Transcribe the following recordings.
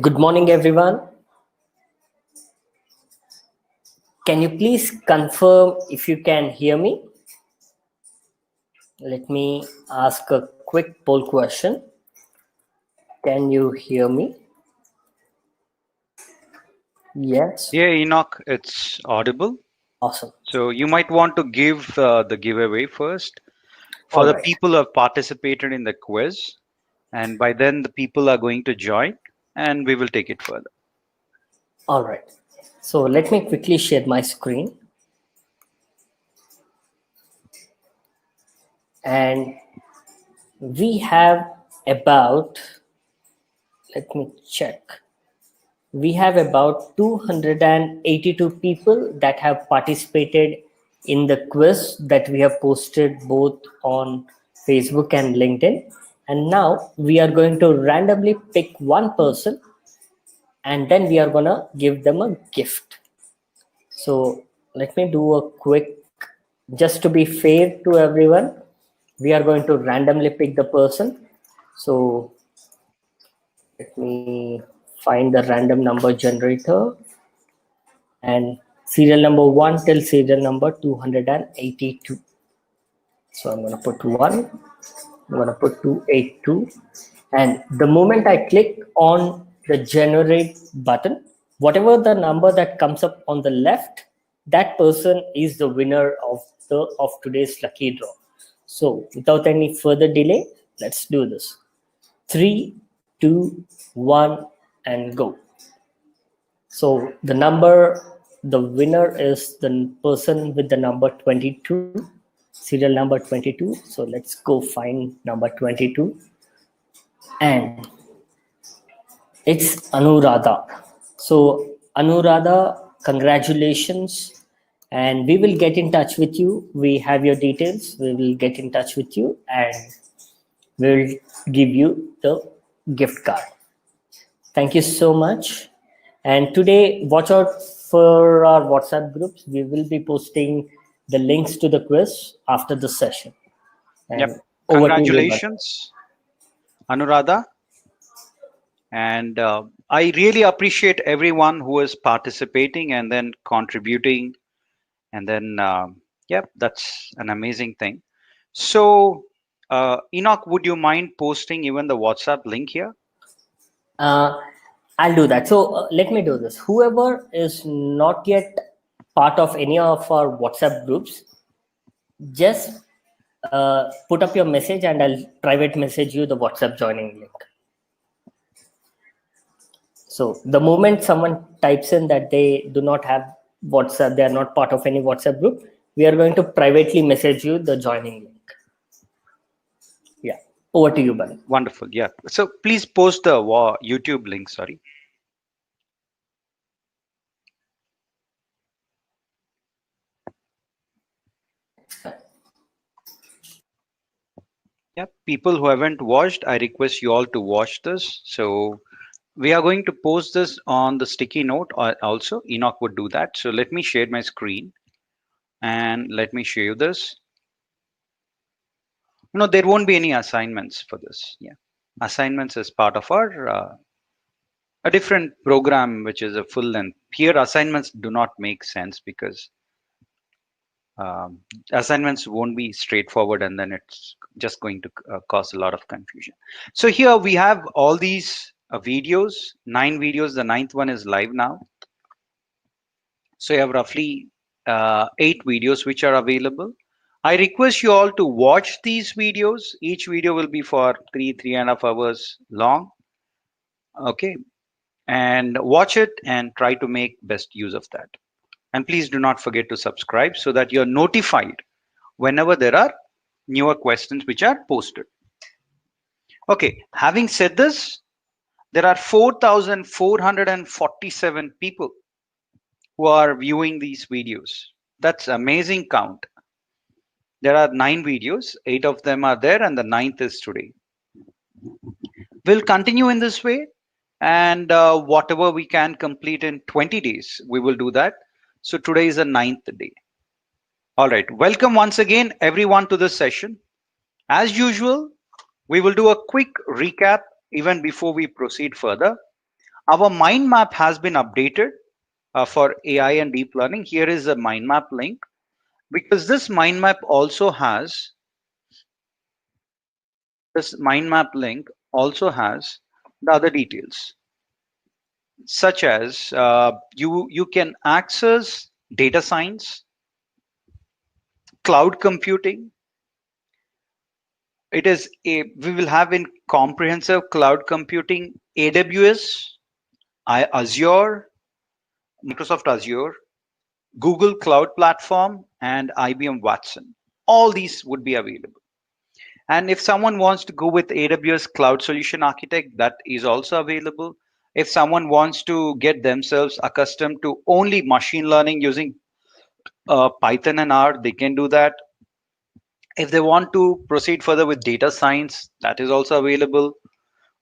Good morning, everyone. Can you please confirm if you can hear me? Let me ask a quick poll question. Can you hear me? Yes. Yeah, Enoch, it's audible. Awesome. So you might want to give the giveaway first for All the right. people who have participated in the quiz. And by then, the people are going to join and we will take it further. All right. So let me quickly share my screen. And we have about, let me check. We have about 282 people that have participated in the quiz that we have posted both on Facebook and LinkedIn. And now we are going to randomly pick one person and then we are going to give them a gift. So let me do a quick, just to be fair to everyone, we are going to randomly pick the person. So let me find the random number generator and serial number 1 till serial number 282. So I'm going to put 1, I'm going to put 282, and the moment I click on the generate button, whatever the number that comes up on the left, that person is the winner of today's lucky draw. So without any further delay, let's do this. 3, 2, 1, and go. So the winner is the person with the number 22, serial number 22. So let's go find number 22. And it's Anuradha. So Anuradha, congratulations. And we will get in touch with you. We have your details. We will get in touch with you and we'll give you the gift card. Thank you so much. And today, watch out for our WhatsApp groups. We will be posting the links to the quiz after the session. And Yep. over to you, Congratulations, Anuradha. And I really appreciate everyone who is participating and then contributing, and then yep, that's an amazing thing. So, Enoch, would you mind posting even the WhatsApp link here? Uh, I'll do that. So let me do this. Whoever is not yet part of any of our WhatsApp groups, just put up your message and I'll private message you the WhatsApp joining link. So the moment someone types in that they do not have WhatsApp, they are not part of any WhatsApp group, we are going to privately message you the joining link. Yeah. Over to you, Bharat. Wonderful. Yeah. So please post the YouTube link. Sorry. Yeah. People who haven't watched, I request you all to watch this. So we are going to post this on the sticky note also. Enoch would do that. So let me share my screen and let me show you this. No, there won't be any assignments for this. Yeah. Assignments is part of our a different program, which is a full length. Here, assignments do not make sense because assignments won't be straightforward, and then it's just going to cause a lot of confusion. So here we have all these videos, 9 videos. The ninth one is live now. So you have roughly 8 videos which are available. I request you all to watch these videos. Each video will be for 3.5 hours long. Okay, and watch it and try to make best use of that. And please do not forget to subscribe so that you're notified whenever there are newer questions which are posted. Okay, having said this, there are 4,447 people who are viewing these videos. That's amazing count. There are 9 videos, 8 of them are there, and the ninth is today. We'll continue in this way, and whatever we can complete in 20 days, we will do that. So today is the ninth day. All right, welcome once again, everyone, to this session. As usual, we will do a quick recap even before we proceed further. Our mind map has been updated for AI and deep learning. Here is a mind map link, because this mind map also has the other details, such as you can access data science, cloud computing. We will have in comprehensive cloud computing AWS, Azure, Microsoft Azure, Google Cloud Platform, and IBM Watson. All these would be available. And if someone wants to go with AWS Cloud Solution Architect, that is also available. If someone wants to get themselves accustomed to only machine learning using Python and R, they can do that. If they want to proceed further with data science, that is also available.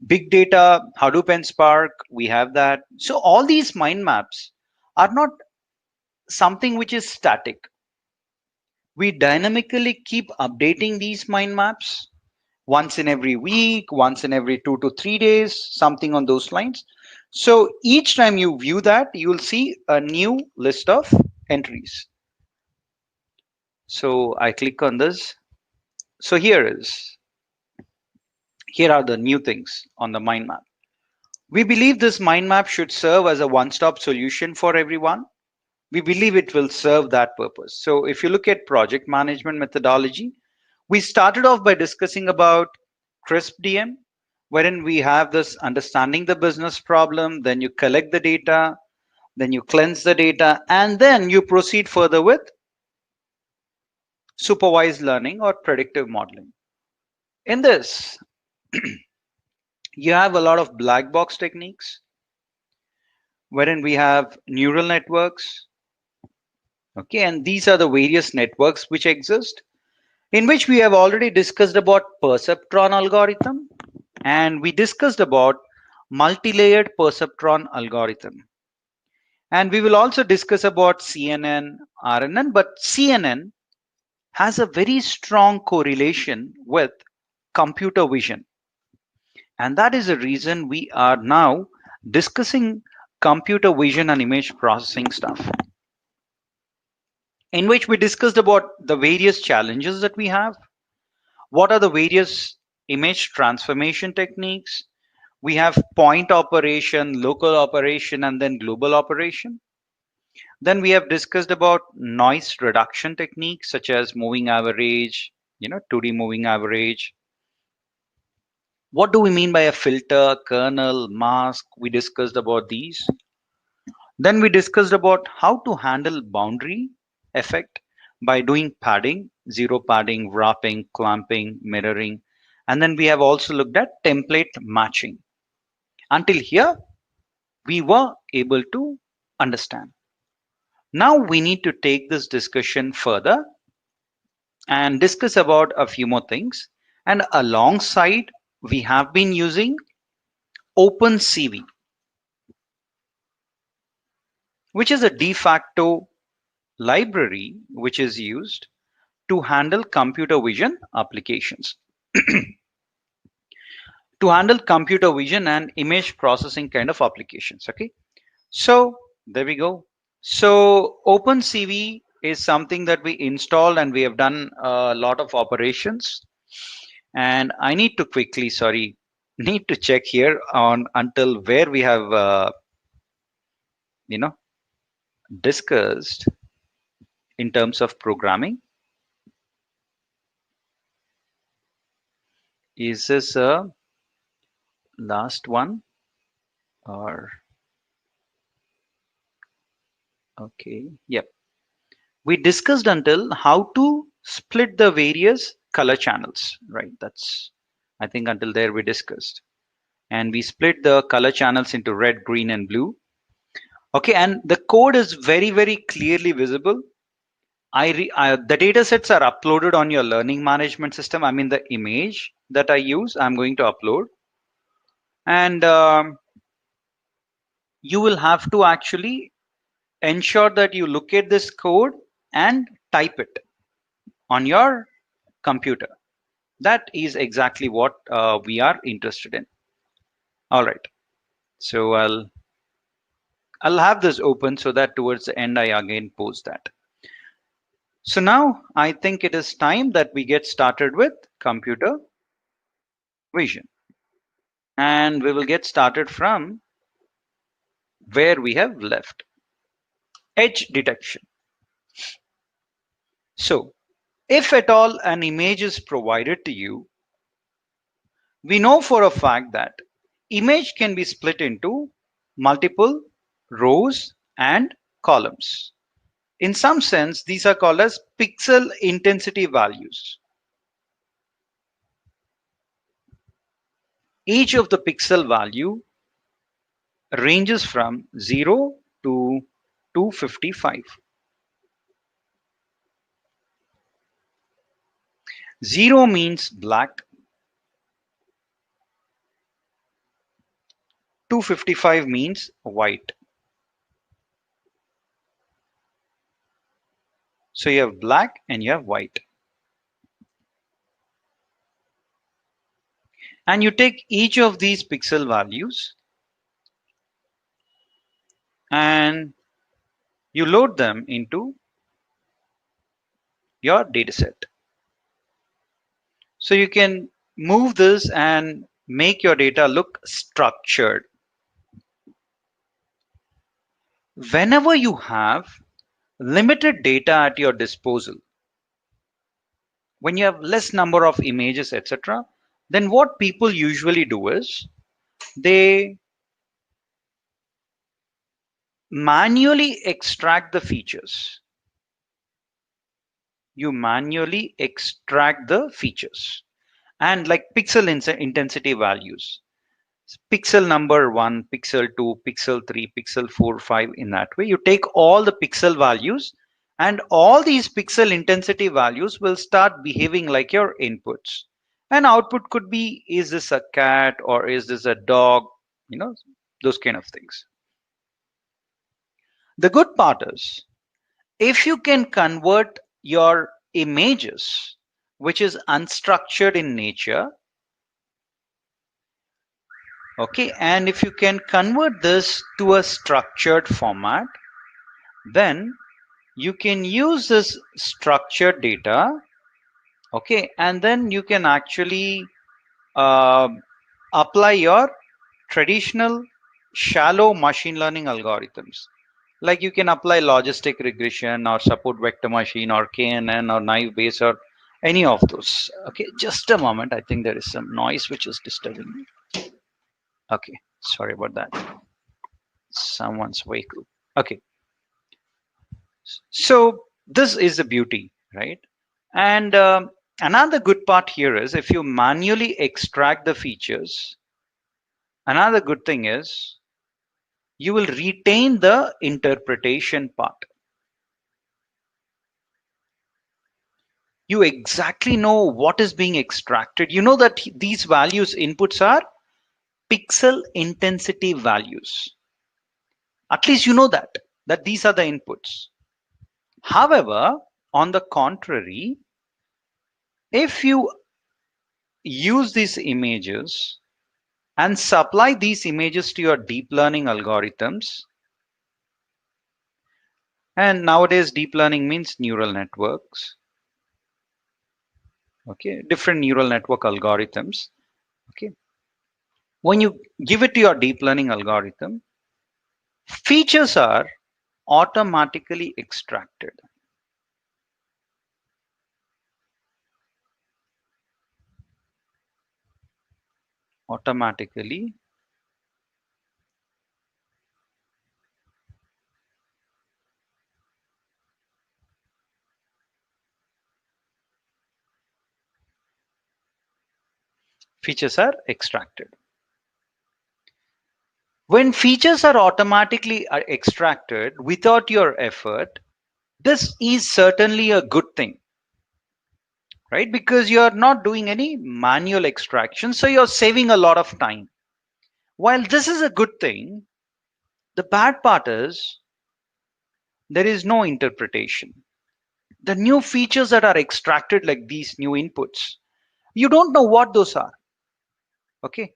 Big data, Hadoop and Spark, we have that. So all these mind maps are not something which is static. We dynamically keep updating these mind maps once in every week, once in every 2 to 3 days, something on those lines. So each time you view that, you will see a new list of entries. So I click on this. So here are the new things on the mind map. We believe this mind map should serve as a one-stop solution for everyone. We believe it will serve that purpose. So if you look at project management methodology, we started off by discussing about CRISP DM, wherein we have this understanding the business problem, then you collect the data, then you cleanse the data, and then you proceed further with supervised learning or predictive modeling. In this, you have a lot of black box techniques, wherein we have neural networks. Okay, and these are the various networks which exist, in which we have already discussed about perceptron algorithm, and we discussed about multi-layered perceptron algorithm. And we will also discuss about CNN, RNN, but CNN has a very strong correlation with computer vision. And that is the reason we are now discussing computer vision and image processing stuff, in which we discussed about the various challenges that we have. What are the various image transformation techniques? We have point operation, local operation, and then global operation. Then we have discussed about noise reduction techniques such as moving average, 2D moving average. What do we mean by a filter, kernel, mask? We discussed about these. Then we discussed about how to handle boundary effect by doing padding, zero padding, wrapping, clamping, mirroring. And then we have also looked at template matching. Until here, we were able to understand. Now we need to take this discussion further and discuss about a few more things. And alongside, we have been using OpenCV, which is a de facto library which is used to handle computer vision applications, to handle computer vision and image processing kind of applications. Okay, so there we go. So OpenCV is something that we installed and we have done a lot of operations. And I need to quickly, sorry, need to check here on until where we have, you know, discussed in terms of programming. Is this a last one or okay? Yep. We discussed until how to split the various color channels, right? That's, I think until there we discussed. And we split the color channels into red, green, and blue. Okay, and the code is very, very clearly visible. The data sets are uploaded on your learning management system. I mean, the image that I use, I'm going to upload. And you will have to actually ensure that you look at this code and type it on your computer. That is exactly what we are interested in. All right. So I'll have this open so that towards the end I again post that. So now I think it is time that we get started with computer vision. And we will get started from where we have left. Edge detection. So if at all an image is provided to you, we know for a fact that image can be split into multiple rows and columns. In some sense, these are called as pixel intensity values. Each of the pixel value ranges from 0 to 255. 0 means black, 255 means white. So you have black and you have white. And you take each of these pixel values and you load them into your data set. So you can move this and make your data look structured. Whenever you have limited data at your disposal, when you have less number of images, etc., then what people usually do is they manually extract the features. You manually extract the features and like pixel intensity values. Pixel number 1, pixel 2, pixel 3, pixel 4, 5, in that way. You take all the pixel values and all these pixel intensity values will start behaving like your inputs. And output could be, is this a cat or is this a dog? Those kind of things. The good part is, if you can convert your images, which is unstructured in nature, Okay, and if you can convert this to a structured format, then you can use this structured data. Okay, and then you can actually uh, apply your traditional shallow machine learning algorithms. Like you can apply logistic regression or support vector machine or KNN or naive Bayes or any of those. Okay, just a moment. I think there is some noise which is disturbing me. Okay, sorry about that. Someone's vehicle. Okay, so this is the beauty, right? And another good part here is if you manually extract the features, another good thing is you will retain the interpretation part. You exactly know what is being extracted. You know that these values inputs are pixel intensity values. At least you know that these are the inputs. However, on the contrary, if you use these images and supply these images to your deep learning algorithms, and nowadays deep learning means neural networks, okay, different neural network algorithms. Okay, when you give it to your deep learning algorithm, features are automatically extracted. Automatically features are extracted. When features are automatically extracted without your effort, this is certainly a good thing, right? Because you're not doing any manual extraction, so you're saving a lot of time. While this is a good thing, the bad part is there is no interpretation. The new features that are extracted, like these new inputs, you don't know what those are. Okay,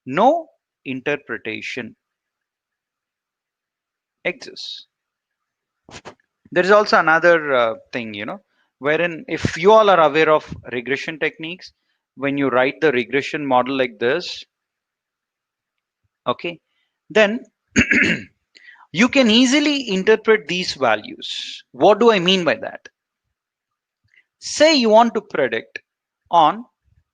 no interpretation exists. There is also another thing, wherein if you all are aware of regression techniques, when you write the regression model like this, okay, then you can easily interpret these values. What do I mean by that? Say you want to predict on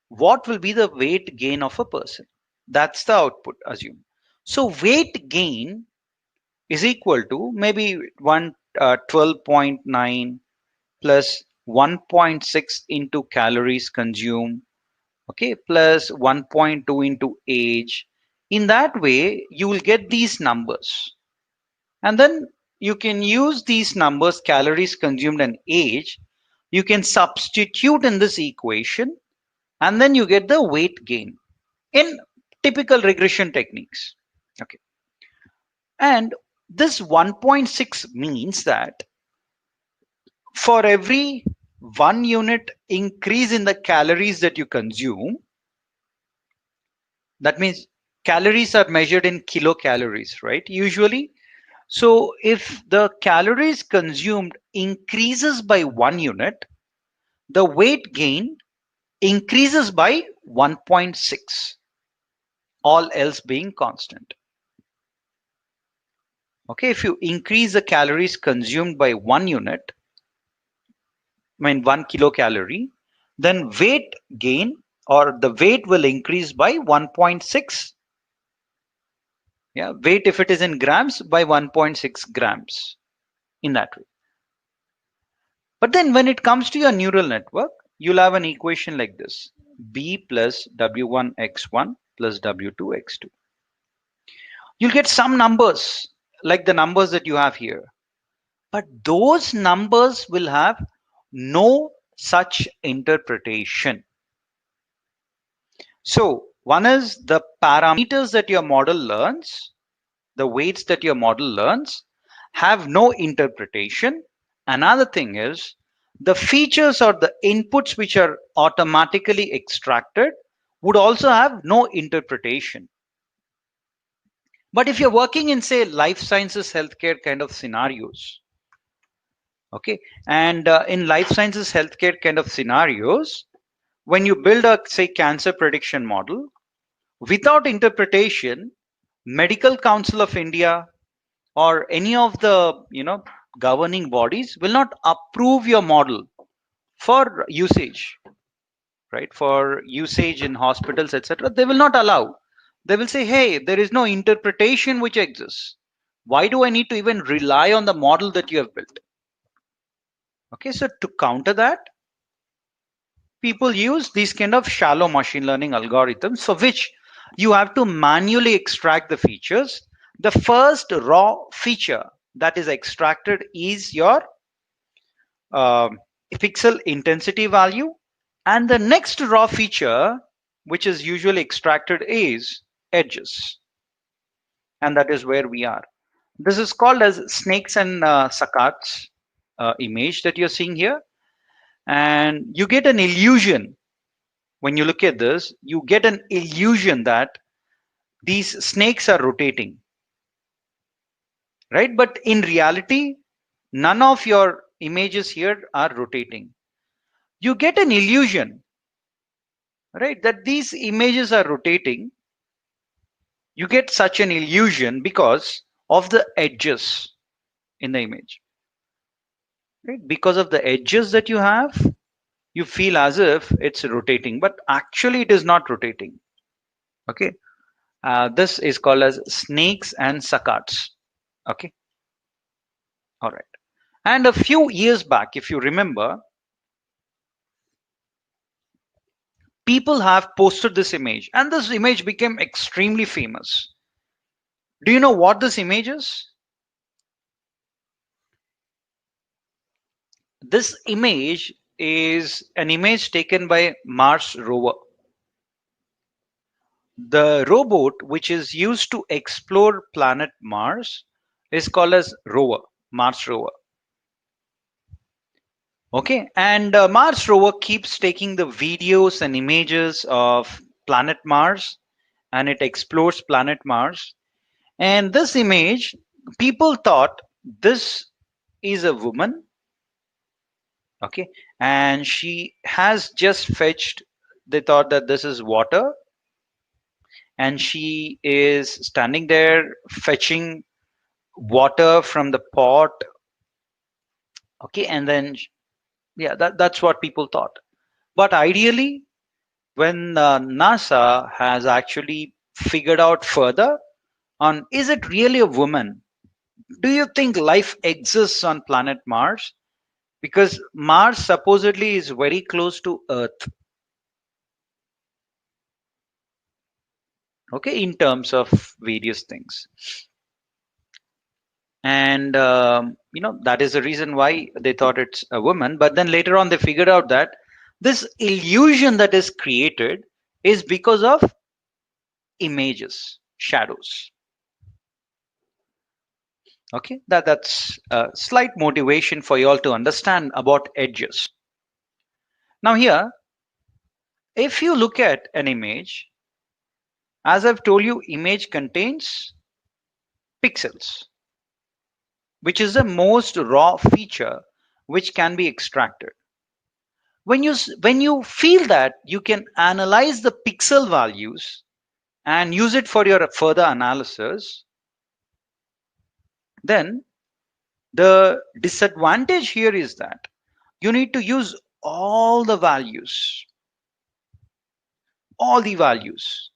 what will be the weight gain of a person. That's the output, assume. So weight gain is equal to maybe 12.9 plus 1.6 into calories consumed, okay, plus 1.2 into age. In that way, you will get these numbers. And then you can use these numbers, calories consumed and age. You can substitute in this equation, and then you get the weight gain in typical regression techniques. Okay. And this 1.6 means that for every 1 unit increase in the calories that you consume, that means calories are measured in kilocalories, right? Usually. So if the calories consumed increases by 1 unit, the weight gain increases by 1.6, all else being constant. Okay, if you increase the calories consumed by 1 unit, I mean 1 kilocalorie, then weight gain or the weight will increase by 1.6. Yeah, weight if it is in grams by 1.6 grams in that way. But then when it comes to your neural network, you'll have an equation like this: B plus W1 x1 plus W2 x2. You'll get some numbers like the numbers that you have here. But those numbers will have no such interpretation. So one is the parameters that your model learns, the weights that your model learns have no interpretation. Another thing is the features or the inputs which are automatically extracted would also have no interpretation. But if you're working in, say, life sciences, healthcare kind of scenarios, okay, and in life sciences, healthcare kind of scenarios, when you build a, say, cancer prediction model, without interpretation, Medical Council of India or any of the, governing bodies will not approve your model for usage, right? For usage in hospitals, etc. They will not allow. They will say, hey, there is no interpretation which exists. Why do I need to even rely on the model that you have built? Okay, so to counter that, people use these kind of shallow machine learning algorithms for which you have to manually extract the features. The first raw feature that is extracted is your uh, pixel intensity value, and the next raw feature which is usually extracted is edges, and that is where we are. This is called as snakes and saccats image that you're seeing here, and you get an illusion. When you look at this, you get an illusion that these snakes are rotating, right? But in reality, none of your images here are rotating. You get an illusion, right, that these images are rotating. You get such an illusion because of the edges in the image, right? Because of the edges that you have, you feel as if it's rotating, but actually it is not rotating. Okay, this is called as snakes and saccats. Okay, all right. And a few years back, if you remember, people have posted this image, and this image became extremely famous. Do you know what this image is? This image is an image taken by Mars rover. The robot which is used to explore planet Mars is called as rover, Mars rover. Okay, and Mars rover keeps taking the videos and images of planet Mars, and it explores planet Mars. And this image, people thought this is a woman, okay, and she has just fetched, they thought that this is water, and she is standing there fetching water from the pot, okay, and then yeah, that's what people thought. But ideally, when NASA has actually figured out further on, is it really a woman? Do you think life exists on planet Mars? Because Mars supposedly is very close to Earth, okay, in terms of various things. And that is the reason why they thought it's a woman. But then later on, they figured out that this illusion that is created is because of images, shadows. Okay, that's a slight motivation for you all to understand about edges. Now here, if you look at an image, as I've told you, image contains pixels, which is the most raw feature which can be extracted. When you feel that you can analyze the pixel values and use it for your further analysis, then the disadvantage here is that you need to use all the values, all the values,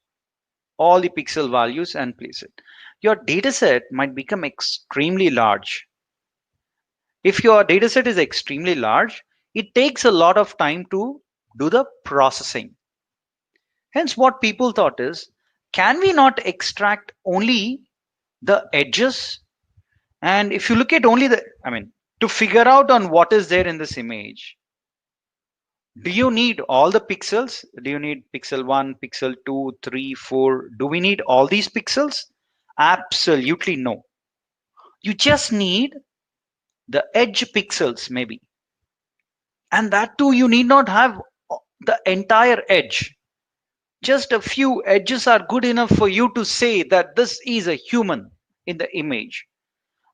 all the pixel values, and place it. Your data set might become extremely large. If your data set is extremely large, it takes a lot of time to do the processing. Hence, what people thought is, can we not extract only the edges? And if you look at only to figure out on what is there in this image, do you need all the pixels? Do you need pixel 1, pixel 2, 3, 4? Do we need all these pixels? Absolutely no. You just need the edge pixels, maybe. And that too, you need not have the entire edge. just a few edges are good enough for you to say that this is a human in the image,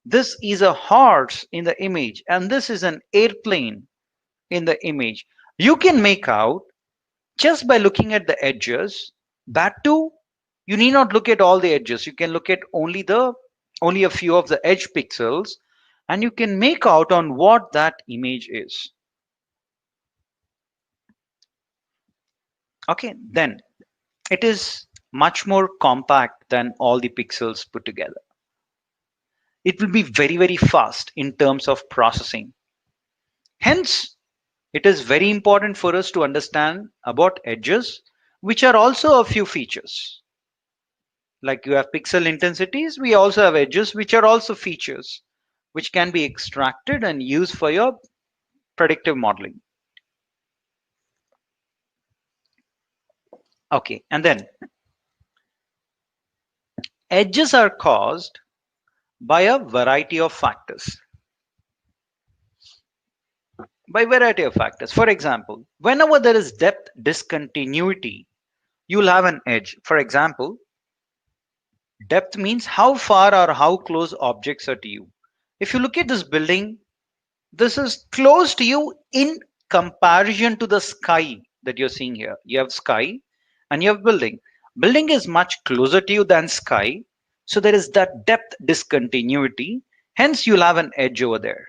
this is a horse in the image, and this is an airplane in the image. You can make out just by looking at the edges. That too, you need not look at all the edges. You can look at only a few of the edge pixels, and you can make out on what that image is. Okay, then it is much more compact than all the pixels put together. It will be very, very fast in terms of processing. Hence, it is very important for us to understand about edges, which are also a few features. Like you have pixel intensities, we also have edges, which are also features, which can be extracted and used for your predictive modeling. Okay, and then edges are caused by a variety of factors. For example, whenever there is depth discontinuity, you'll have an edge. For example, depth means how far or how close objects are to you. If you look at this building, this is close to you in comparison to the sky that you're seeing here. You have sky and you have building. Building is much closer to you than sky. So there is that depth discontinuity. Hence, you'll have an edge over there.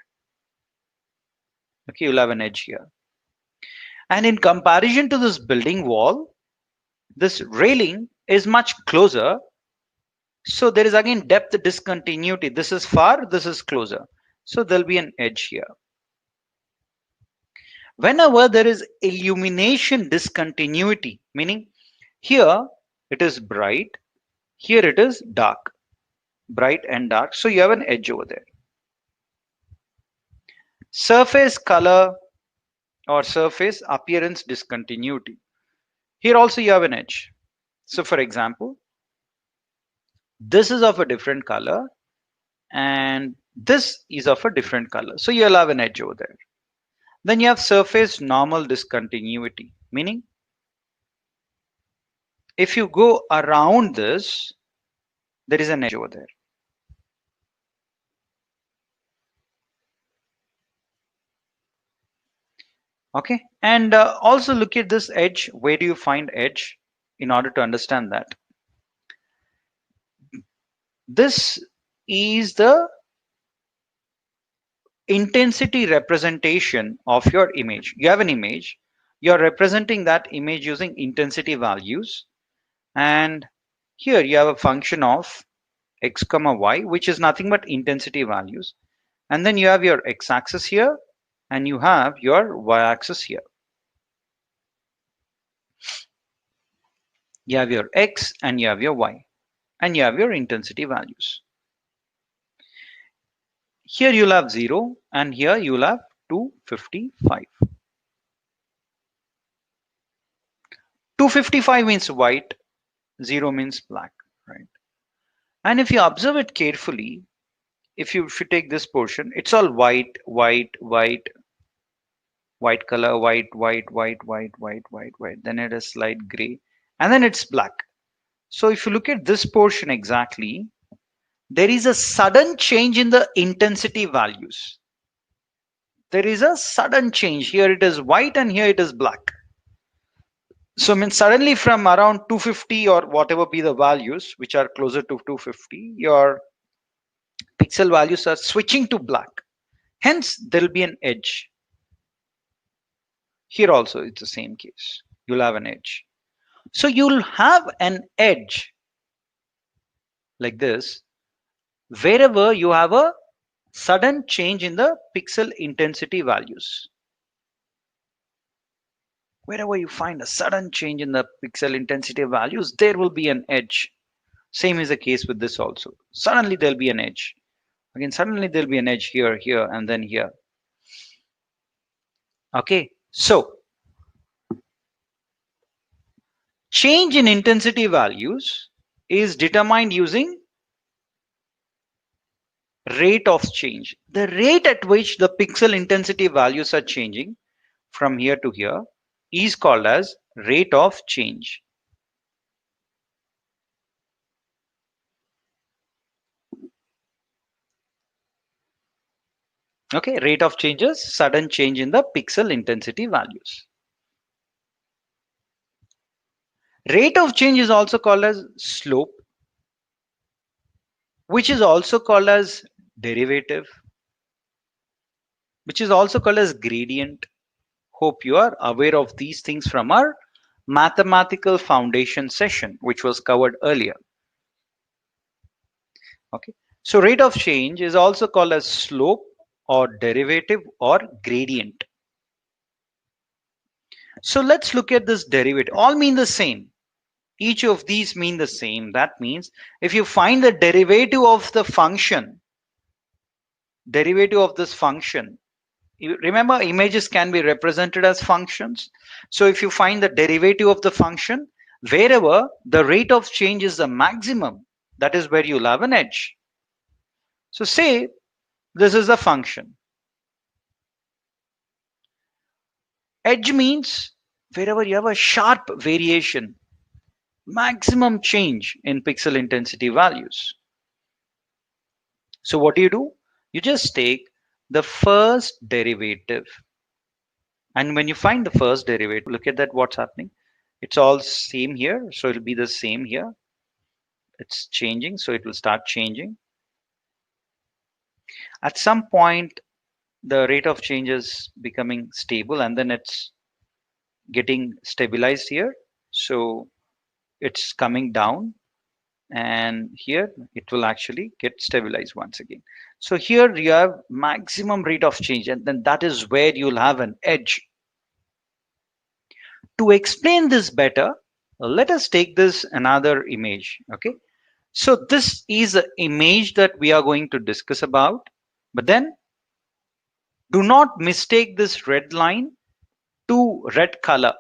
Okay, you'll have an edge here. And in comparison to this building wall, this railing is much closer. So there is again depth discontinuity. This is far, this is closer. So there'll be an edge here. Whenever there is illumination discontinuity, meaning here it is bright, here it is dark, bright and dark. So you have an edge over there. Surface color or surface appearance discontinuity. Here also you have an edge. So for example, this is of a different color and this is of a different color. So you'll have an edge over there. Then you have surface normal discontinuity, meaning if you go around this, there is an edge over there. Okay, and also look at this edge. Where do you find edge in order to understand that? This is the intensity representation of your image. You have an image, you're representing that image using intensity values, and here you have a function of x comma y, which is nothing but intensity values, and then you have your x-axis here and you have your y-axis here. You have your x and you have your y and you have your intensity values. Here you'll have 0 and here you'll have 255. 255 means white, 0 means black, right? And if you observe it carefully, if you take this portion, it's all white, white, white, white color, white, white, white, white, white, white, white. Then it is slight gray, and then it's black. So if you look at this portion exactly, there is a sudden change in the intensity values. There is a sudden change. Here it is white and here it is black. So I mean suddenly from around 250 or whatever be the values which are closer to 250, your pixel values are switching to black. Hence there will be an edge. Here also it's the same case. You'll have an edge. So you'll have an edge like this wherever you have a sudden change in the pixel intensity values. Wherever you find a sudden change in the pixel intensity values, there will be an edge. Same is the case with this also. Suddenly there'll be an edge. Again, suddenly there'll be an edge here, here, and then here. Okay, so change in intensity values is determined using rate of change. The rate at which the pixel intensity values are changing from here to here is called as rate of change. Okay, rate of change is sudden change in the pixel intensity values. Rate of change is also called as slope, which is also called as derivative, which is also called as gradient. Hope you are aware of these things from our mathematical foundation session, which was covered earlier. Okay, so rate of change is also called as slope or derivative or gradient. So let's look at this derivative. All mean the same. Each of these mean the same. That means if you find the derivative of the function, derivative of this function, you remember images can be represented as functions. So if you find the derivative of the function, wherever the rate of change is the maximum, that is where you'll have an edge. So say this is a function. Edge means wherever you have a sharp variation, maximum change in pixel intensity values. So what do? You just take the first derivative. And when you find the first derivative, look at that, what's happening. It's all same here. So it'll be the same here. It's changing. So it will start changing. At some point, the rate of change is becoming stable and then it's getting stabilized here. So it's coming down and here it will actually get stabilized once again. So here you have maximum rate of change and then that is where you'll have an edge. To explain this better, let us take this another image. Okay, so this is an image that we are going to discuss about, but then do not mistake this red line to red color.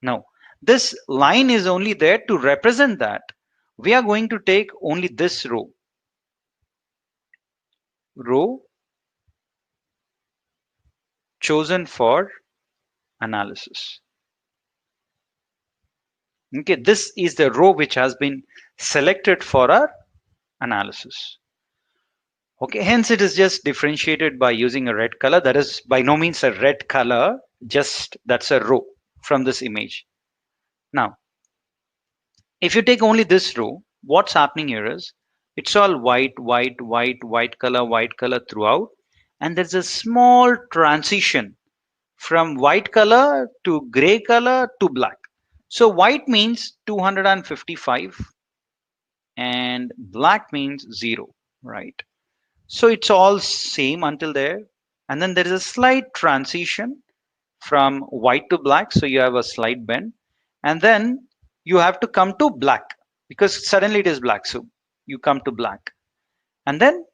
No, this line is only there to represent that. We are going to take only this row chosen for analysis. Okay, this is the row which has been selected for our analysis. Okay, hence it is just differentiated by using a red color. That is by no means a red color, just that's a row from this image. Now, if you take only this row, what's happening here is it's all white, white, white, white color throughout. And there's a small transition from white color to gray color to black. So white means 255 and black means 0, right? So it's all same until there. And then there is a slight transition from white to black. So you have a slight bend. And then you have to come to black because suddenly it is black. So you come to black. And then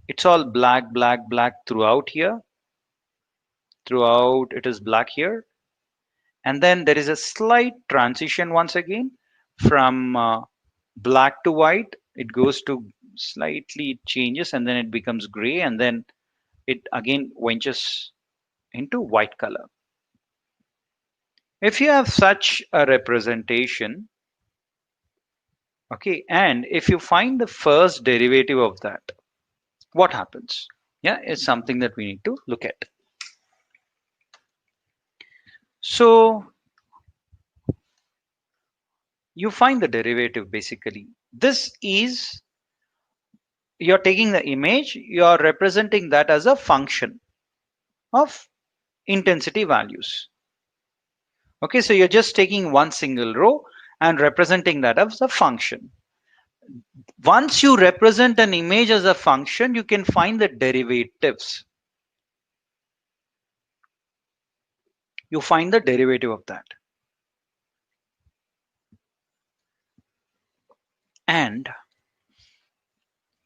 it's all black, black, black throughout here. Throughout it is black here. And then there is a slight transition once again from black to white. It goes to slightly changes and then it becomes gray and then it again ventures into white color. If you have such a representation, okay, and if you find the first derivative of that, what happens? Yeah, it's something that we need to look at. So you find the derivative basically. This is, you're taking the image, you're representing that as a function of intensity values. Okay, so you're just taking one single row and representing that as a function. Once you represent an image as a function, you can find the derivatives. You find the derivative of that. And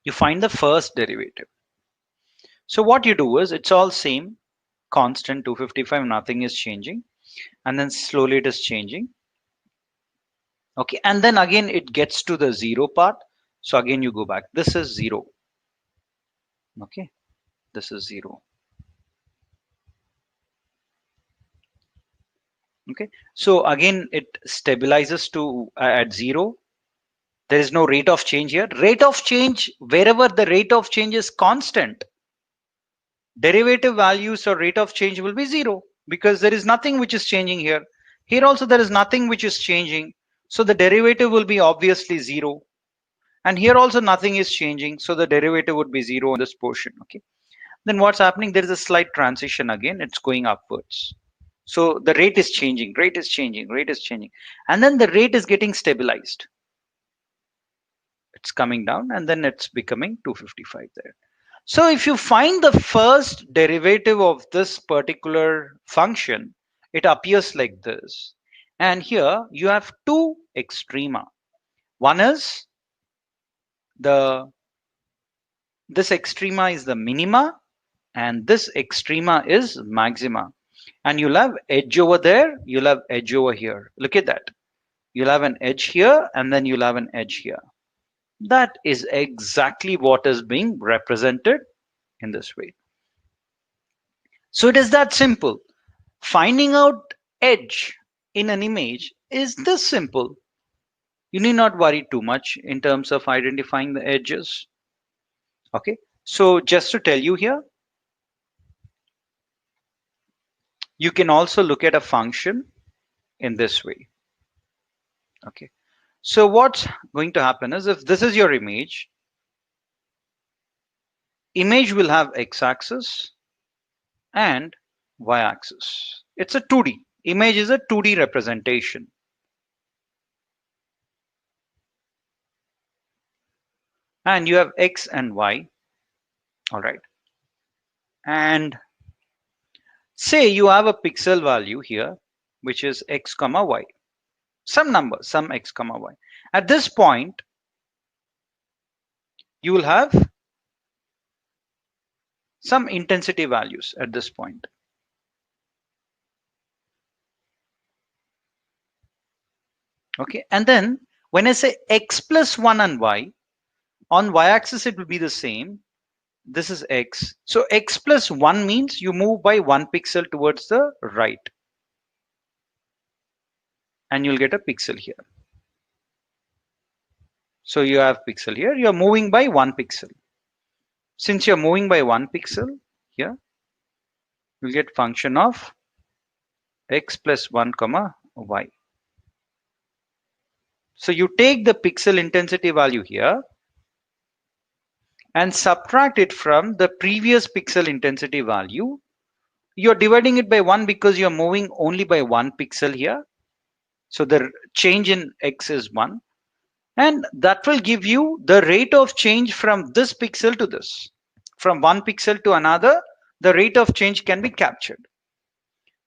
you find the first derivative. So what you do is it's all same, constant 255, nothing is changing. And then slowly it is changing. Okay, and then again it gets to the 0 part. So again you go back. This is 0. Okay, this is 0. Okay, so again it stabilizes to at 0. There is no rate of change here. Rate of change, wherever the rate of change is constant, derivative values or rate of change will be 0 because there is nothing which is changing here. Here also there is nothing which is changing. So the derivative will be obviously 0. And here also nothing is changing. So the derivative would be 0 on this portion. Okay. Then what's happening? There is a slight transition again. It's going upwards. So the rate is changing, rate is changing, rate is changing. And then the rate is getting stabilized. It's coming down and then it's becoming 255 there. So if you find the first derivative of this particular function, it appears like this. And here you have two extrema. One is this extrema is the minima and this extrema is maxima. And you'll have edge over there, you'll have edge over here. Look at that. You'll have an edge here and then you'll have an edge here. That is exactly what is being represented in this way. So it is that simple. Finding out edge in an image is this simple. You need not worry too much in terms of identifying the edges. Okay, so just to tell you here, you can also look at a function in this way. Okay, so what's going to happen is if this is your image will have x-axis and y-axis. It's a 2D. Image is a 2D representation. And you have x and y. All right. And say you have a pixel value here, which is x comma y. Some number, some x comma y. At this point, you will have some intensity values at this point. Okay, and then when I say x plus 1 and y, on y-axis it will be the same. This is x. So x plus 1 means you move by 1 pixel towards the right. And you'll get a pixel here. So you have pixel here. You're moving by 1 pixel. Since you're moving by 1 pixel here, you'll get function of x plus 1 comma y. So you take the pixel intensity value here and subtract it from the previous pixel intensity value. You're dividing it by 1 because you're moving only by 1 pixel here. So the change in x is 1. And that will give you the rate of change from this pixel to this. From one pixel to another, the rate of change can be captured.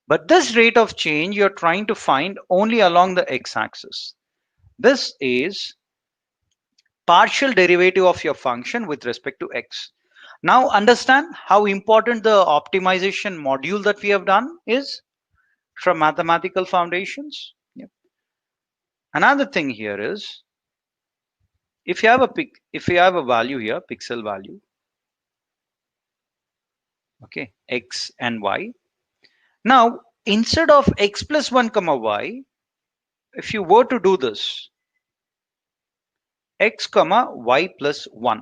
But this rate of change you're trying to find only along the x-axis. This is partial derivative of your function with respect to x. Now understand how important the optimization module that we have done is from mathematical foundations. Yep. Another thing here is if you have a value here, pixel value, okay, x and y. Now instead of x plus 1 comma y, if you were to do this, x comma y plus 1,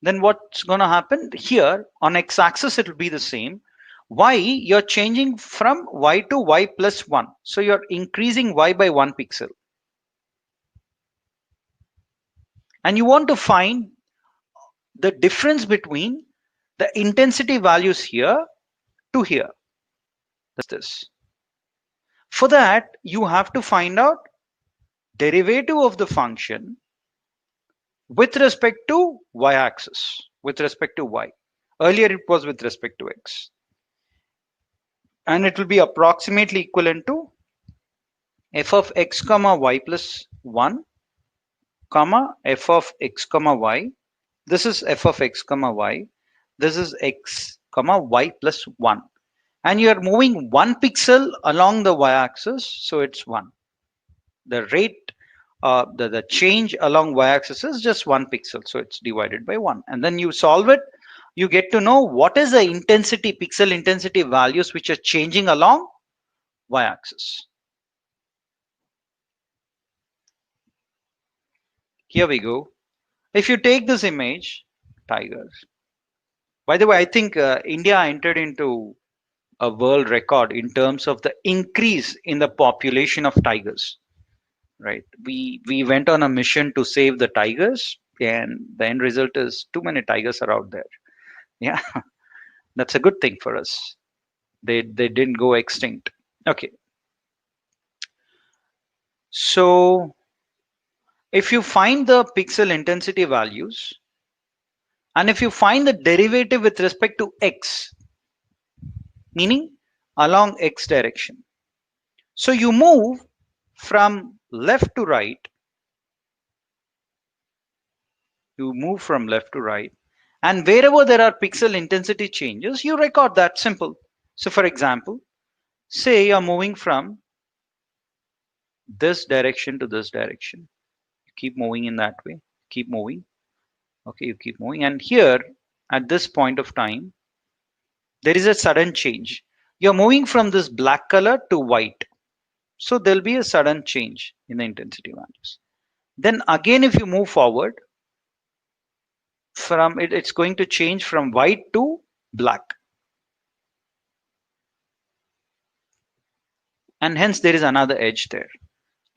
then what's going to happen here on x-axis? It will be the same. Y, you're changing from y to y plus 1. So you're increasing y by 1 pixel. And you want to find the difference between the intensity values here to here. That's this. For that, you have to find out derivative of the function with respect to y-axis, with respect to y. Earlier it was with respect to x. And it will be approximately equivalent to f of x comma y plus 1 comma f of x comma y. This is f of x comma y. This is x comma y plus 1. And you are moving 1 pixel along the y-axis, so it's 1. The rate, the change along y-axis is just 1 pixel, so it's divided by 1. And then you solve it, you get to know what is the intensity, pixel intensity values which are changing along y-axis. Here we go. If you take this image, tigers. By the way, I think India entered into a world record in terms of the increase in the population of tigers. Right? We went on a mission to save the tigers, and the end result is too many tigers are out there. Yeah, that's a good thing for us. They didn't go extinct. Okay, so if you find the pixel intensity values, and if you find the derivative with respect to x, meaning along x direction, so you move from left to right, and wherever there are pixel intensity changes, you record that. Simple. So for example, say you're moving from this direction to this direction, you keep moving in that way, keep moving. Okay, you keep moving, and here at this point of time there is a sudden change. You're moving from this black color to white, so there'll be a sudden change in the intensity values. Then again, if you move forward from it, it's going to change from white to black, and hence there is another edge there.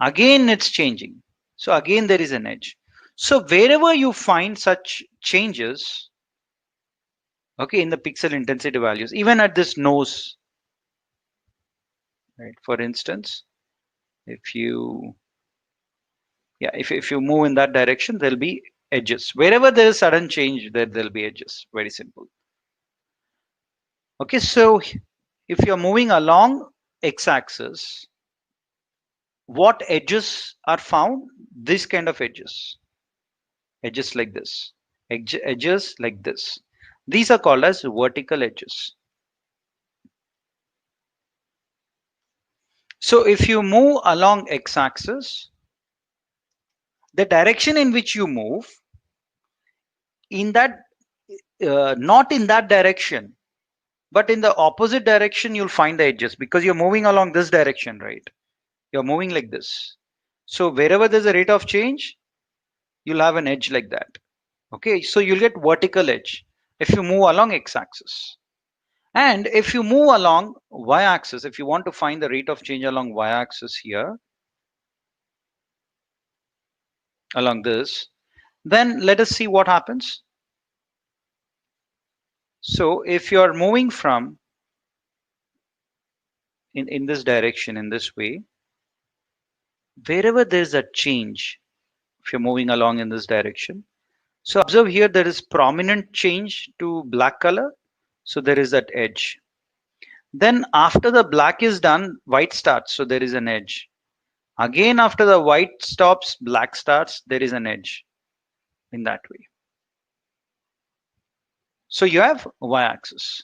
Again it's changing, so again there is an edge. So wherever you find such changes, okay, in the pixel intensity values, even at this nose, right, for instance, if you, yeah, if you move in that direction, there'll be edges. Wherever there is sudden change, there'll be edges. Very simple. Okay, so if you're moving along x-axis, what edges are found? This kind of edges, edges like this, edges like this. These are called as vertical edges. So if you move along x-axis, the direction in which you move, in that not in that direction, but in the opposite direction, you'll find the edges, because you're moving along this direction, right? You're moving like this. So wherever there's a rate of change, you'll have an edge like that. Okay, so you'll get vertical edge if you move along x-axis. And if you move along y-axis, if you want to find the rate of change along y-axis here, along this, then let us see what happens. So if you're moving from in this direction, in this way, wherever there's a change, if you're moving along in this direction, so observe here there is prominent change to black color, so there is that edge. Then after the black is done, white starts, so there is an edge. Again, after the white stops, black starts, there is an edge in that way. So you have y-axis.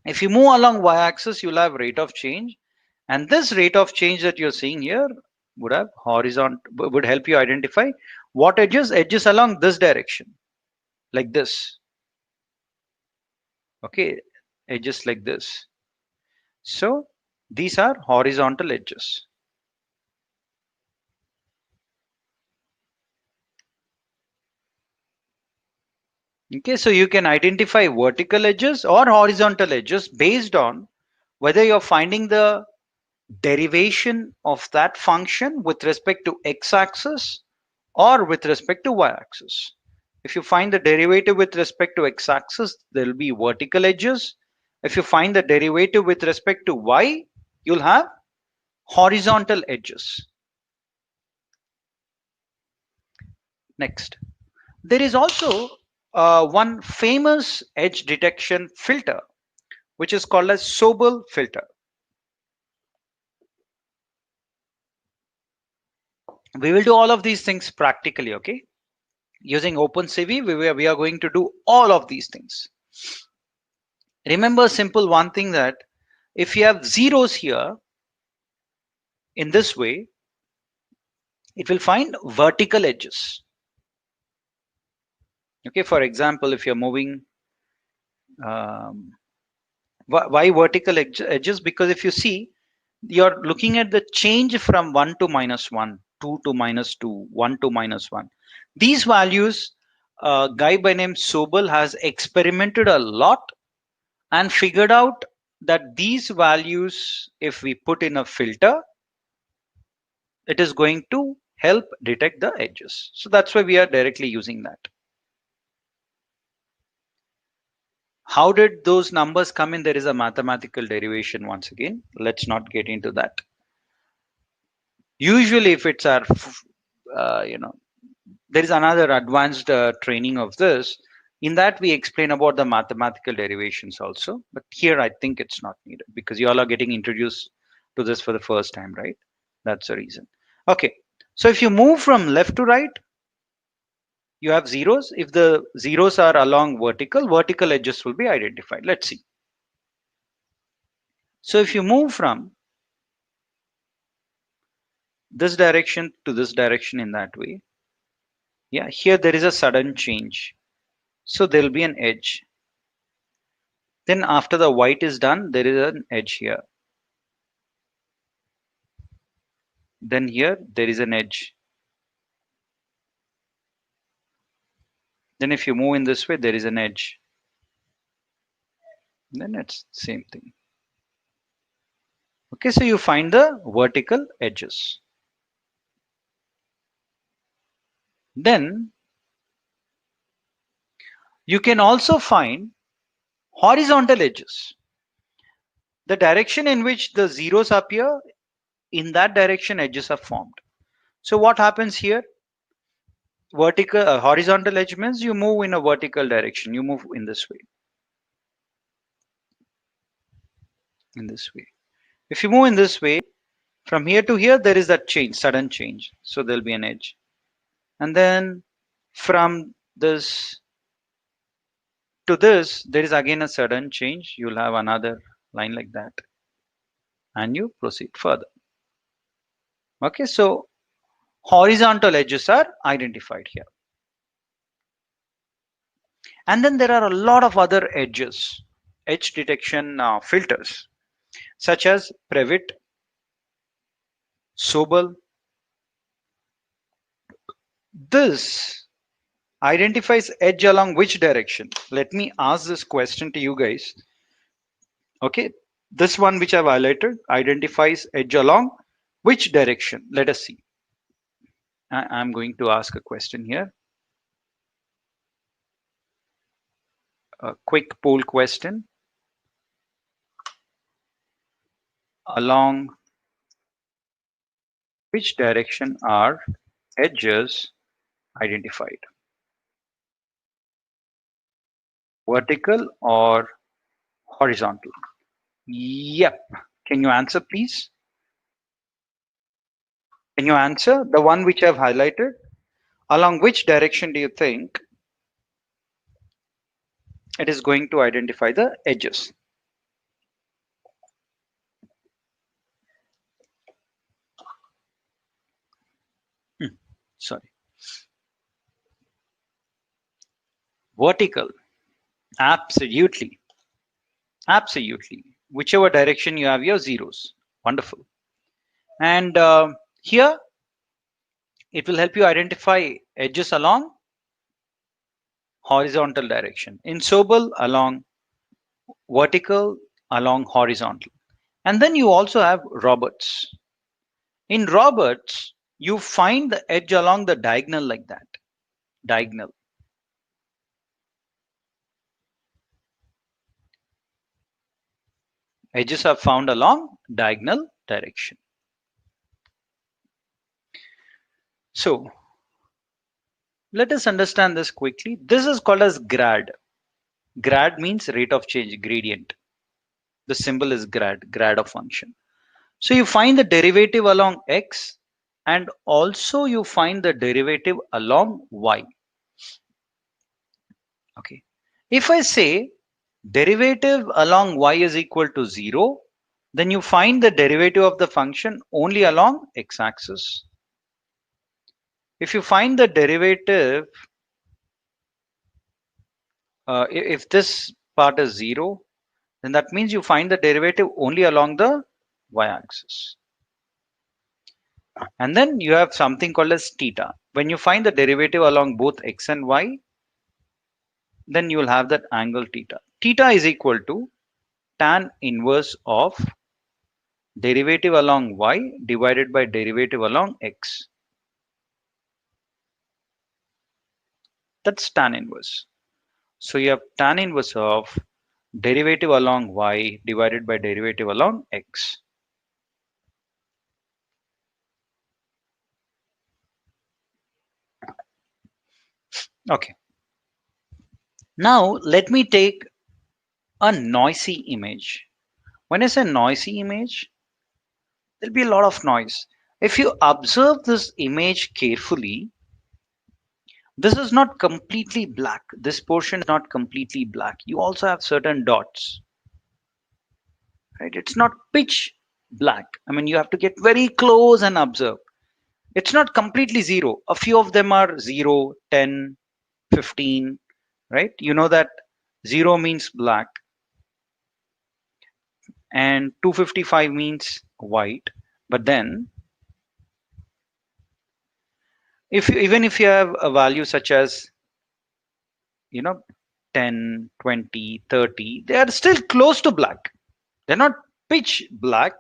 If you move along y-axis, you'll have rate of change, and this rate of change that you're seeing here would have horizontal, would help you identify what edges along this direction, like this. Okay, edges like this. So these are horizontal edges. Okay, so you can identify vertical edges or horizontal edges based on whether you're finding the derivation of that function with respect to x-axis or with respect to y-axis. If you find the derivative with respect to x-axis, there will be vertical edges. If you find the derivative with respect to y, you'll have horizontal edges. Next, there is also one famous edge detection filter, which is called as Sobel filter. We will do all of these things practically, okay? Using OpenCV, we are going to do all of these things. Remember simple one thing, that if you have zeros here in this way, it will find vertical edges. Okay, for example, if you're moving, why vertical edges? Because if you see, you're looking at the change from 1 to -1, 2 to -2, 1 to -1. These values, a guy by name Sobel has experimented a lot and figured out that these values, if we put in a filter, it is going to help detect the edges. So that's why we are directly using that. How did those numbers come in? There is a mathematical derivation once again. Let's not get into that. Usually if it's our, there is another advanced training of this. In that we explain about the mathematical derivations also. But here I think it's not needed because you all are getting introduced to this for the first time, right? That's the reason. Okay. So if you move from left to right, you have zeros. If the zeros are along vertical edges will be identified. Let's see. So if you move from this direction to this direction in that way, yeah, here there is a sudden change. So there will be an edge. Then after the white is done, there is an edge here. Then here there is an edge. Then if you move in this way, there is an edge. Then it's same thing. Okay, so you find the vertical edges. Then you can also find horizontal edges. The direction in which the zeros appear, in that direction edges are formed. So what happens here? Vertical, horizontal edge means you move in a vertical direction. You move in this way. In this way. If you move in this way, from here to here, there is that change, sudden change. So there'll be an edge. And then from this to this, there is again a sudden change. You'll have another line like that. And you proceed further. Okay, so horizontal edges are identified here. And then there are a lot of other edges, edge detection filters, such as Previtt, Sobel. This identifies edge along which direction. Let me ask this question to you guys. Okay, this one which I've highlighted identifies edge along which direction? Let us see. I'm going to ask a question here. A quick poll question. Along which direction are edges identified? Vertical or horizontal? Yep. Can you answer, please? Can you answer the one which I've highlighted? Along which direction do you think it is going to identify the edges? Sorry. Vertical. Absolutely. Absolutely. Whichever direction you have your zeros. Wonderful. And here it will help you identify edges along horizontal direction. In Sobel, along vertical, along horizontal. And then you also have Roberts. In Roberts, you find the edge along the diagonal like that. Diagonal. Edges are found along diagonal direction. So let us understand this quickly. This is called as grad. Grad means rate of change, gradient. The symbol is grad of function. So you find the derivative along x and also you find the derivative along y. Okay. If I say derivative along y is equal to 0, then you find the derivative of the function only along x-axis. If you find the derivative, if this part is 0, then that means you find the derivative only along the y-axis. And then you have something called as theta. When you find the derivative along both x and y, then you will have that angle theta. Theta is equal to tan inverse of derivative along y divided by derivative along x. That's tan inverse. So you have tan inverse of derivative along y divided by derivative along x. Okay. Now let me take a noisy image. When I say noisy image, there'll be a lot of noise. If you observe this image carefully, this is not completely black. This portion is not completely black. You also have certain dots, right? It's not pitch black. I mean, you have to get very close and observe. It's not completely zero. A few of them are 0, 10, 15, right? You know that 0 means black and 255 means white. But then even if you have a value such as, you know, 10, 20, 30, they are still close to black. They're not pitch black,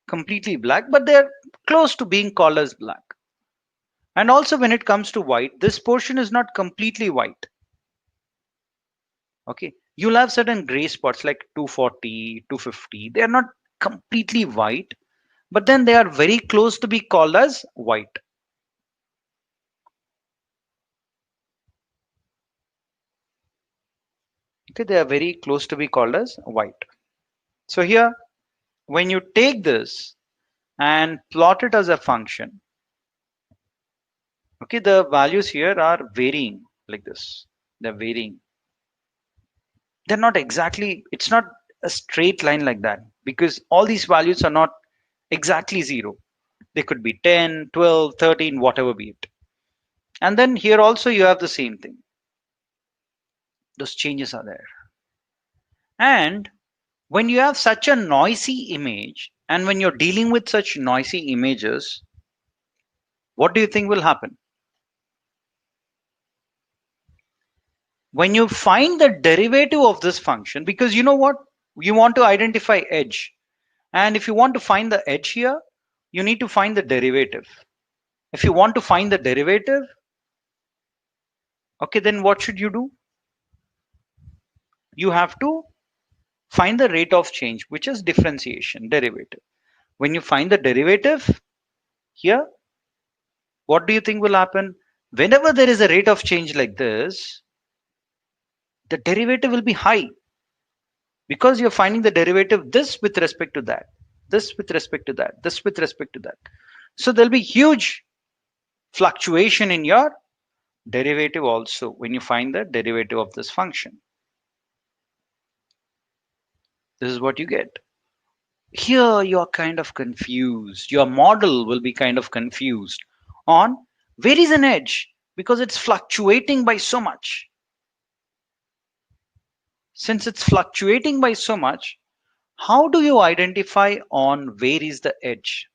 completely black, but they're close to being called as black. And also when it comes to white, this portion is not completely white. Okay, you'll have certain gray spots like 240, 250. They are not completely white, but then they are very close to be called as white. Okay, they are very close to be called as white. So here, when you take this and plot it as a function, okay, the values here are varying like this. They're varying. They're not exactly, it's not a straight line like that, because all these values are not exactly zero. They could be 10, 12, 13, whatever be it. And then here also you have the same thing. Those changes are there. And when you have such a noisy image, and when you're dealing with such noisy images, what do you think will happen? When you find the derivative of this function, because you know what? You want to identify edge. And if you want to find the edge here, you need to find the derivative. If you want to find the derivative, okay, then what should you do? You have to find the rate of change, which is differentiation, derivative. When you find the derivative here, what do you think will happen? Whenever there is a rate of change like this, the derivative will be high, because you're finding the derivative this with respect to that, this with respect to that, this with respect to that. So there'll be huge fluctuation in your derivative also when you find the derivative of this function. This is what you get. Here you're kind of confused. Your model will be kind of confused on where is an edge, because it's fluctuating by so much. Since it's fluctuating by so much, how do you identify on where is the edge?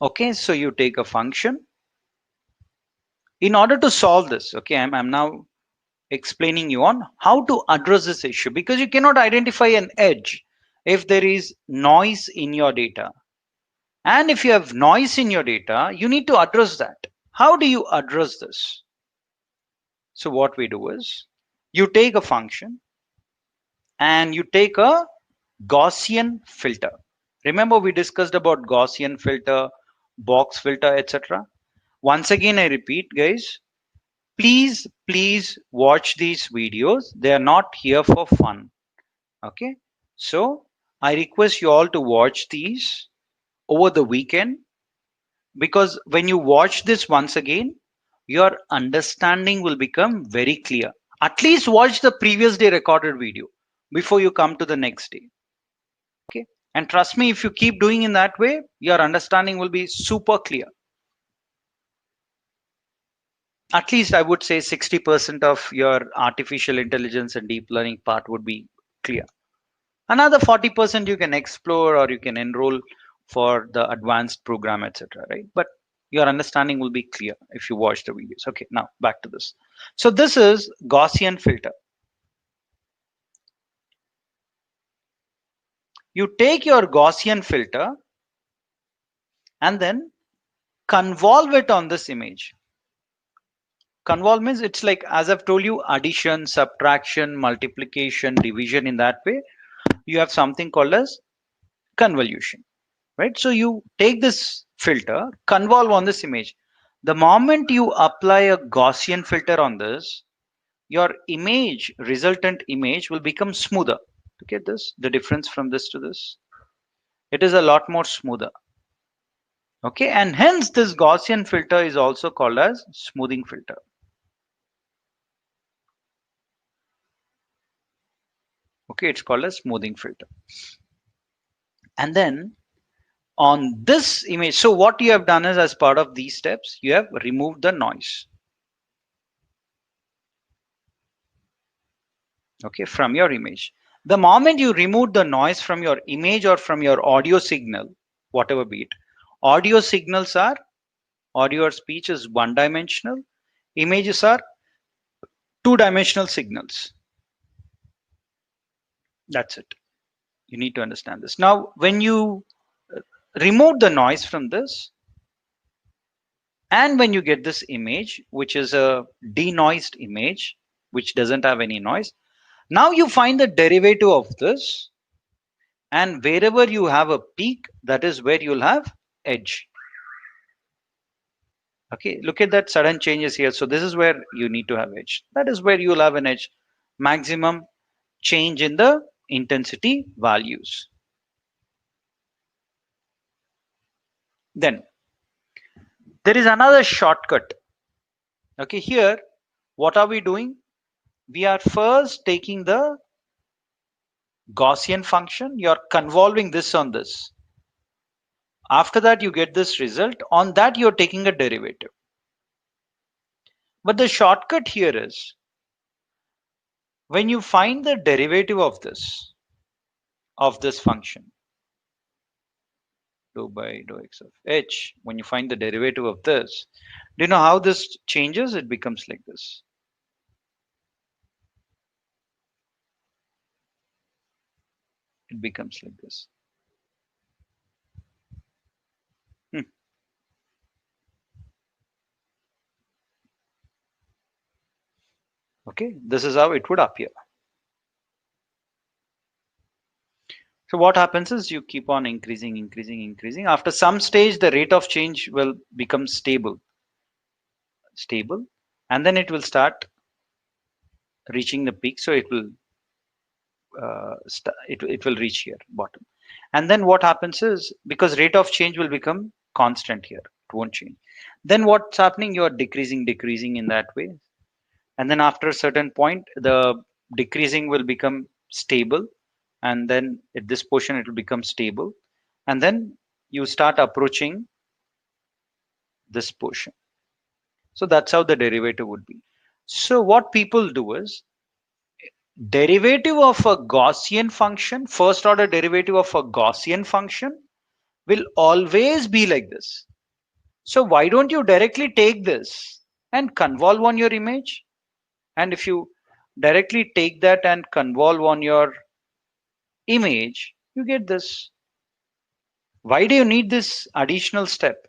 Okay, so you take a function. In order to solve this, okay, I'm now explaining you on how to address this issue, because you cannot identify an edge if there is noise in your data. And if you have noise in your data, you need to address that. How do you address this? So what we do is, you take a function and you take a Gaussian filter. Remember we discussed about Gaussian filter, box filter, etc. Once again, I repeat, guys, please watch these videos. They are not here for fun. Okay. So I request you all to watch these over the weekend, because when you watch this once again, your understanding will become very clear. At least watch the previous day recorded video before you come to the next day. Okay, and trust me, if you keep doing in that way, your understanding will be super clear. At least I would say 60% of your artificial intelligence and deep learning part would be clear. Another 40% you can explore or you can enroll for the advanced program, etc. Right? But your understanding will be clear if you watch the videos. Okay, now back to this. So this is Gaussian filter. You take your Gaussian filter and then convolve it on this image. Convolve means it's like, as I've told you, addition, subtraction, multiplication, division. In that way, you have something called as convolution, right? So you take this filter, convolve on this image. The moment you apply a Gaussian filter on this, your image, resultant image, will become smoother. Look at this, the difference from this to this. It is a lot more smoother. Okay, and hence this Gaussian filter is also called as smoothing filter. Okay, it's called as smoothing filter. And then on this image, so what you have done is, as part of these steps, you have removed the noise, okay, from your image. The moment you remove the noise from your image or from your audio signal, whatever be it, audio signals are, audio or speech is one dimensional, images are two-dimensional signals. That's it. You need to understand this. Now, when you remove the noise from this, and when you get this image, which is a denoised image, which doesn't have any noise, now you find the derivative of this, and wherever you have a peak, that is where you'll have edge. Okay, look at that sudden changes here. So this is where you need to have edge. That is where you'll have an edge. Maximum change in the intensity values. Then there is another shortcut. Okay, here, what are we doing? We are first taking the Gaussian function. You're convolving this on this. After that, you get this result. On that, you're taking a derivative. But the shortcut here is, when you find the derivative of this function, dou by dou x of h, when you find the derivative of this, do you know how this changes? It becomes like this. It becomes like this. Okay, this is how it would appear. So what happens is, you keep on increasing, increasing, increasing. After some stage, the rate of change will become stable, and then it will start reaching the peak. So it will it will reach here bottom. And then what happens is, because rate of change will become constant here, it won't change. Then what's happening? You are decreasing in that way. And then after a certain point, the decreasing will become stable. And then at this portion, it will become stable. And then you start approaching this portion. So that's how the derivative would be. So what people do is, derivative of a Gaussian function, first order derivative of a Gaussian function, will always be like this. So why don't you directly take this and convolve on your image? And if you directly take that and convolve on your image, you get this. Why do you need this additional step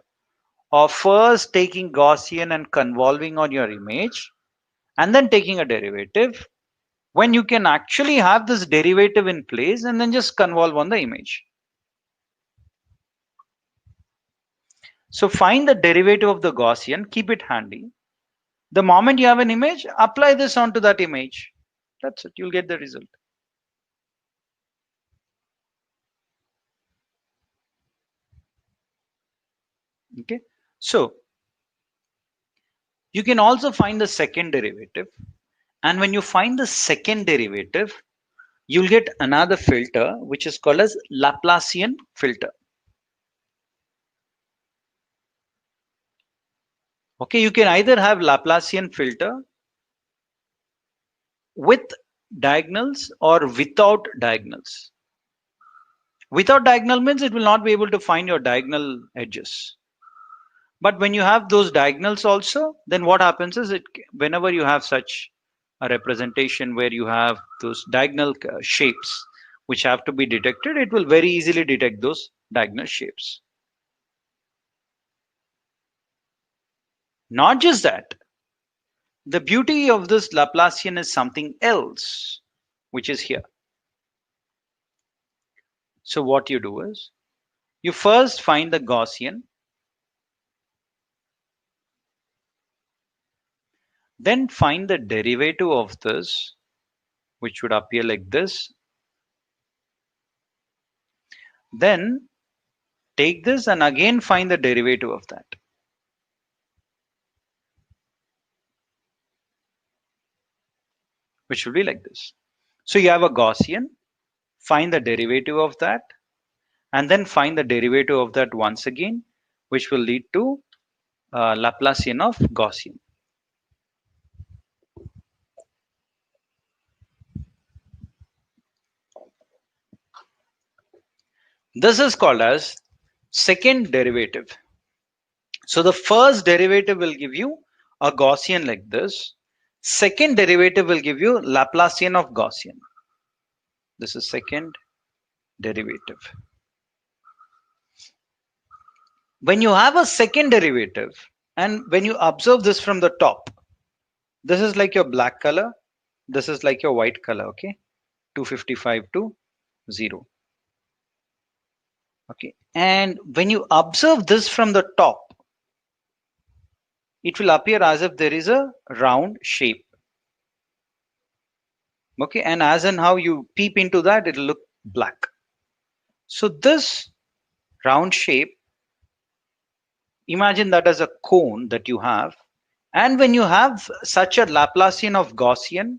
of first taking Gaussian and convolving on your image and then taking a derivative, when you can actually have this derivative in place and then just convolve on the image? So find the derivative of the Gaussian, keep it handy. The moment you have an image, apply this onto that image. That's it, you'll get the result. Okay, so you can also find the second derivative. And when you find the second derivative, you'll get another filter, which is called as Laplacian filter. Okay, you can either have Laplacian filter with diagonals or without diagonals. Without diagonal means it will not be able to find your diagonal edges. But when you have those diagonals also, then what happens is, it whenever you have such a representation where you have those diagonal shapes which have to be detected, it will very easily detect those diagonal shapes. Not just that, the beauty of this Laplacian is something else, which is here. So what you do is, you first find the Gaussian, then find the derivative of this, which would appear like this. Then take this and again find the derivative of that. Which will be like this. So you have a Gaussian, find the derivative of that, and then find the derivative of that once again, which will lead to Laplacian of Gaussian. This is called as second derivative. So the first derivative will give you a Gaussian like this. Second derivative will give you Laplacian of Gaussian. This is second derivative. When you have a second derivative, and when you observe this from the top, this is like your black color, this is like your white color, okay? 255 to 0. Okay, and when you observe this from the top, it will appear as if there is a round shape. Okay, and as in how you peep into that, it will look black. So this round shape, imagine that as a cone that you have. And when you have such a Laplacian of Gaussian,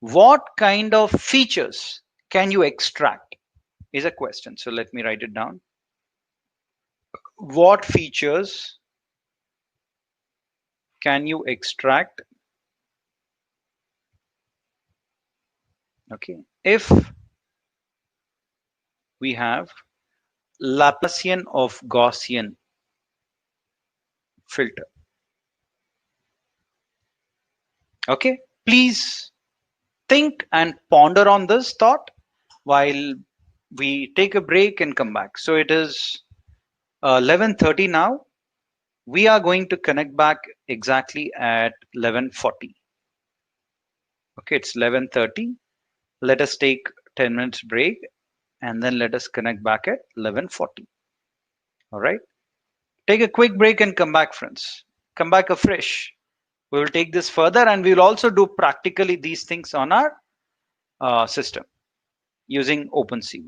what kind of features can you extract is a question. So let me write it down. What features can you extract, okay, if we have Laplacian of Gaussian filter? Okay, please think and ponder on this thought while we take a break and come back. So it is 11:30 now. We are going to connect back exactly at 11:40. Okay, it's 11:30. Let us take 10 minutes break and then let us connect back at 11:40. All right, take a quick break and come back, friends. Come back afresh. We will take this further and we will also do practically these things on our system using OpenCV.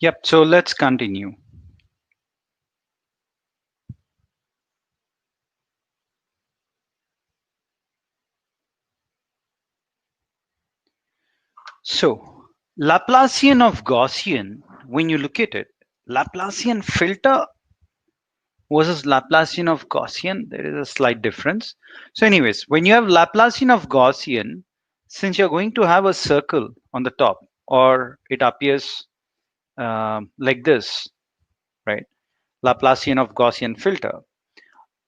Yep, so let's continue. So Laplacian of Gaussian, when you look at it, Laplacian filter versus Laplacian of Gaussian, there is a slight difference. So anyways, when you have Laplacian of Gaussian, since you're going to have a circle on the top, or it appears like this, right? Laplacian of Gaussian filter,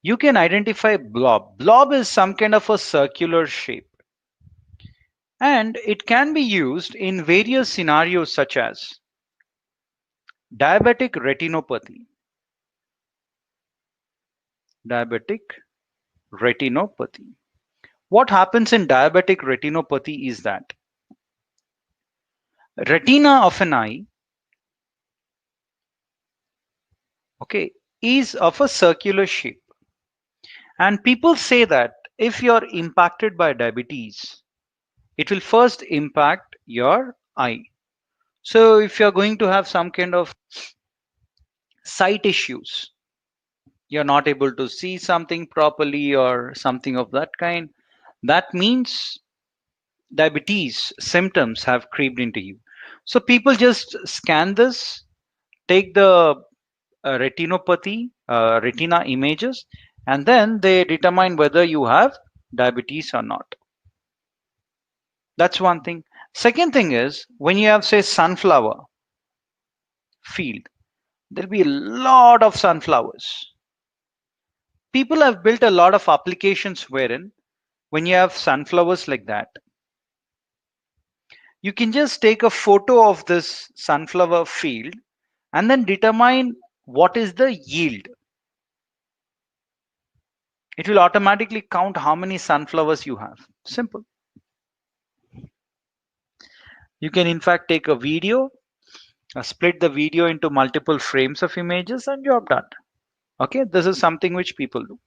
you can identify blob. Blob is some kind of a circular shape, and it can be used in various scenarios such as diabetic retinopathy. Diabetic retinopathy. What happens in diabetic retinopathy is that retina of an eye, okay, is of a circular shape. And people say that if you're impacted by diabetes, it will first impact your eye. So if you're going to have some kind of sight issues, you're not able to see something properly or something of that kind, that means diabetes symptoms have creeped into you. So people just scan this, take the retinopathy, retina images, and then they determine whether you have diabetes or not. That's one thing. Second thing is when you have, say, sunflower field, there'll be a lot of sunflowers. People have built a lot of applications wherein when you have sunflowers like that, you can just take a photo of this sunflower field and then determine what is the yield. It will automatically count how many sunflowers you have. Simple. You can in fact take a video, split the video into multiple frames of images, and you're done. Okay, this is something which people do.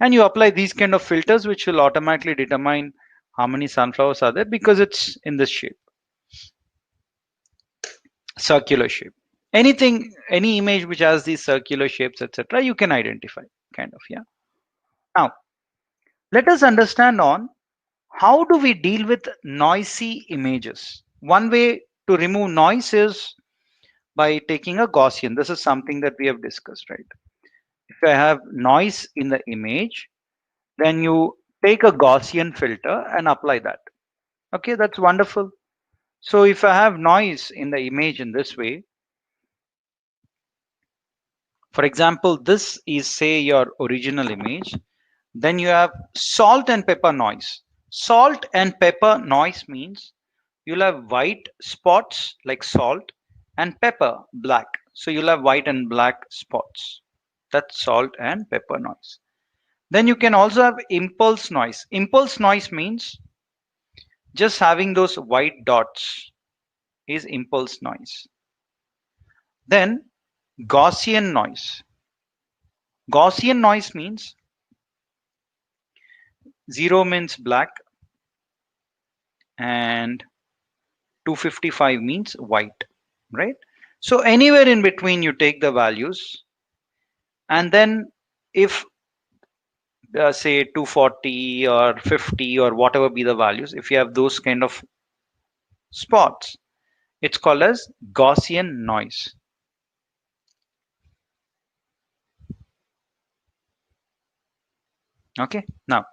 And you apply these kind of filters which will automatically determine how many sunflowers are there because it's in this shape, circular shape. Anything, any image which has these circular shapes, etc., you can identify, kind of, yeah. Now, let us understand on how do we deal with noisy images. One way to remove noise is by taking a Gaussian. This is something that we have discussed, right? If I have noise in the image, then you take a Gaussian filter and apply that. Okay, that's wonderful. So if I have noise in the image in this way, for example, this is, say, your original image, then you have salt and pepper noise. Salt and pepper noise means you'll have white spots like salt and pepper black. So you'll have white and black spots. That's salt and pepper noise. Then you can also have impulse noise. Impulse noise means just having those white dots is impulse noise. Then Gaussian noise. Gaussian noise means 0 means black and 255 means white, right? So anywhere in between you take the values, and then if say 240 or 50 or whatever be the values, if you have those kind of spots, it's called as Gaussian noise. Okay, now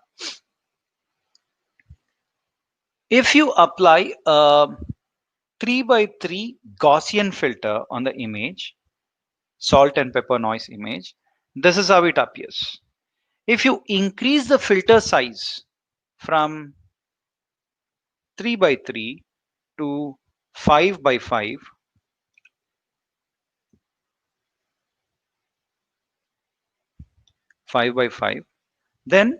if you apply a 3 by 3 Gaussian filter on the image, salt and pepper noise image, this is how it appears. If you increase the filter size from 3 by 3 to 5 by 5, 5 by 5, then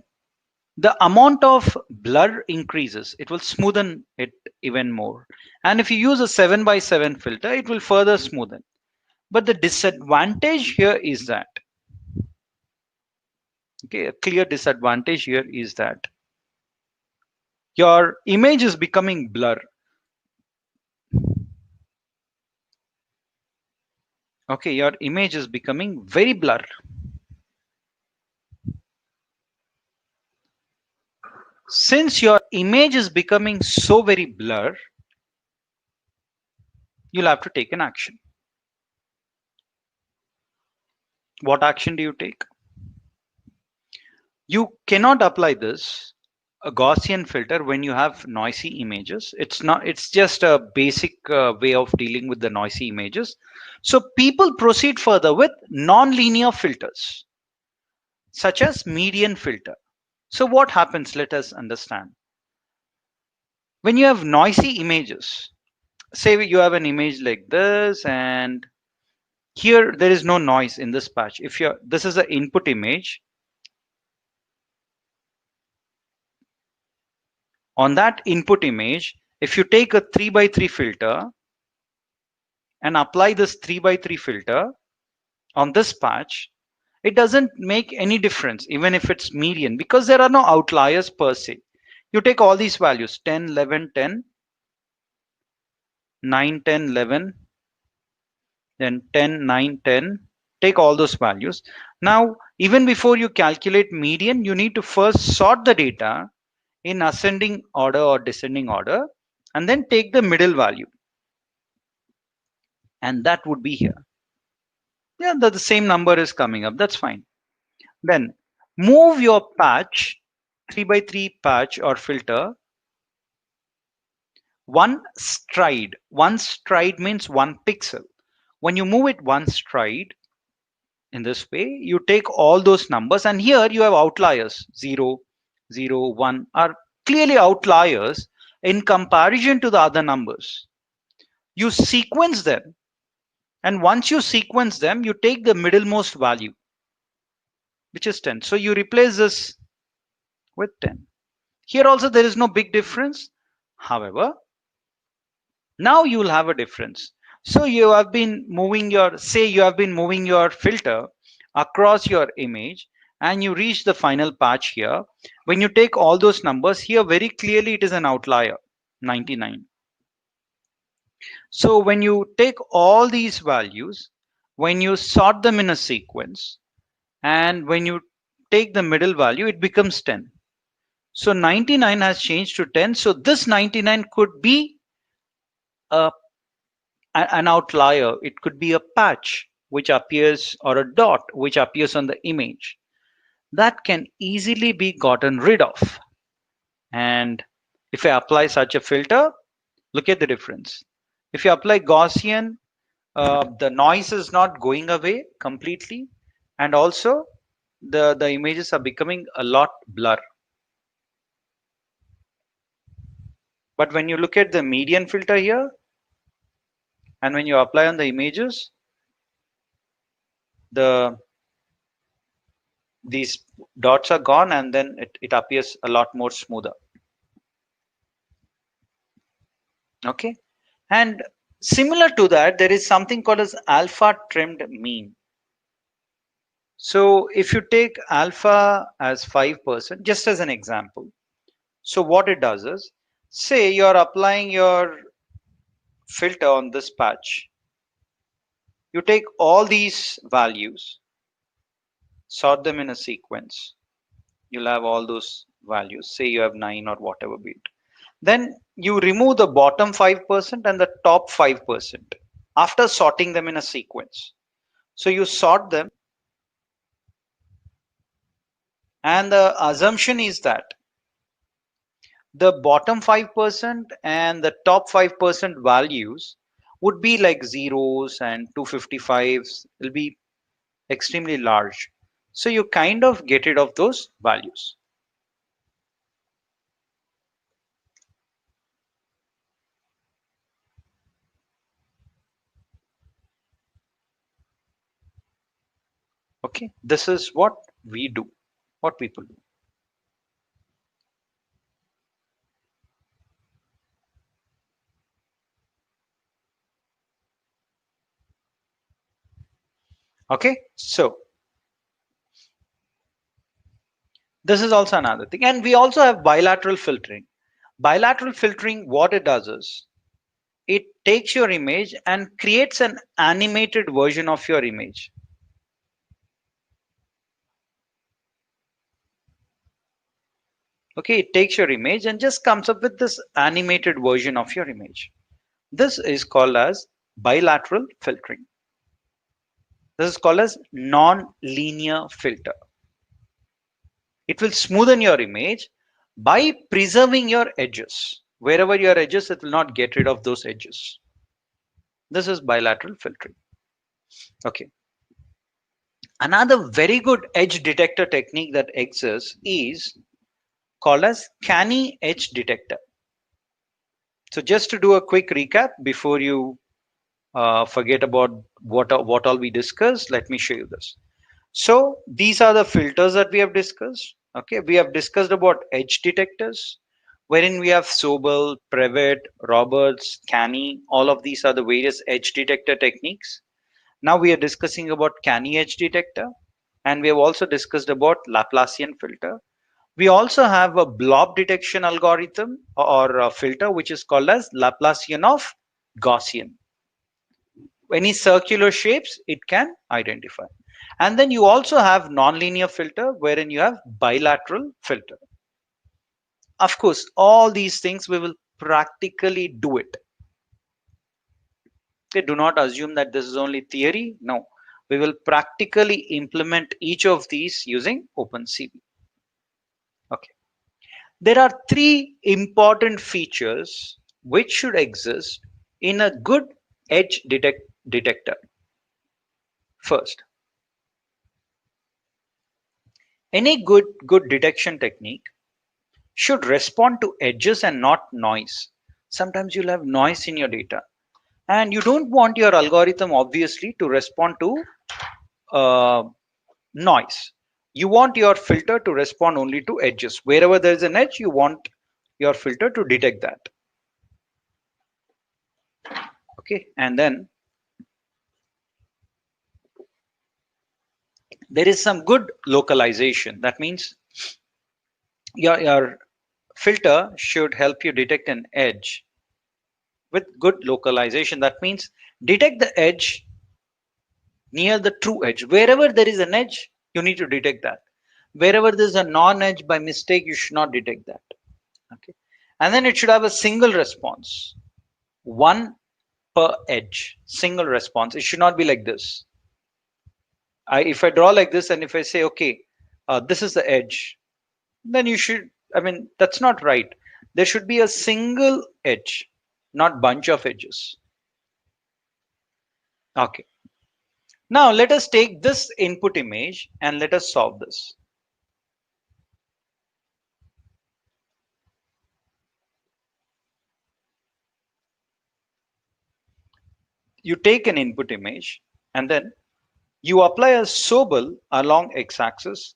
the amount of blur increases. It will smoothen it even more. And if you use a 7 by 7 filter, it will further smoothen. But the disadvantage here is that, okay, a clear disadvantage here is that your image is becoming blur. Okay, your image is becoming very blur. Since your image is becoming so very blur, you'll have to take an action. What action do you take? You cannot apply this a Gaussian filter when you have noisy images. It's not, it's just a basic way of dealing with the noisy images. So people proceed further with non-linear filters such as median filter. So what happens? Let us understand. When you have noisy images, say you have an image like this, and here there is no noise in this patch. If you're, this is an input image. On that input image, if you take a 3 by 3 filter and apply this 3 by 3 filter on this patch, it doesn't make any difference even if it's median, because there are no outliers per se. You take all these values 10, 11, 10, 9, 10, 11, then 10, 9, 10, take all those values. Now even before you calculate median, you need to first sort the data in ascending order or descending order, and then take the middle value, and that would be here. Yeah, the same number is coming up, that's fine. Then move your patch, 3 by 3 patch or filter, one stride. One stride means one pixel. When you move it one stride in this way, you take all those numbers, and here you have outliers 0, 0, 1 are clearly outliers in comparison to the other numbers. You sequence them, and once you sequence them, you take the middlemost value, which is 10. So you replace this with 10. Here also there is no big difference. However, now you will have a difference. So you have been moving your, say you have been moving your filter across your image, and you reach the final patch here. When you take all those numbers here, very clearly it is an outlier, 99. So when you take all these values, when you sort them in a sequence, and when you take the middle value, it becomes 10. So 99 has changed to 10. So this 99 could be a, an outlier. It could be a patch which appears, or a dot which appears on the image, that can easily be gotten rid of. And if I apply such a filter, look at the difference. If you apply Gaussian, the noise is not going away completely, and also the images are becoming a lot blur. But when you look at the median filter here, and when you apply on the images, the these dots are gone, and then it appears a lot more smoother. Okay, and similar to that, there is something called as alpha trimmed mean. So if you take alpha as 5%, just as an example, so what it does is, say you're applying your filter on this patch, you take all these values, sort them in a sequence, you'll have all those values, say you have 9 or whatever be it. Then you remove the bottom 5% and the top 5% after sorting them in a sequence. So you sort them, and the assumption is that the bottom 5% and the top 5% values would be like zeros and 255s, will be extremely large. So you kind of get rid of those values. Okay, this is what we do, what people do. Okay, so this is also another thing. And we also have bilateral filtering. Bilateral filtering, what it does is, it takes your image and creates an animated version of your image. Okay, it takes your image and just comes up with this animated version of your image. This is called as bilateral filtering. This is called as non-linear filter. It will smoothen your image by preserving your edges. Wherever your edges, it will not get rid of those edges. This is bilateral filtering. Okay. Another very good edge detector technique that exists is called as canny edge detector. So just to do a quick recap before you forget about what all we discussed, let me show you this. So these are the filters that we have discussed. Okay, we have discussed about edge detectors, wherein we have Sobel, Prevet, Roberts, Canny. All of these are the various edge detector techniques. Now we are discussing about Canny edge detector, and we have also discussed about Laplacian filter. We also have a blob detection algorithm or a filter which is called as Laplacian of Gaussian. Any circular shapes it can identify. And then you also have nonlinear filter wherein you have bilateral filter. Of course, all these things we will practically do it. They do not assume that this is only theory. No, we will practically implement each of these using OpenCV. Okay. There are three important features which should exist in a good edge detector. First, any good detection technique should respond to edges and not noise. Sometimes you'll have noise in your data, and you don't want your algorithm obviously to respond to uh, noise. You want your filter to respond only to edges. Wherever there is an edge, you want your filter to detect that. Okay, and then there is some good localization. That means your filter should help you detect an edge with good localization. That means detect the edge near the true edge. Wherever there is an edge, you need to detect that. Wherever there's a non-edge by mistake, you should not detect that. Okay. And then it should have a single response, one per edge, single response. It should not be like this. If I draw like this and if I say, okay, this is the edge, then you should, I mean, that's not right. There should be a single edge, not bunch of edges. Okay. Now let us take this input image and let us solve this. You take an input image and then you apply a Sobel along x-axis.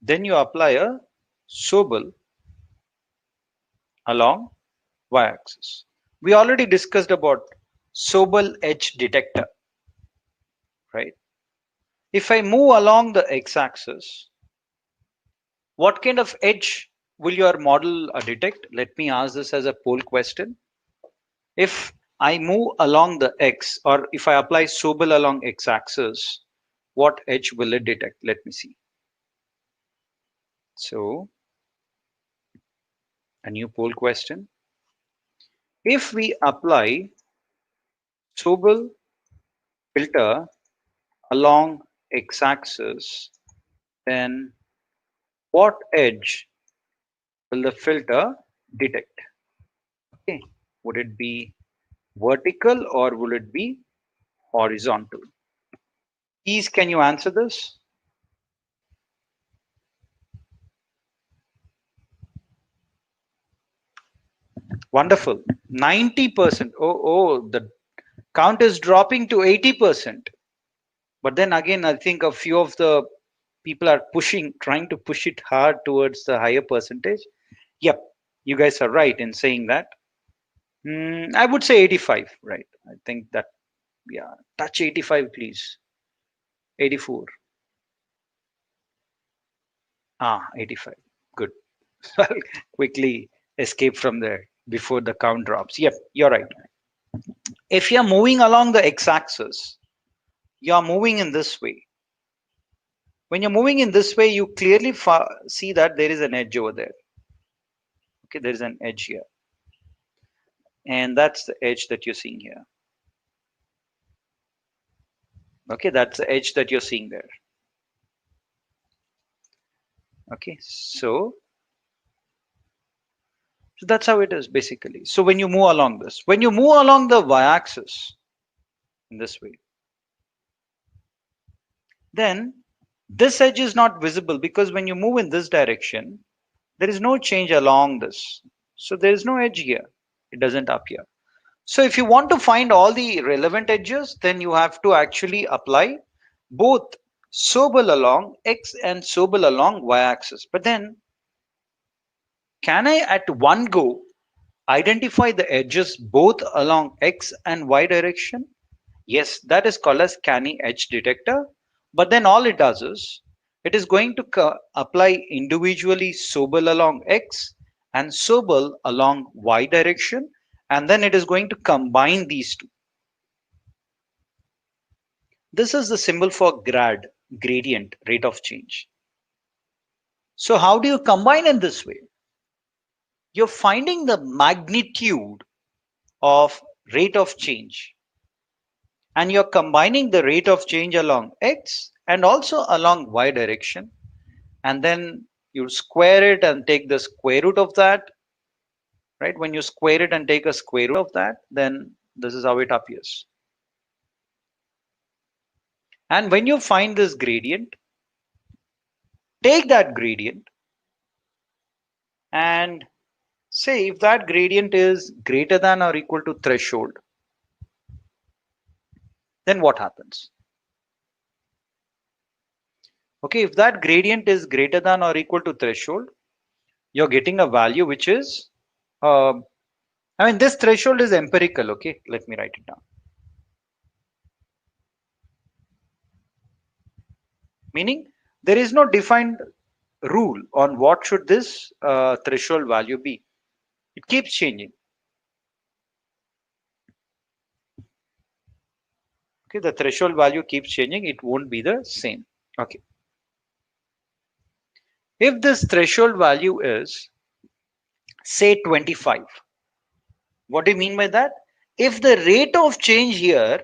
Then you apply a Sobel along y-axis. We already discussed about Sobel edge detector, right? If I move along the x-axis, what kind of edge will your model detect? Let me ask this as a poll question. If I move along the x, or if I apply Sobel along x-axis, what edge will it detect? Let me see. So a new poll question. If we apply Sobel filter along x-axis, then what edge will the filter detect? Okay, would it be vertical or will it be horizontal? Please, can you answer this? Wonderful. 90%. Oh, the count is dropping to 80%. But then again, I think a few of the people are trying to push it hard towards the higher percentage. Yep, you guys are right in saying that. I would say 85, right? I think that, yeah, touch 85, please. 84. 85. Good. I'll quickly escape from there before the count drops. Yep, you're right. If you're moving along the x-axis, you're moving in this way. When you're moving in this way, you clearly see that there is an edge over there. Okay, there is an edge here. And that's the edge that you're seeing here. Okay, that's the edge that you're seeing there. Okay, so that's how it is basically. So when you move along this, when you move along the y-axis in this way, then this edge is not visible because when you move in this direction, there is no change along this. So there is no edge here. It doesn't appear. So if you want to find all the relevant edges, then you have to actually apply both Sobel along x and Sobel along y-axis. But then, can I at one go identify the edges both along x and y direction? Yes, that is called as canny edge detector. But then all it does is, it is going to apply individually Sobel along x and Sobel along y direction, and then it is going to combine these two. This is the symbol for grad, gradient, rate of change. So how do you combine in this way? You're finding the magnitude of rate of change, and you're combining the rate of change along x and also along y direction, and then you square it and take the square root of that, right? When you square it and take a square root of that, then this is how it appears. And when you find this gradient, take that gradient and say if that gradient is greater than or equal to threshold, then what happens? Okay, if that gradient is greater than or equal to threshold, you're getting a value which is, this threshold is empirical. Okay, let me write it down. Meaning there is no defined rule on what should this threshold value be. It keeps changing. Okay, the threshold value keeps changing. It won't be the same. Okay. If this threshold value is, say, 25, what do you mean by that? If the rate of change here,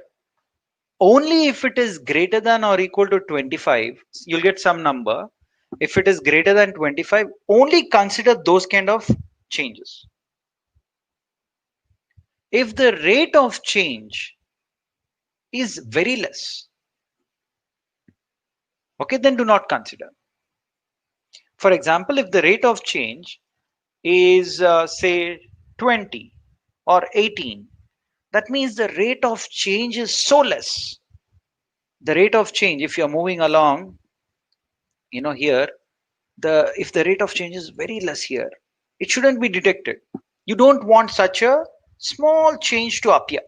only if it is greater than or equal to 25, you'll get some number. If it is greater than 25, only consider those kind of changes. If the rate of change is very less, okay, then do not consider. For example, if the rate of change is say 20 or 18, that means the rate of change is so less. The rate of change, if you're moving along, here, if the rate of change is very less here, it shouldn't be detected. You don't want such a small change to appear.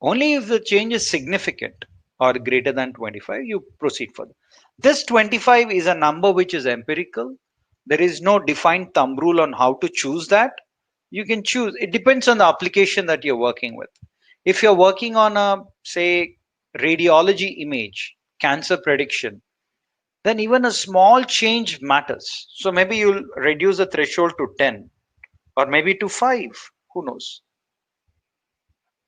Only if the change is significant or greater than 25, you proceed further. This 25 is a number which is empirical. There is no defined thumb rule on how to choose that. You can choose. It depends on the application that you're working with. If you're working on a, say, radiology image, cancer prediction, then even a small change matters. So maybe you'll reduce the threshold to 10 or maybe to 5. Who knows?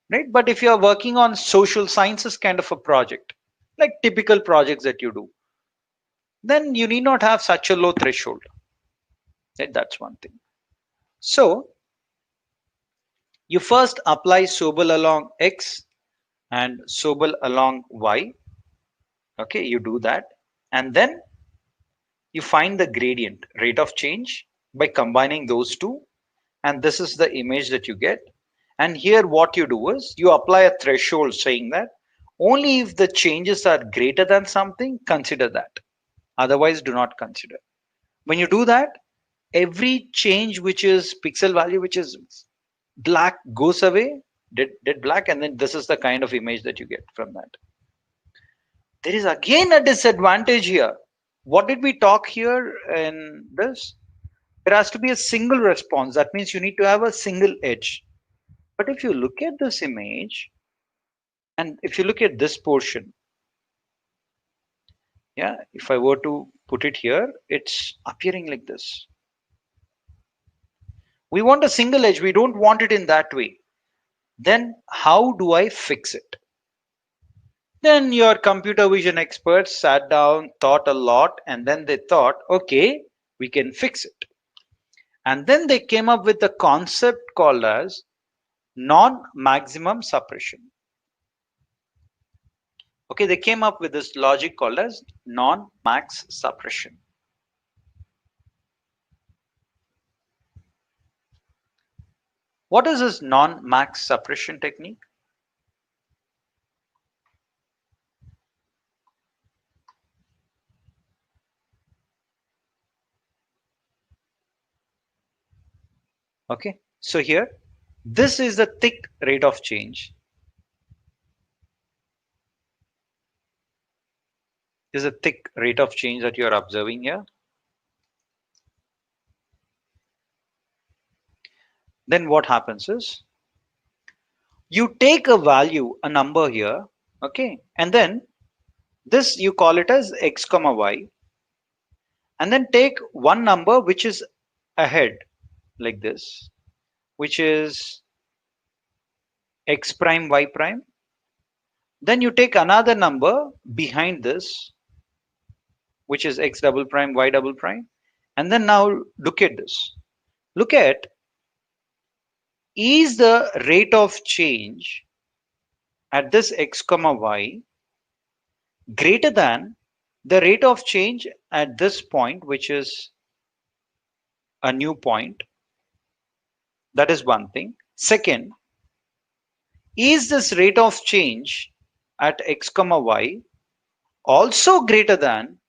Right? But if you're working on social sciences kind of a project, like typical projects that you do, then you need not have such a low threshold. Right? That's one thing. So you first apply Sobel along X and Sobel along Y. Okay, you do that. And then you find the gradient, rate of change, by combining those two. And this is the image that you get. And here what you do is you apply a threshold saying that only if the changes are greater than something, consider that. Otherwise, do not consider. When you do that, every change which is pixel value, which is black, goes away, dead black, and then this is the kind of image that you get from that. There is again a disadvantage here. What did we talk here in this? There has to be a single response. That means you need to have a single edge. But if you look at this image, and if you look at this portion, yeah, if I were to put it here, it's appearing like this. We want a single edge. We don't want it in that way. Then how do I fix it? Then your computer vision experts sat down, thought a lot, and then they thought, okay, we can fix it. And then they came up with the concept called as non-maximum suppression. Okay, they came up with this logic called as non-max suppression. What is this non-max suppression technique? Okay, so here, this is the thick rate of change. This is a thick rate of change that you are observing here. Then what happens is, you take a value, a number here, okay, and then this you call it as x comma y, and then take one number which is ahead like this, which is x prime y prime. Then you take another number behind this, which is x double prime y double prime. And then now look at this. Look at, is the rate of change at this x comma y greater than the rate of change at this point, which is a new point? That is one thing. Second, is this rate of change at x comma y also greater than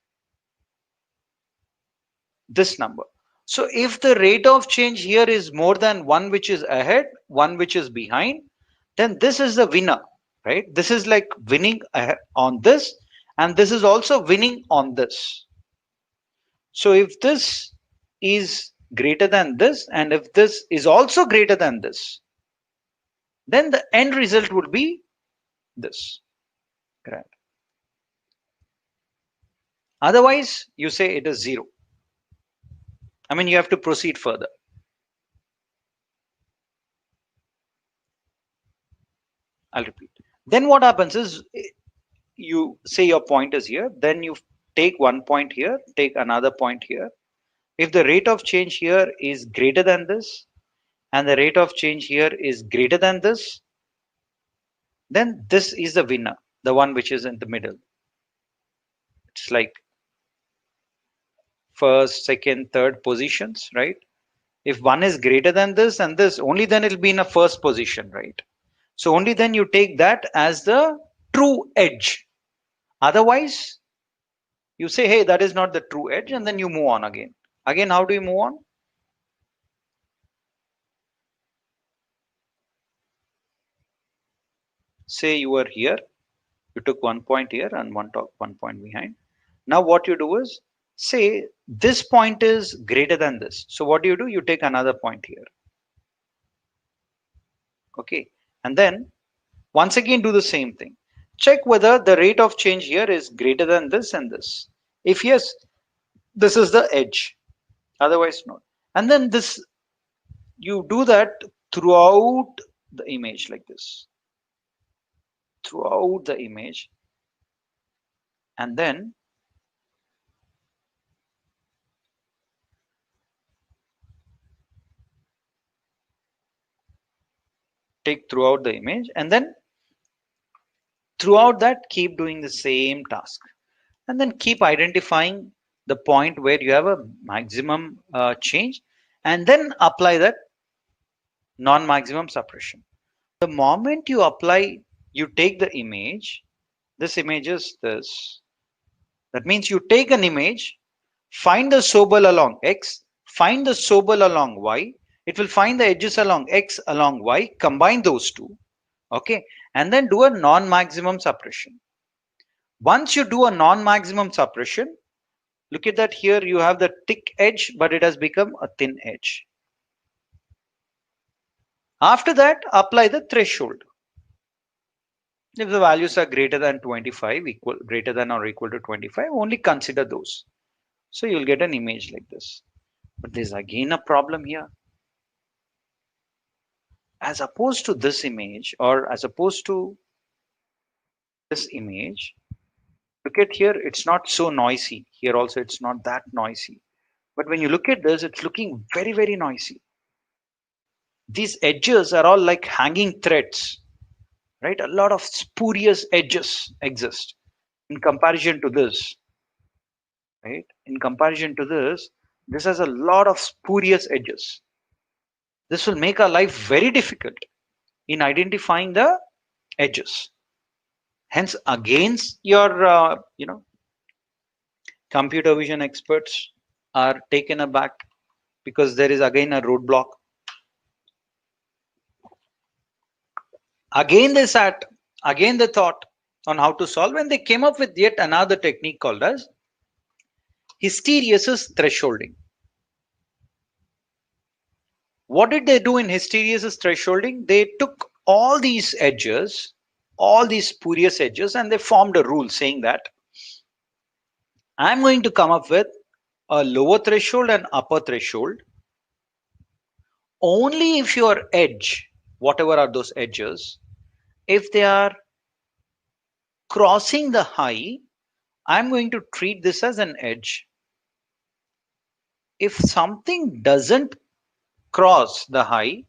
this number? So if the rate of change here is more than one which is ahead, one which is behind, then this is the winner, right? This is like winning on this, and this is also winning on this. So if this is greater than this, and if this is also greater than this, then the end result would be this. Correct. Otherwise, you say it is 0. I mean, you have to proceed further. I'll repeat. Then what happens is, you say your point is here, then you take one point here, take another point here. If the rate of change here is greater than this, and the rate of change here is greater than this, then this is the winner, the one which is in the middle. It's like first, second, third positions, right? If one is greater than this and this, only then it'll be in a first position, right? So only then you take that as the true edge. Otherwise, you say, hey, that is not the true edge, and then you move on again. Again, how do you move on? Say you were here, you took one point here and one point behind. Now what you do is, say this point is greater than this. So what do? You take another point here. Okay, and then once again do the same thing. Check whether the rate of change here is greater than this and this. If yes, this is the edge. Otherwise not. And then this, you do that throughout the image like this. Throughout the image. And then take throughout the image, and then throughout that keep doing the same task, and then keep identifying the point where you have a maximum change, and then apply that non-maximum suppression. The moment you apply, you take the image, this image is this. That means you take an image, find the Sobel along x, find the Sobel along y, it will find the edges along x, along y, combine those two, okay, and then do a non-maximum suppression. Once you do a non-maximum suppression, Look at that here. You have the thick edge, but it has become a thin edge. After that, apply the threshold. If the values are greater than 25, greater than or equal to 25, only consider those. So you'll get an image like this. But there's again a problem here. As opposed to this image, or as opposed to this image, look at here, it's not so noisy. Here also, it's not that noisy. But when you look at this, it's looking very, very noisy. These edges are all like hanging threads, right? A lot of spurious edges exist in comparison to this, right? In comparison to this has a lot of spurious edges. This will make our life very difficult in identifying the edges. Hence, against your, computer vision experts are taken aback because there is again a roadblock. Again, they thought on how to solve, and they came up with yet another technique called as hysteresis thresholding. What did they do in hysteresis thresholding? They took all these edges, all these spurious edges, and they formed a rule saying that I'm going to come up with a lower threshold and upper threshold only if your edge, whatever are those edges, if they are crossing the high, I'm going to treat this as an edge. If something doesn't cross the high,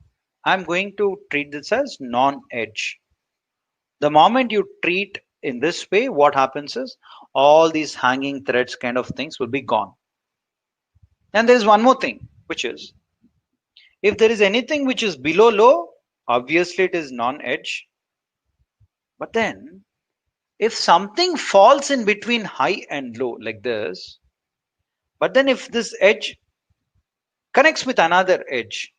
I'm going to treat this as non-edge. The moment you treat in this way, what happens is all these hanging threads kind of things will be gone. And there's one more thing, which is if there is anything which is below low, obviously it is non-edge. But then if something falls in between high and low like this, but then if this edge connects with another edge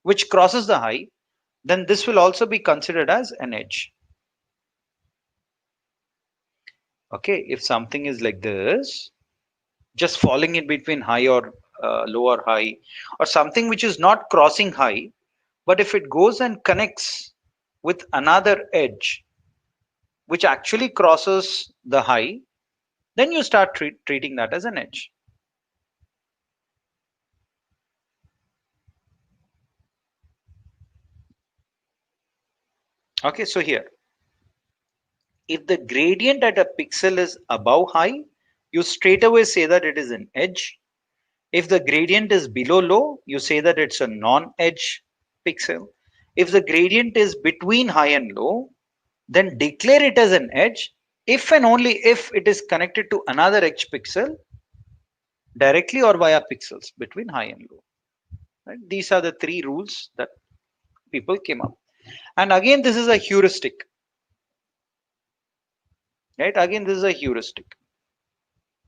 which crosses the high, then this will also be considered as an edge. Okay, if something is like this, just falling in between high or low or high, or something which is not crossing high, but if it goes and connects with another edge which actually crosses the high, then you start treating that as an edge. Okay, so here, if the gradient at a pixel is above high, you straight away say that it is an edge. If the gradient is below low, you say that it's a non-edge pixel. If the gradient is between high and low, then declare it as an edge if and only if it is connected to another edge pixel directly or via pixels between high and low. Right? These are the three rules that people came up. And again, this is a heuristic. Right? Again, this is a heuristic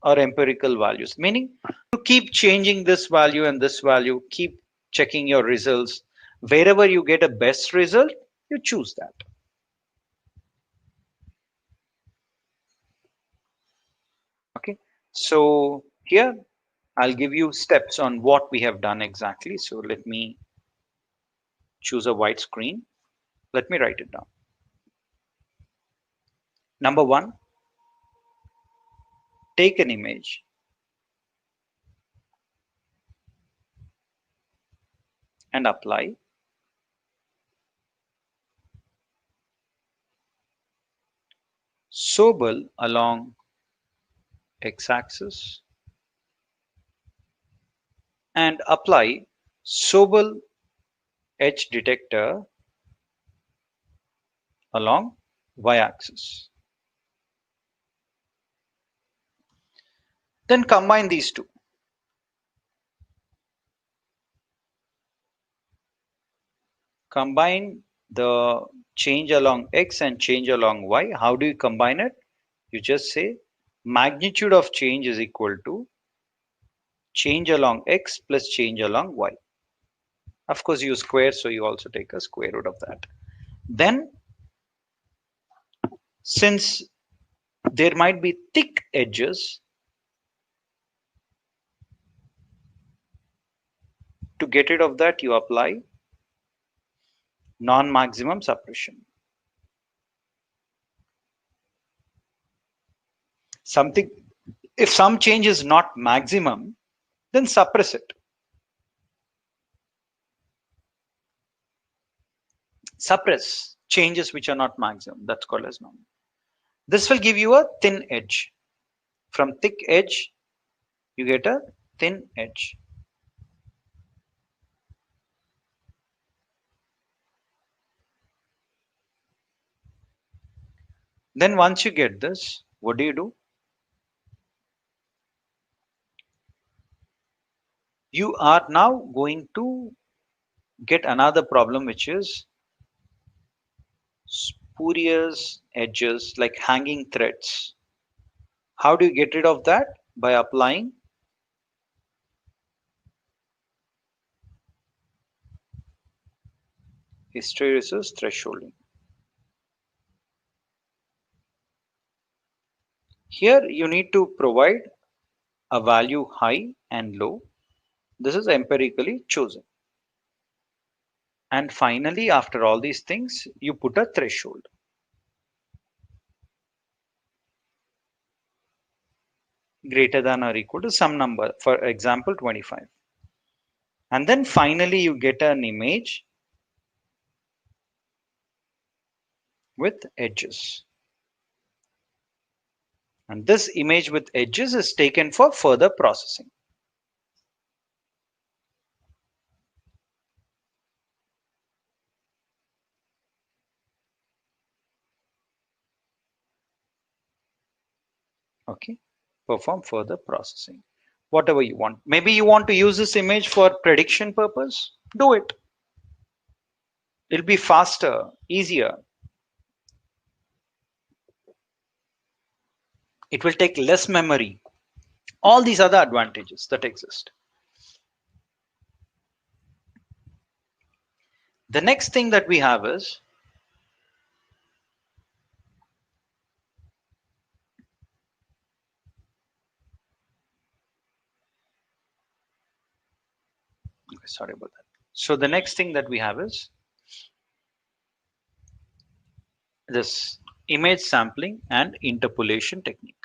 or empirical values, meaning to keep changing this value and this value, keep checking your results. Wherever you get a best result, you choose that. Okay, so here I'll give you steps on what we have done exactly. So let me choose a white screen. Let me write it down. Number one, take an image. And apply. Sobel along x-axis and apply Sobel edge detector along y-axis. Then combine these two. Combine the change along x and change along y. How do you combine it? You just say magnitude of change is equal to change along x plus change along y. Of course, you square, so you also take a square root of that. Then, since there might be thick edges, To get rid of that, you apply non-maximum suppression. Something, if some change is not maximum, then suppress it. Suppress changes which are not maximum. That's called as norm. This will give you a thin edge. From thick edge, you get a thin edge. Then once you get this, what do? You are now going to get another problem, which is spurious edges like hanging threads. How do you get rid of that? By applying hysteresis thresholding. Here you need to provide a value high and low. This is empirically chosen. And finally, after all these things, you put a threshold. Greater than or equal to some number, for example, 25. And then finally, you get an image with edges. And this image with edges is taken for further processing. Okay, perform further processing. Whatever you want. Maybe you want to use this image for prediction purpose. Do it. It'll be faster, easier. It will take less memory. All these other advantages that exist. The next thing that we have is okay, sorry about that. So the next thing that we have is this image sampling and interpolation technique.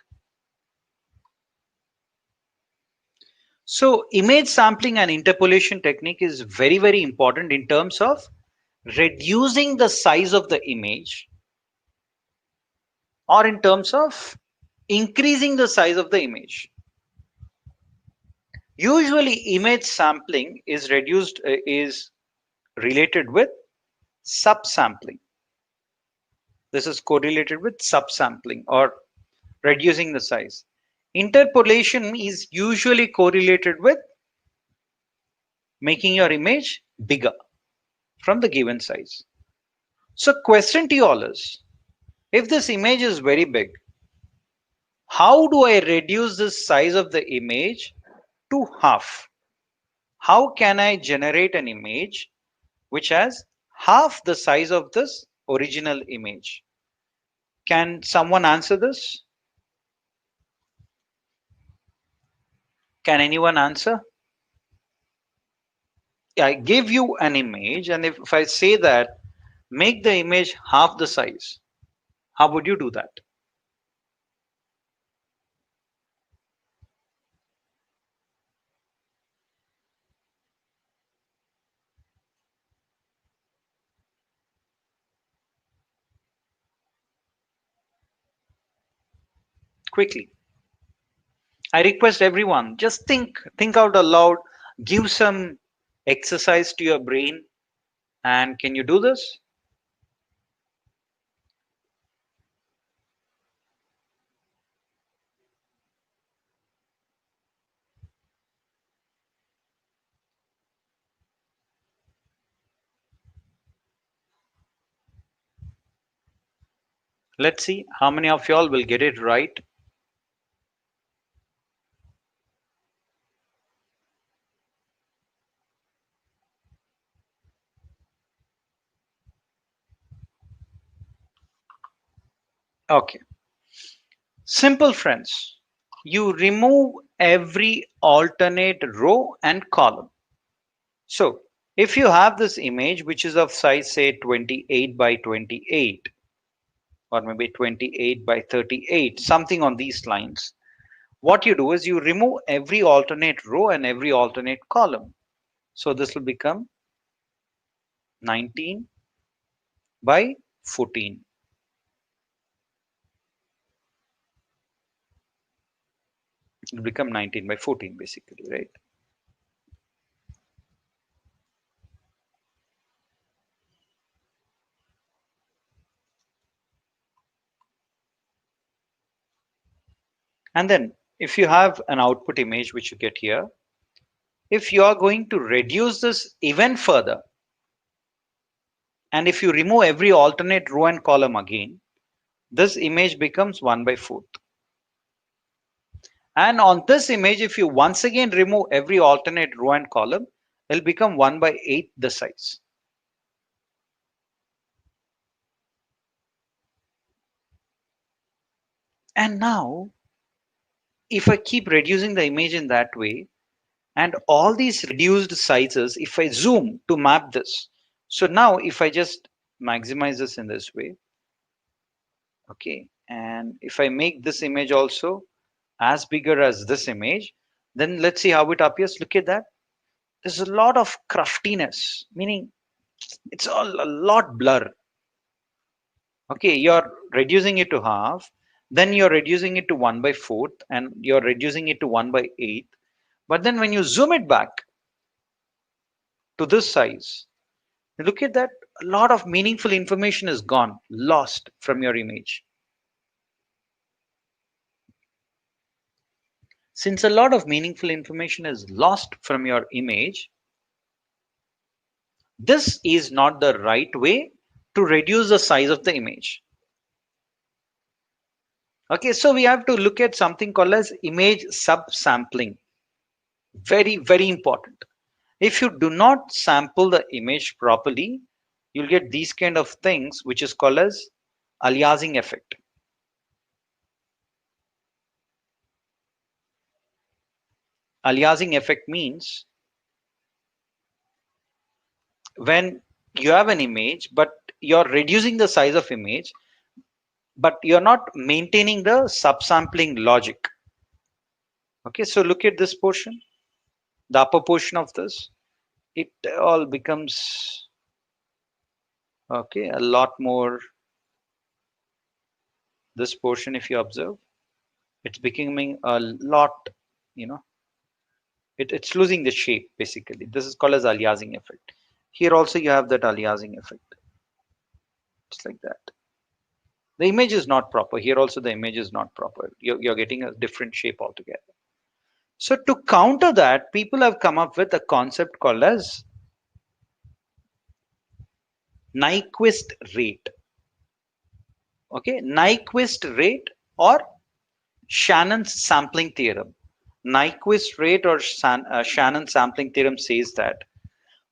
So image sampling and interpolation technique is very, very important in terms of reducing the size of the image or in terms of increasing the size of the image. Usually image sampling is related with subsampling. This is correlated with subsampling or reducing the size. Interpolation is usually correlated with making your image bigger from the given size. So question to you all is, if this image is very big, how do I reduce the size of the image to half? How can I generate an image which has half the size of this original image? Can someone answer this? Can anyone answer? I give you an image, and if I say that make the image half the size, how would you do that? Quickly. I request everyone, just think out aloud, give some exercise to your brain, and can you do this? Let's see how many of y'all will get it right. Okay. Simple, friends. You remove every alternate row and column. So if you have this image which is of size say 28 by 28 or maybe 28 by 38, something on these lines, what you do is you remove every alternate row and every alternate column. So this will become 19 by 14. It will become 19 by 14 basically, right? And then if you have an output image which you get here, if you are going to reduce this even further, and if you remove every alternate row and column again, this image becomes 1 by 4th. And on this image, if you once again remove every alternate row and column, it will become 1 by 8th the size. And now, if I keep reducing the image in that way, and all these reduced sizes, if I zoom to map this, so now if I just maximize this in this way, okay, and if I make this image also as bigger as this image, then let's see how it appears. Look at that. There's a lot of craftiness, meaning it's all a lot blur. Okay, you're reducing it to half, then you're reducing it to 1 by 4th, and you're reducing it to 1 by 8th. But then when you zoom it back to this size, look at that, a lot of meaningful information is gone, lost from your image. Since a lot of meaningful information is lost from your image, this is not the right way to reduce the size of the image. Okay, so we have to look at something called as image subsampling. Very, very important. If you do not sample the image properly, you'll get these kind of things, which is called as aliasing effect. Aliasing effect means when you have an image, but you're reducing the size of image, but you're not maintaining the subsampling logic. Okay, so look at this portion, the upper portion of this, it all becomes okay a lot more. This portion, if you observe, it's becoming a lot, you know, it's losing the shape basically. This is called as aliasing effect. Here also you have that aliasing effect. It's like that. The image is not proper. Here also the image is not proper. You're getting a different shape altogether. So to counter that, people have come up with a concept called as Nyquist rate. Okay, Nyquist rate or Shannon's sampling theorem. Nyquist rate or Shannon sampling theorem says that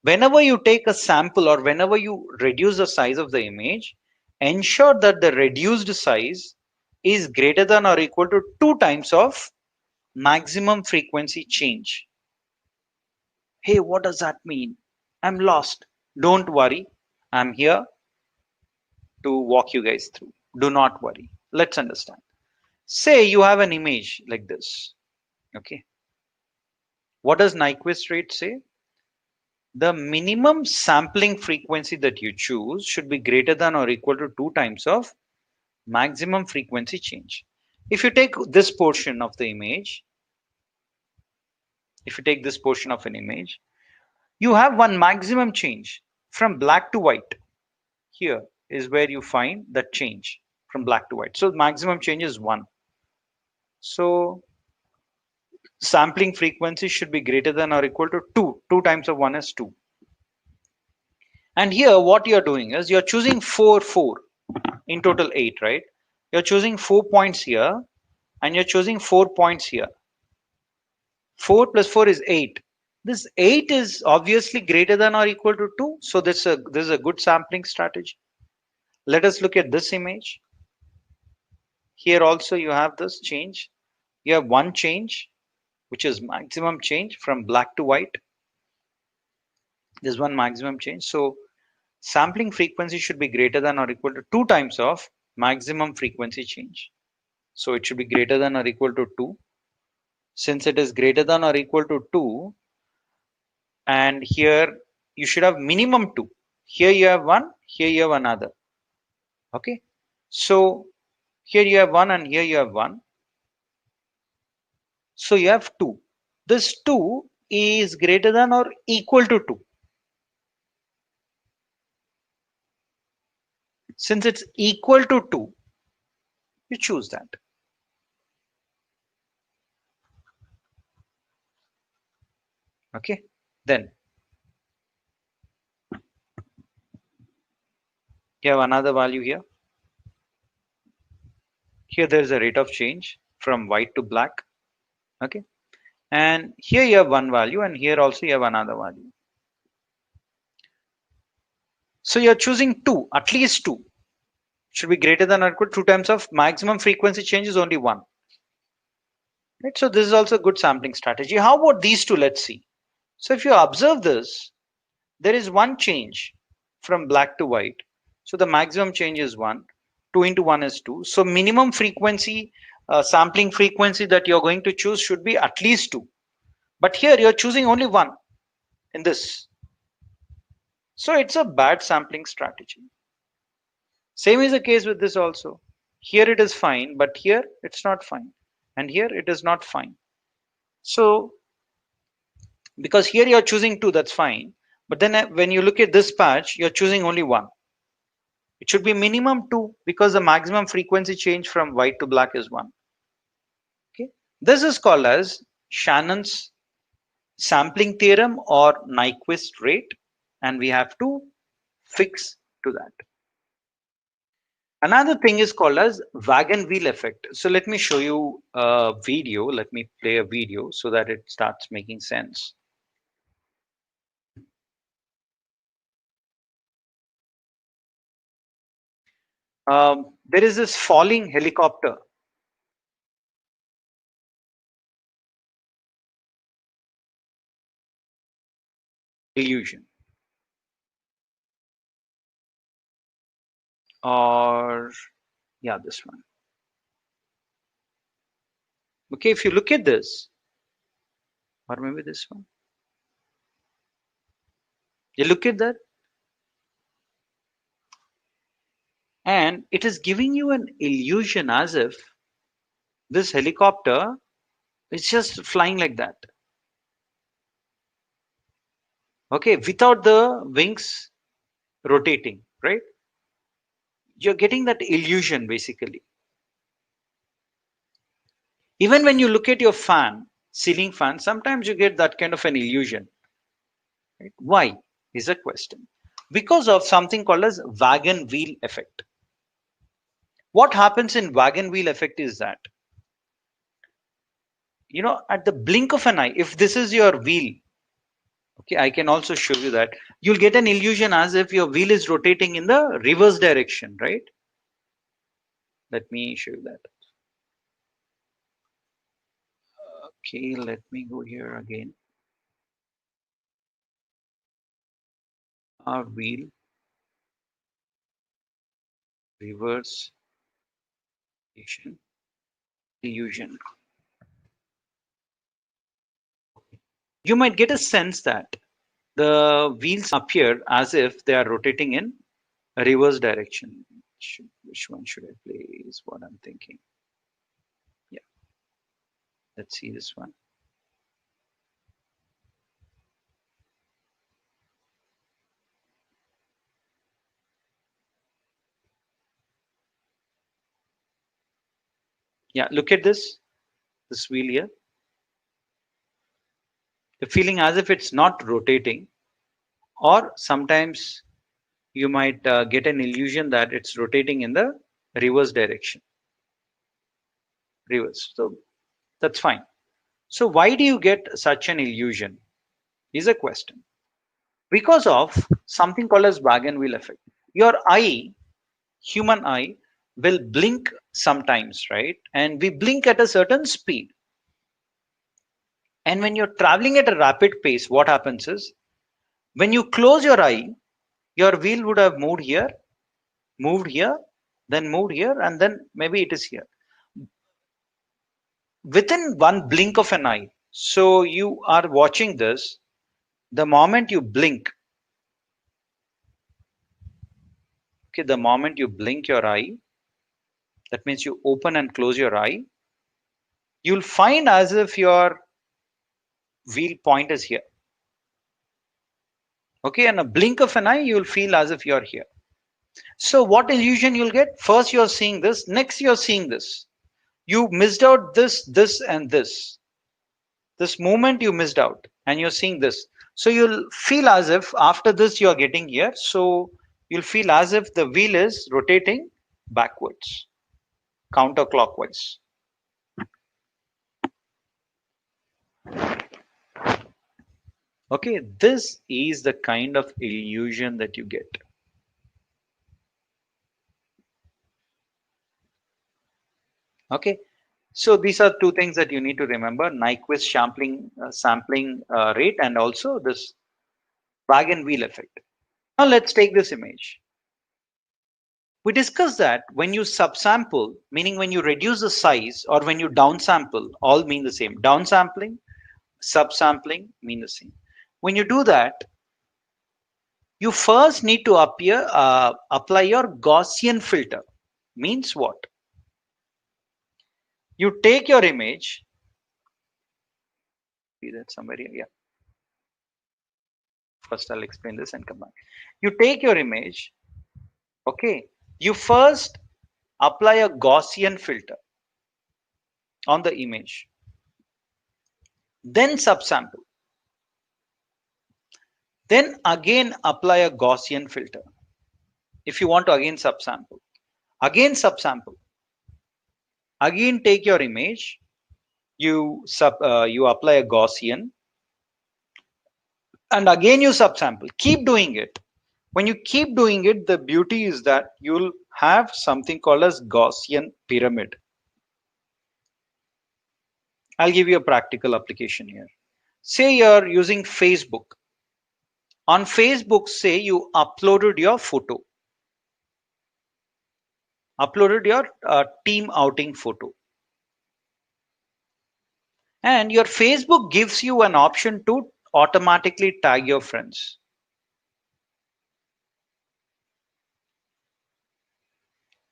whenever you take a sample or whenever you reduce the size of the image, ensure that the reduced size is greater than or equal to 2 times of maximum frequency change. Hey, what does that mean? I'm lost. Don't worry. I'm here to walk you guys through. Do not worry. Let's understand. Say you have an image like this. Okay. What does Nyquist rate say? The minimum sampling frequency that you choose should be greater than or equal to 2 times of maximum frequency change. If you take this portion of the image, if you take this portion of an image, you have one maximum change from black to white. Here is where you find that change from black to white. So maximum change is 1. So sampling frequency should be greater than or equal to 2. 2 times of 1 is 2. And here what you're doing is you're choosing 4, in total 8, right? You're choosing 4 points here and you're choosing 4 points here. 4 plus 4 is 8. This 8 is obviously greater than or equal to 2. So this is a good sampling strategy. Let us look at this image. Here also you have this change. You have one change, which is maximum change from black to white. There's one maximum change. So sampling frequency should be greater than or equal to 2 times of maximum frequency change. So it should be greater than or equal to 2. Since it is greater than or equal to 2, and here you should have minimum 2. Here you have 1, here you have another. Okay. So here you have 1 and here you have 1. So you have 2. This 2 is greater than or equal to 2. Since it's equal to 2, you choose that. Okay. Then you have another value here. Here there is a rate of change from white to black. Okay. And here you have one value and here also you have another value. So you're choosing 2, at least 2. Should be greater than or equal to 2 times of maximum frequency change is only 1. Right. So this is also a good sampling strategy. How about these two? Let's see. So if you observe this, there is one change from black to white. So the maximum change is 1. 2 into 1 is 2. So minimum frequency, sampling frequency that you're going to choose should be at least 2. But here you're choosing only 1 in this. So it's a bad sampling strategy. Same is the case with this also. Here it is fine, but here it's not fine. And here it is not fine. So because here you're choosing 2, that's fine. But then when you look at this patch, you're choosing only 1. It should be minimum 2 because the maximum frequency change from white to black is 1. Okay. This is called as Shannon's sampling theorem or Nyquist rate, and we have to fix to that. Another thing is called as wagon wheel effect. So let me show you a video. Let me play a video so that it starts making sense. There is this falling helicopter. Illusion. Or yeah, this one. Okay, if you look at this, or maybe this one. You look at that, and it is giving you an illusion as if this helicopter is just flying like that. Okay, without the wings rotating, right? You're getting that illusion basically. Even when you look at your fan, ceiling fan, sometimes you get that kind of an illusion. Right? Why is a question. Because of something called as wagon wheel effect. What happens in wagon wheel effect is that, you know, at the blink of an eye, if this is your wheel, okay, I can also show you that, you'll get an illusion as if your wheel is rotating in the reverse direction, right? Let me show you that. Okay, let me go here again. Our wheel reverse illusion. You might get a sense that the wheels appear as if they are rotating in a reverse direction. Which one should I play is what I'm thinking. Yeah, let's see this one. Yeah, look at this wheel here. The feeling as if it's not rotating, or sometimes you might get an illusion that it's rotating in the reverse direction. Reverse. So that's fine. So why do you get such an illusion? Is a question. Because of something called as wagon wheel effect. Your eye, human eye, will blink sometimes, right? And we blink at a certain speed. And when you're traveling at a rapid pace, what happens is When you close your eye, your wheel would have moved here, then moved here, and then maybe it is here. Within one blink of an eye. So you are watching this. The moment you blink, okay, the moment you blink your eye, that means you open and close your eye, you'll find as if your wheel point is here. Okay, and a blink of an eye, you'll feel as if you're here. So what illusion you'll get? First you're seeing this, next you're seeing this. You missed out this, this, and this. This moment you missed out, and you're seeing this. So you'll feel as if after this you're getting here. So you'll feel as if the wheel is rotating backwards, counterclockwise. Okay, this is the kind of illusion that you get. Okay, so these are two things that you need to remember: Nyquist sampling rate, and also this wagon wheel effect. Now let's take this image. We discussed that when you subsample, meaning when you reduce the size, or when you downsample, all mean the same. Downsampling, subsampling mean the same. When you do that, you first need to apply your Gaussian filter. Means what? You take your image. See that somewhere here? Yeah. First, I'll explain this and come back. You take your image. Okay. You first apply a Gaussian filter on the image. Then subsample. Then again apply a Gaussian filter. If you want to again subsample. Again subsample. Again take your image. You apply a Gaussian. And again you subsample. Keep doing it. When you keep doing it, the beauty is that you'll have something called as Gaussian pyramid. I'll give you a practical application here. Say you're using Facebook. On Facebook, say you uploaded your photo. Uploaded your team outing photo. And your Facebook gives you an option to automatically tag your friends.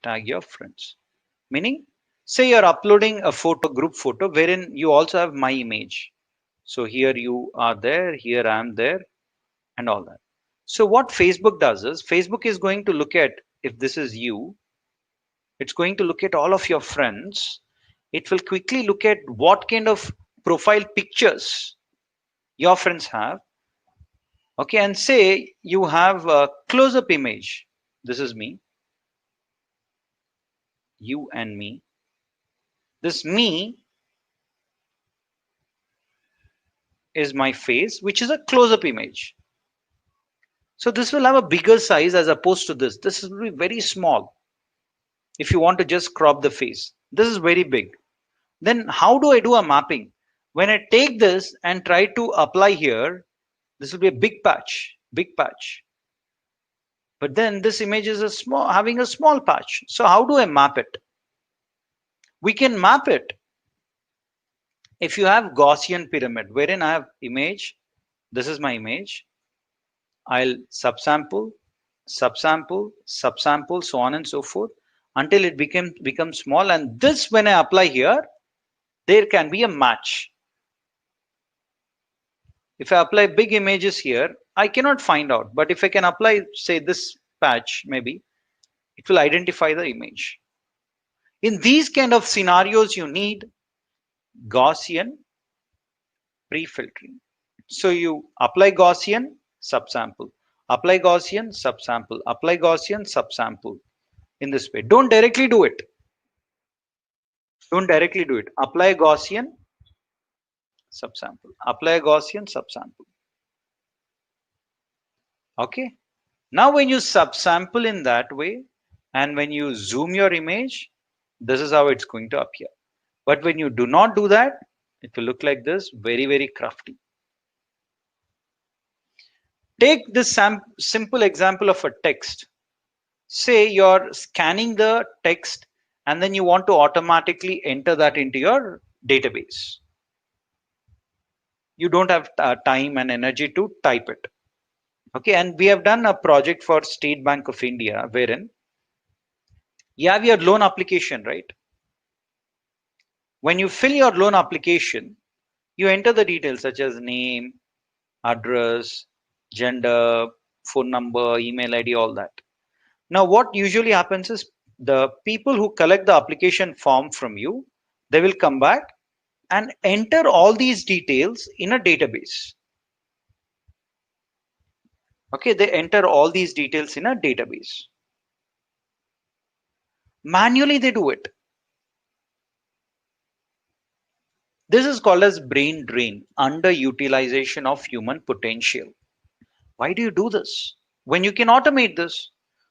Tag your friends. Meaning, say you're uploading a photo, group photo, wherein you also have my image. So here you are there, here I am there, and all that. So what Facebook does is, Facebook is going to look at, if this is you, it's going to look at all of your friends. It will quickly look at what kind of profile pictures your friends have. Okay, and say you have a close-up image. This is me, you and me. This me is my face, which is a close-up image. So this will have a bigger size as opposed to this. This will be very small. If you want to just crop the face, this is very big. Then how do I do a mapping? When I take this and try to apply here, this will be a big patch. But then this image is having a small patch. So how do I map it? We can map it. If you have Gaussian pyramid, wherein I have image, this is my image. I'll subsample, so on and so forth, until it becomes small. And this, when I apply here, there can be a match. If I apply big images here, I cannot find out. But if I can apply, say, this patch, maybe, it will identify the image. In these kind of scenarios, you need Gaussian pre-filtering. So you apply Gaussian, subsample, apply Gaussian, subsample, apply Gaussian, subsample. In this way, don't directly do it. Apply Gaussian, subsample, apply Gaussian, subsample. Okay. Now when you subsample in that way, and when you zoom your image, this is how it's going to appear. But when you do not do that, it will look like this, very, very crafty. Take this simple example of a text. Say you're scanning the text and then you want to automatically enter that into your database. You don't have time and energy to type it. Okay, and we have done a project for State Bank of India wherein you have your loan application, right? When you fill your loan application, you enter the details such as name, address, gender, phone number, email ID, all that. Now, what usually happens is the people who collect the application form from you, they will come back and enter all these details in a database. Okay, they enter all these details in a database. Manually, they do it. This is called as brain drain, underutilization of human potential. Why do you do this when you can automate this?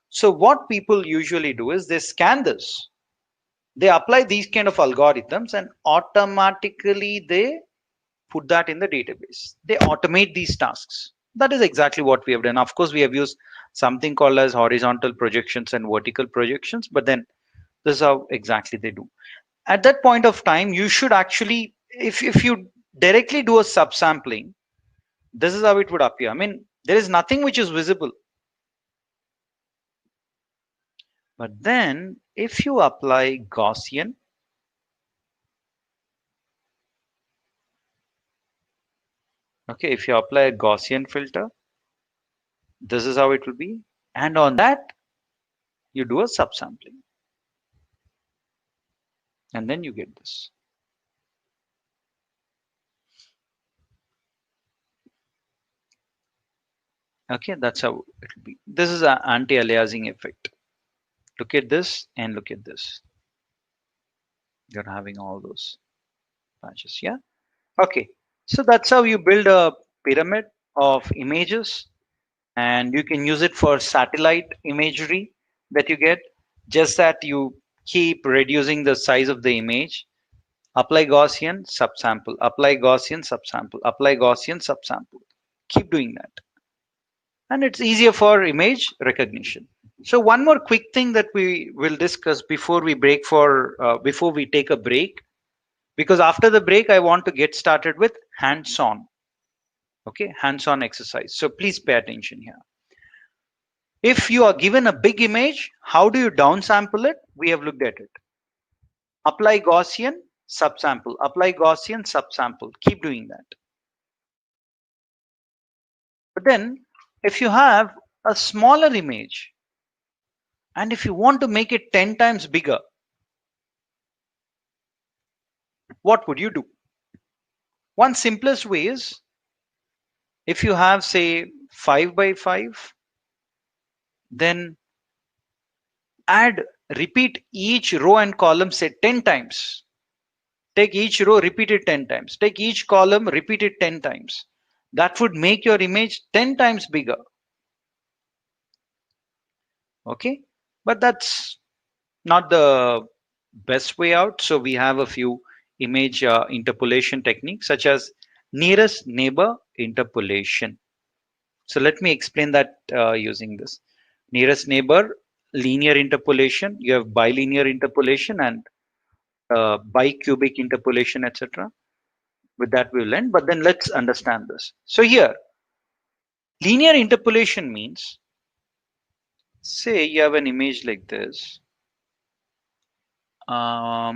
So what people usually do is they scan this, they apply these kind of algorithms, and automatically they put that in the database. They automate these tasks. That is exactly what we have done. Of course, we have used something called as horizontal projections and vertical projections, but then this is how exactly they do. At that point of time, you should actually, if you directly do a subsampling, this is how it would appear. I mean, there is nothing which is visible. But then if you apply Gaussian, okay, if you apply a Gaussian filter, this is how it will be. And on that, you do a subsampling. And then you get this. Okay, that's how it will be. This is an anti-aliasing effect. Look at this and look at this. You're having all those patches, yeah? Okay, so that's how you build a pyramid of images, and you can use it for satellite imagery that you get. Just that you keep reducing the size of the image. Apply Gaussian, subsample, apply Gaussian, subsample, apply Gaussian, subsample. Keep doing that. And it's easier for image recognition. So one more quick thing that we will discuss before we before we take a break, because after the break I want to get started with hands-on. Okay, hands-on exercise. So please pay attention here. If you are given a big image, how do you downsample it? We have looked at it. Apply Gaussian, subsample, apply Gaussian, subsample. Keep doing that. But then if you have a smaller image and if you want to make it 10 times bigger, what would you do? One simplest way is, if you have say 5 by 5, then repeat each row and column say 10 times. Take each row, repeat it 10 times. Take each column, repeat it 10 times. That would make your image 10 times bigger. Okay, but that's not the best way out. So we have a few image interpolation techniques such as nearest neighbor interpolation. So let me explain that using this. Nearest neighbor, linear interpolation, you have bilinear interpolation and bicubic interpolation, etc. With that we will end, but then let's understand this. So here, linear interpolation means, say you have an image like this. So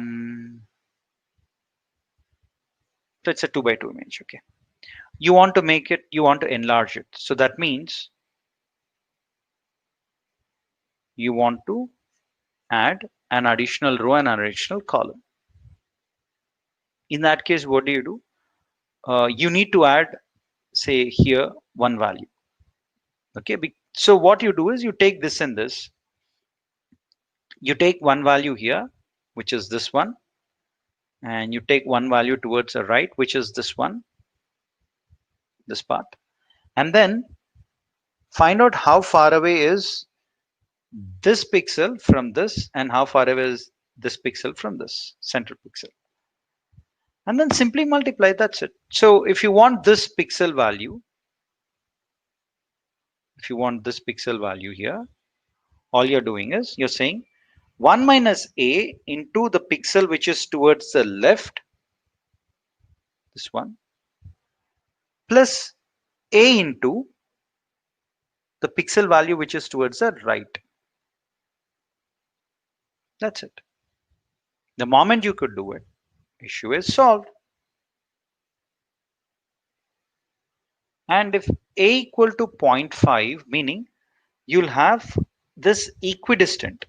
it's a 2 by 2 image, okay. You want to make it, you want to enlarge it. So that means you want to add an additional row and an additional column. In that case, what do? You need to add, say here, one value. Okay, so what you do is you take this and this. You take one value here, which is this one, and you take one value towards the right, which is this one, this part, and then find out how far away is this pixel from this and how far away is this pixel from this center pixel, and then simply multiply. That's it. So if you want this pixel value, if you want this pixel value here, all you're doing is you're saying 1 minus a into the pixel which is towards the left, this one, plus a into the pixel value which is towards the right. That's it. The moment you could do it, issue is solved. And if a equal to 0.5, meaning you'll have this equidistant.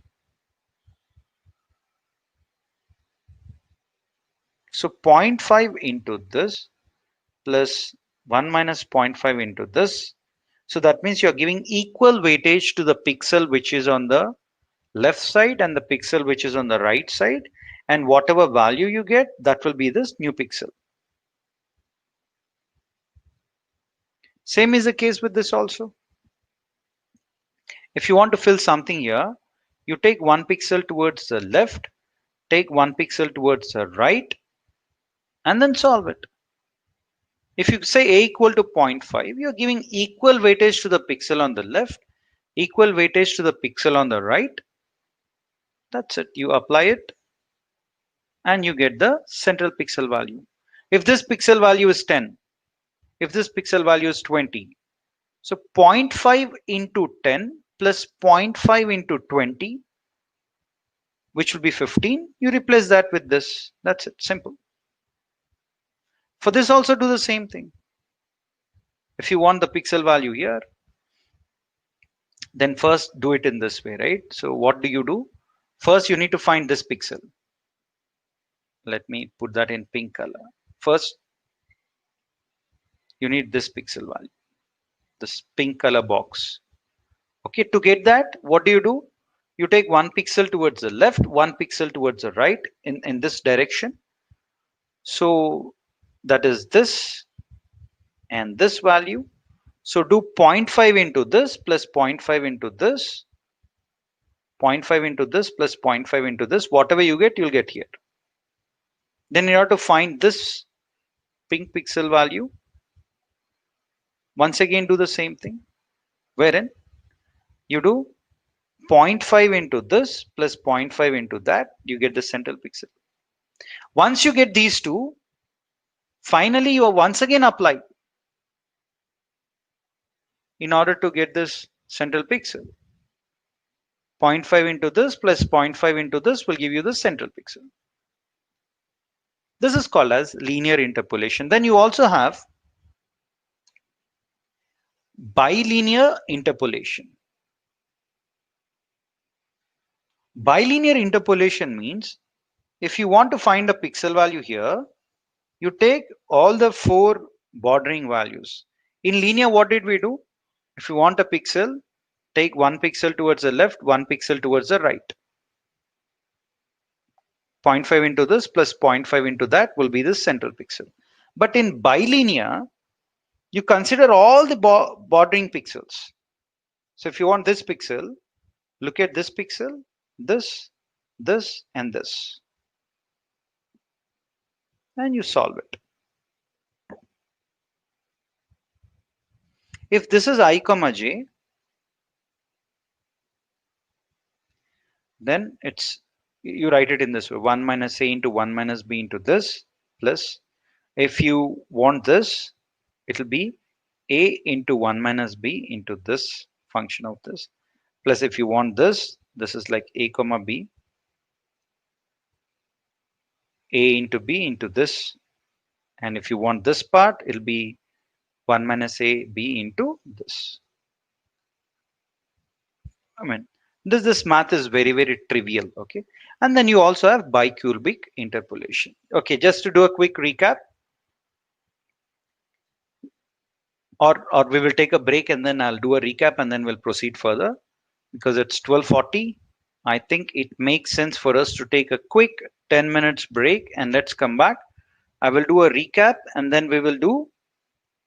So 0.5 into this plus 1 minus 0.5 into this. So that means you're giving equal weightage to the pixel which is on the left side and the pixel which is on the right side. And whatever value you get, that will be this new pixel. Same is the case with this also. If you want to fill something here, you take 1 pixel towards the left, take 1 pixel towards the right, and then solve it. If you say a equal to 0.5, you're giving equal weightage to the pixel on the left, equal weightage to the pixel on the right. That's it. You apply it and you get the central pixel value. If this pixel value is 10, if this pixel value is 20, so 0.5 into 10 plus 0.5 into 20, which will be 15, you replace that with this. That's it. Simple. For this also do the same thing. If you want the pixel value here, then first do it in this way, right? So what do? First, you need to find this pixel. Let me put that in pink color. First, you need this pixel value, this pink color box. Okay, to get that, what do? You take 1 pixel towards the left, 1 pixel towards the right in this direction. So that is this and this value. So do 0.5 into this plus 0.5 into this, 0.5 into this plus 0.5 into this. Whatever you get, you'll get here. Then you have to find this pink pixel value. Once again, do the same thing, wherein you do 0.5 into this plus 0.5 into that, you get the central pixel. Once you get these two, finally you are once again apply in order to get this central pixel. 0.5 into this plus 0.5 into this will give you the central pixel. This is called as linear interpolation. Then you also have bilinear interpolation. Bilinear interpolation means if you want to find a pixel value here, you take all the 4 bordering values. In linear, what did we do? If you want a pixel, take 1 pixel towards the left, 1 pixel towards the right. 0.5 into this plus 0.5 into that will be the central pixel. But in bilinear, you consider all the bordering pixels. So if you want this pixel, look at this pixel, this, and this. And you solve it. If this is I comma j, then it's you write it in this way: 1 minus a into 1 minus b into this, plus if you want this, it'll be a into 1 minus b into this function of this, plus if you want this, this is like a comma b, a into b into this, and if you want this part, it'll be 1 minus a b into this. I mean, this math is very trivial, okay? And then you also have bicubic interpolation. Okay, just to do a quick recap, or we will take a break and then I'll do a recap and then we'll proceed further because it's 12:40. I think it makes sense for us to take a quick 10 minutes break and let's come back. I will do a recap and then we will do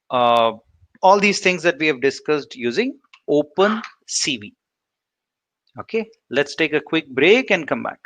all these things that we have discussed using OpenCV. Okay, let's take a quick break and come back.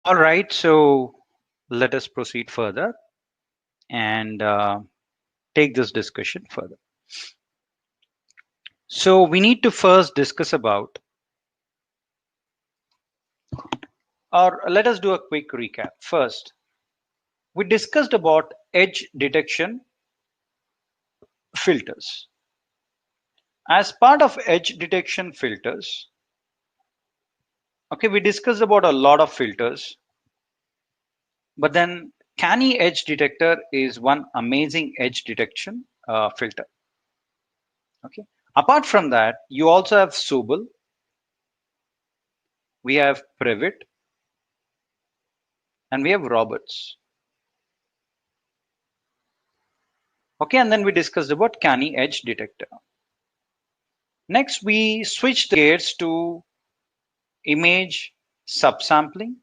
All right, so let us proceed further and take this discussion further. So we need to first discuss about, or let us do a quick recap. First, we discussed about edge detection filters. As part of edge detection filters, okay, we discussed about a lot of filters, but then Canny Edge Detector is one amazing edge detection filter. Okay. Apart from that, you also have Sobel, we have Previt, and we have Roberts. Okay, and then we discussed about Canny Edge Detector. Next, we switched gears to image subsampling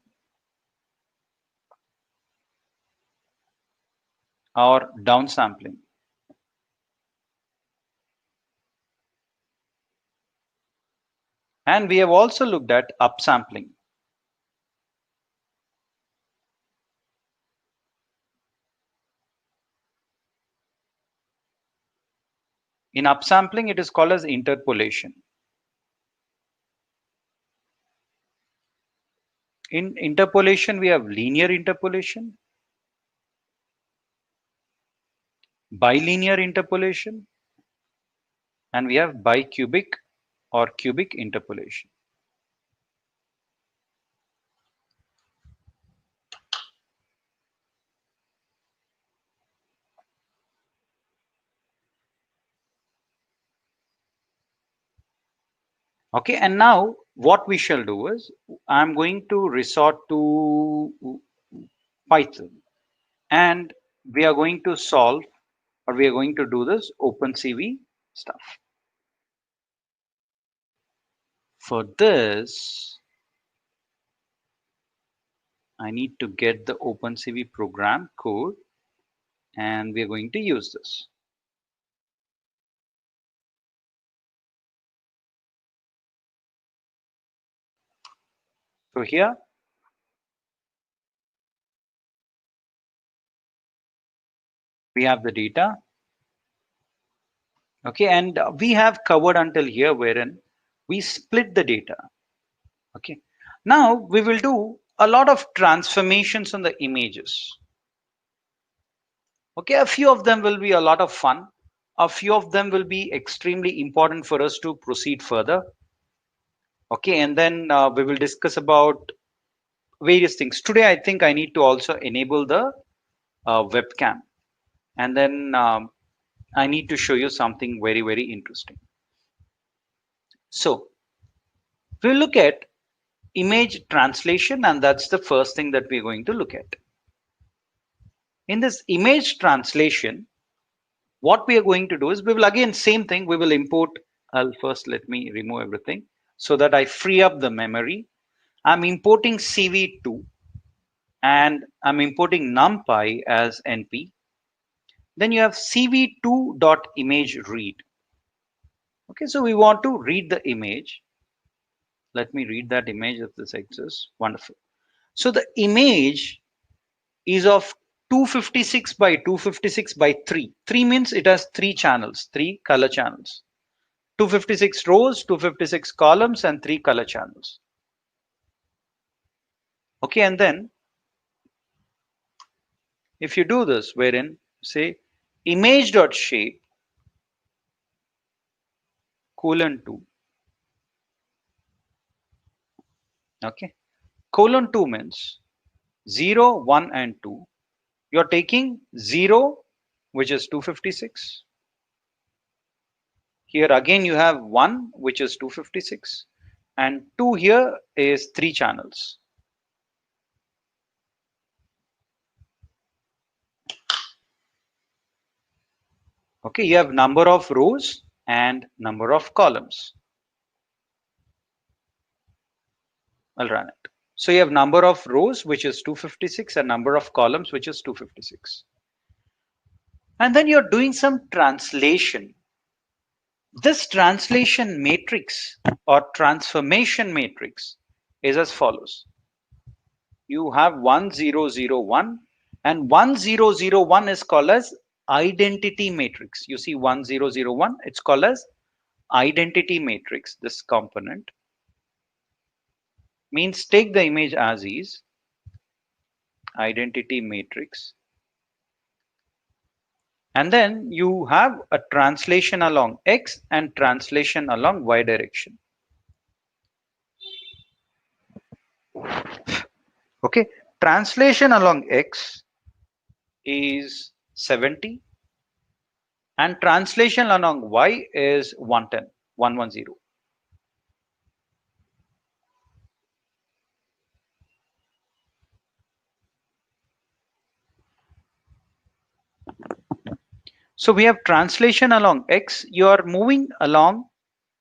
or downsampling. And we have also looked at upsampling. In upsampling, it is called as interpolation. In interpolation, we have linear interpolation, bilinear interpolation, and we have bicubic or cubic interpolation. Okay, and now what we shall do is I'm going to resort to Python, and we are going to solve, or we are going to do this OpenCV stuff. For this, I need to get the OpenCV program code, and we are going to use this. So here we have the data. Okay, and we have covered until here wherein we split the data. Okay, now we will do a lot of transformations on the images. Okay, a few of them will be a lot of fun. A few of them will be extremely important for us to proceed further. Okay, and then we will discuss about various things. Today, I think I need to also enable the webcam, and then I need to show you something very, very interesting. So we'll look at image translation, and that's the first thing that we're going to look at. In this image translation, what we are going to do is we will again same thing, we will import. I'll first let me remove everything so that I free up the memory. I'm importing CV2 and I'm importing numpy as np. Then you have cv2.image read. Okay, so we want to read the image. Let me read that image if this exists. Wonderful. So the image is of 256 by 256 by 3. 3 means it has 3 channels, 3 color channels. 256 rows, 256 columns, and 3 color channels. Okay, and then if you do this, wherein say image.shape colon 2. Okay, colon 2 means 0, 1, and 2. You're taking 0, which is 256. Here again you have 1, which is 256, and 2 here is 3 channels. Okay, you have number of rows and number of columns. I'll run it. So you have number of rows, which is 256, and number of columns, which is 256. And then you're doing some translation. This translation matrix or transformation matrix is as follows. you have 1001, and 1001 is called as identity matrix. You see 1001, it's called as identity matrix. This component means take the image as is, identity matrix, and then you have a translation along x and translation along y direction. Okay, translation along x is 70 and translation along y is 110, 110. So we have translation along x. You are moving along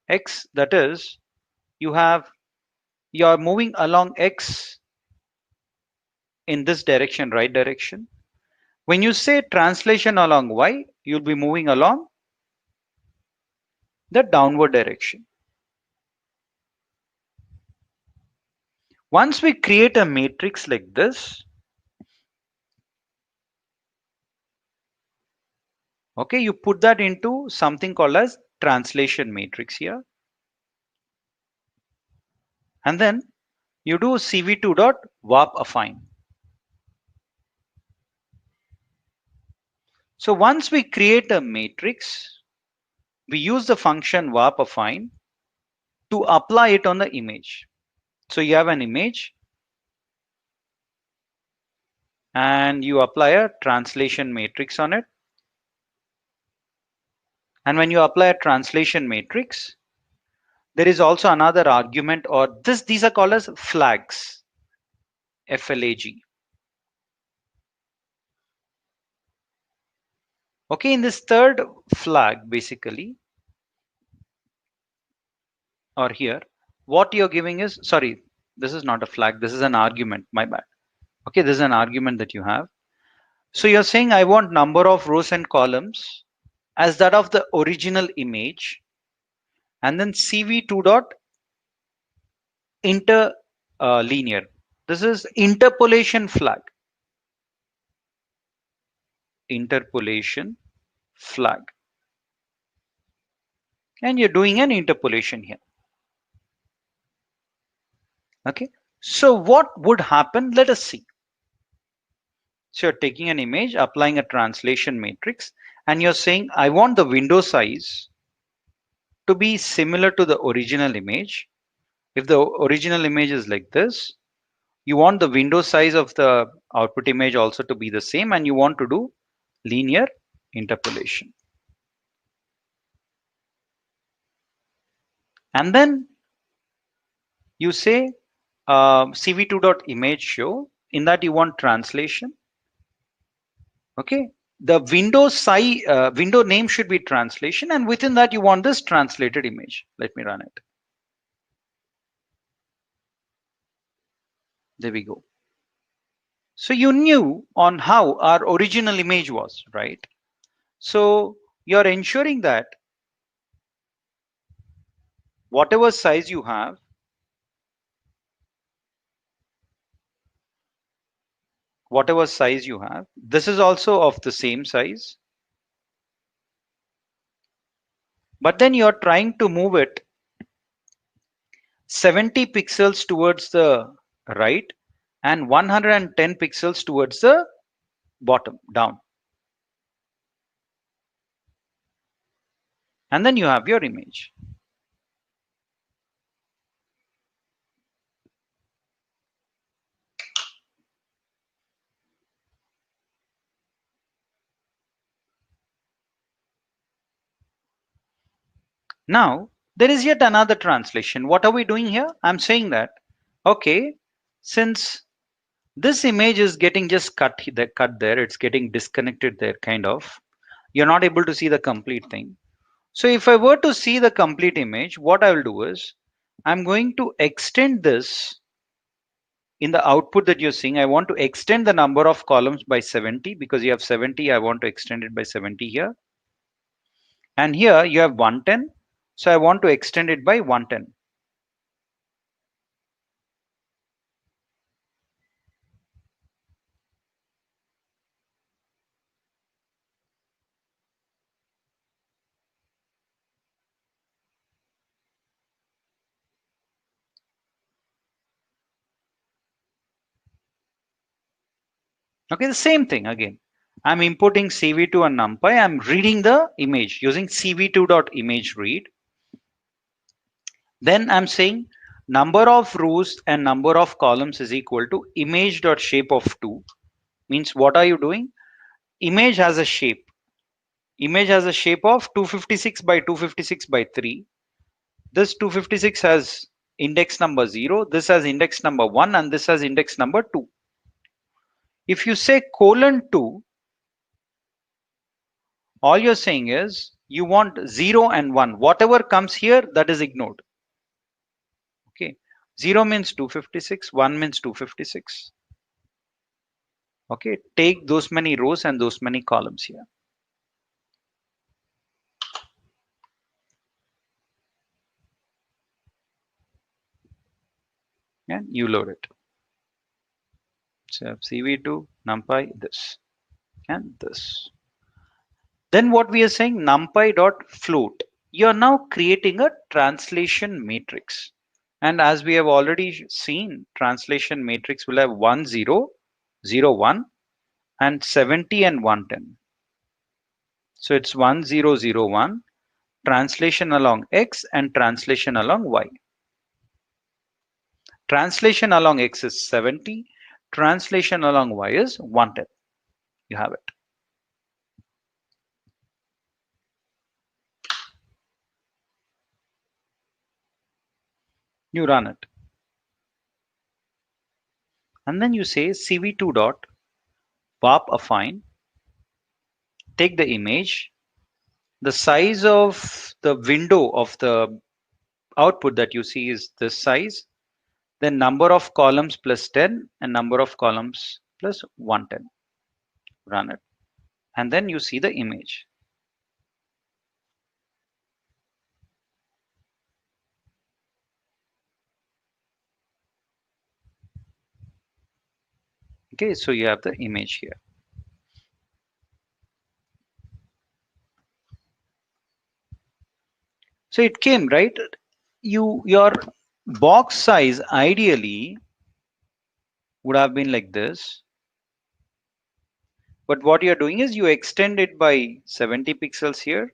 x, that is, you are moving along x in this direction, right direction. When you say translation along y, you'll be moving along the downward direction. Once we create a matrix like this, okay, you put that into something called as translation matrix here. And then you do cv2.warp affine. So once we create a matrix, we use the function warp affine to apply it on the image. So you have an image and you apply a translation matrix on it. And when you apply a translation matrix, there is also another argument, or these are called as flags, FLAG. Okay, in this third flag, basically, or here, what you're giving is, sorry, this is not a flag, this is an argument, my bad. Okay, this is an argument that you have. So you're saying I want number of rows and columns as that of the original image, and then cv2 dot interlinear. This is interpolation flag. Interpolation flag. And you're doing an interpolation here. Okay, so what would happen? Let us see. So you're taking an image, applying a translation matrix, and you're saying I want the window size to be similar to the original image. If the original image is like this, you want the window size of the output image also to be the same, and you want to do linear interpolation. And then you say cv2.image show. In that you want translation. Okay, the window name should be translation, and within that you want this translated image. Let me run it. There we go. So you knew on how our original image was, right? So you're ensuring that whatever size you have, this is also of the same size. But then you're trying to move it 70 pixels towards the right and 110 pixels towards the bottom, down. And then you have your image. Now, there is yet another translation. What are we doing here? I'm saying that, okay, since this image is getting just cut there, it's getting disconnected there, kind of. You're not able to see the complete thing. So if I were to see the complete image, what I will do is, I'm going to extend this in the output that you're seeing. I want to extend the number of columns by 70 because you have 70. I want to extend it by 70 here. And here you have 110. So I want to extend it by 110. Okay, the same thing again. I'm importing cv2 and numpy. I'm reading the image using cv2.image read. Then I'm saying number of rows and number of columns is equal to image.shape of 2. Means what are you doing? Image has a shape. Image has a shape of 256 by 256 by 3. This 256 has index number 0, this has index number 1, and this has index number 2. If you say colon 2, all you're saying is you want 0 and 1. Whatever comes here, that is ignored. Okay. 0 means 256, 1 means 256. Okay. Take those many rows and those many columns here. And you load it. So CV2, NumPy, this, and this. Then what we are saying, NumPy dot float. You are now creating a translation matrix. And as we have already seen, translation matrix will have 1, 0, 0, 1, and 70 and 110. So it's 1, 0, 0, 1, translation along X and translation along Y. Translation along X is 70, translation along Y is 110. You have it. You run it. And then you say cv2 dot warp affine, take the image, the size of the window of the output that you see is this size, then number of columns plus 10 and number of columns plus 110. Run it. And then you see the image. Okay, so you have the image here. So it came, right? Your box size ideally would have been like this. But what you're doing is you extend it by 70 pixels here.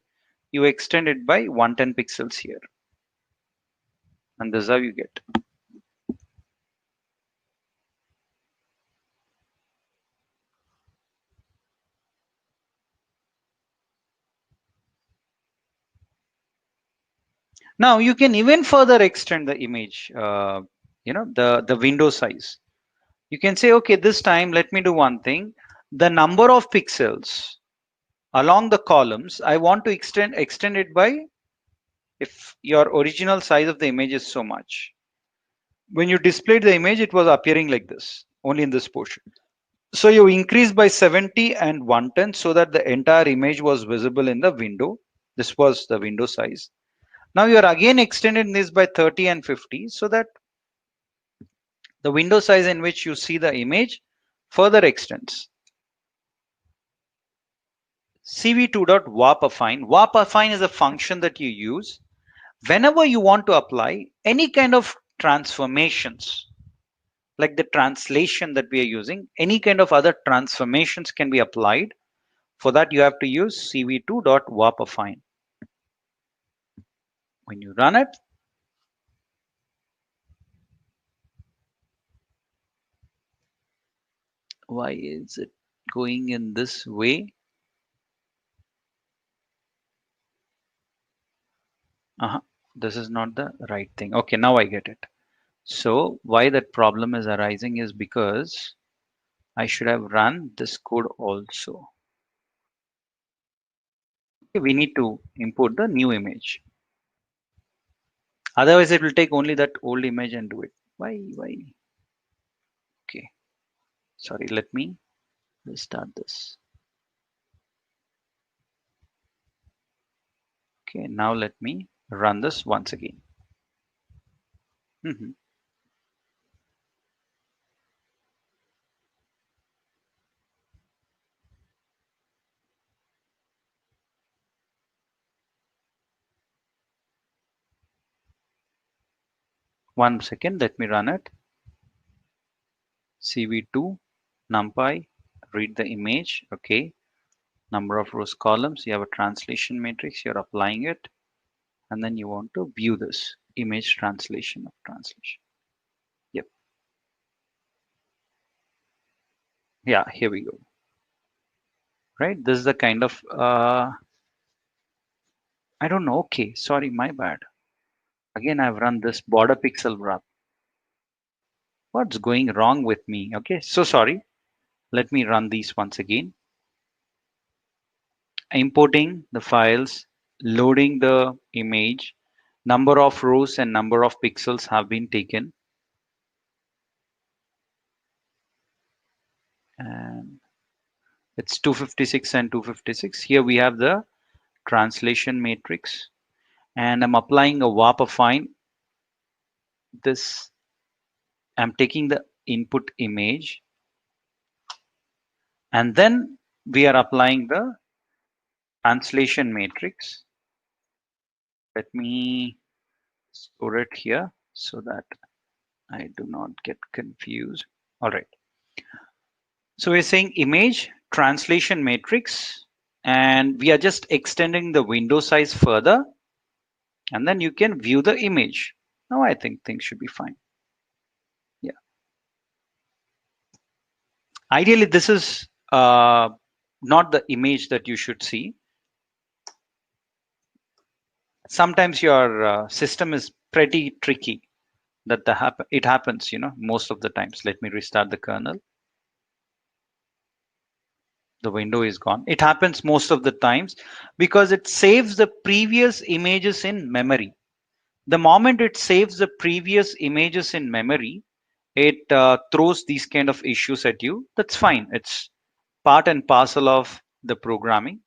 You extend it by 110 pixels here. And this is how you get. Now you can even further extend the image, the window size. You can say, okay, this time let me do one thing. The number of pixels along the columns, I want to extend it by, if your original size of the image is so much. When you displayed the image, it was appearing like this, only in this portion. So you increase by 70 and 110 so that the entire image was visible in the window. This was the window size. Now you are again extending this by 30 and 50 so that the window size in which you see the image further extends. cv2.warp-affine. Warp-affine is a function that you use whenever you want to apply any kind of transformations, like the translation that we are using. Any kind of other transformations can be applied. For that, you have to use cv2.warp-affine. When you run it, why is it going in this way? This is not the right thing. Okay, now I get it. So why that problem is arising is because I should have run this code also. Okay, we need to import the new image. Otherwise, it will take only that old image and do it. Why? Okay. Sorry, let me restart this. Okay, now let me run this once again. One second, let me run it. cv2 numpy read the image. Okay, number of rows, columns. You have a translation matrix. You're applying it, and then you want to view this image translation of translation. Yep. Yeah, here we go. Right, this is the kind of I don't know. Okay, sorry, my bad. Again, I've run this border pixel wrap. What's going wrong with me? Okay, so sorry. Let me run these once again. Importing the files, loading the image, number of rows and number of pixels have been taken. And it's 256 and 256. Here we have the translation matrix, and I'm applying a warp affine. This, I'm taking the input image, and then we are applying the translation matrix. Let me store it here so that I do not get confused. All right. So we're saying image translation matrix, and we are just extending the window size further, and then you can view the image. Now I think things should be fine. Yeah. Ideally, this is not the image that you should see. Sometimes your system is pretty tricky that it happens, most of the times. Let me restart the kernel. The window is gone. It happens most of the times because it saves the previous images in memory. The moment it saves the previous images in memory, it throws these kind of issues at you. That's fine. It's part and parcel of the programming.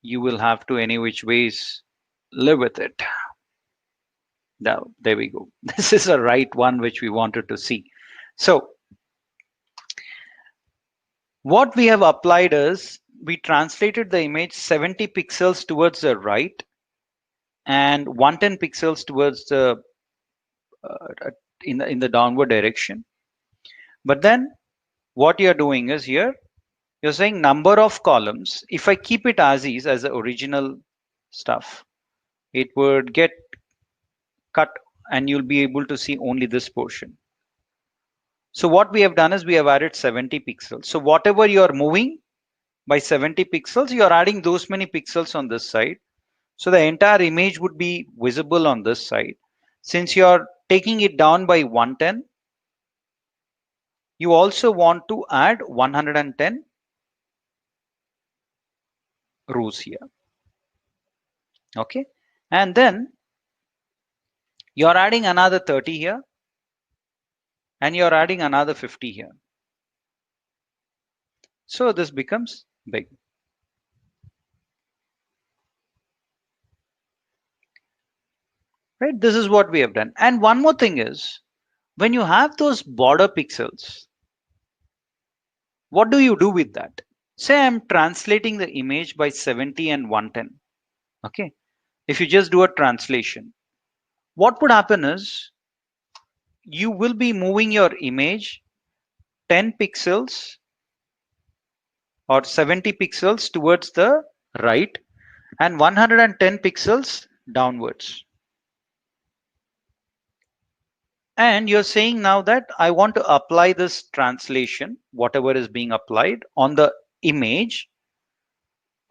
You will have to any which ways live with it. Now, there we go. This is the right one which we wanted to see. So what we have applied is we translated the image 70 pixels towards the right and 110 pixels towards the in the downward direction. But then what you're doing is here you're saying number of columns. If I keep it as is, as the original stuff, it would get cut and you'll be able to see only this portion. So what we have done is we have added 70 pixels. So whatever you're moving by 70 pixels, you're adding those many pixels on this side. So the entire image would be visible on this side. Since you're taking it down by 110, you also want to add 110 rows here. Okay, and then you're adding another 30 here, and you're adding another 50 here. So this becomes big. Right, this is what we have done. And one more thing is, when you have those border pixels, what do you do with that? Say I'm translating the image by 70 and 110. Okay, if you just do a translation, what would happen is you will be moving your image 10 pixels or 70 pixels towards the right and 110 pixels downwards. And you're saying now that I want to apply this translation, whatever is being applied on the image,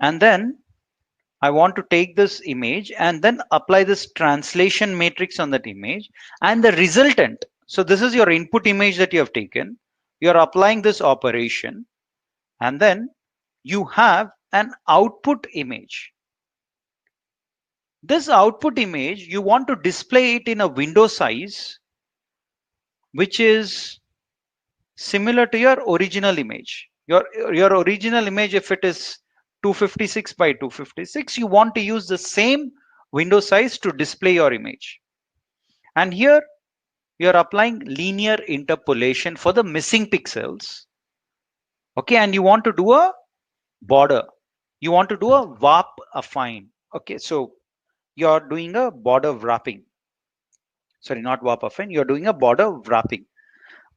and then I want to take this image and then apply this translation matrix on that image and the resultant. So this is your input image that you have taken. You're applying this operation, and then you have an output image. This output image, you want to display it in a window size which is similar to your original image. Your original image, if it is 256 by 256, you want to use the same window size to display your image. And here you're applying linear interpolation for the missing pixels. Okay, and you want to do a border. You want to do a warp affine. Okay, so you're doing a border wrapping. Sorry, not warp affine. You're doing a border wrapping.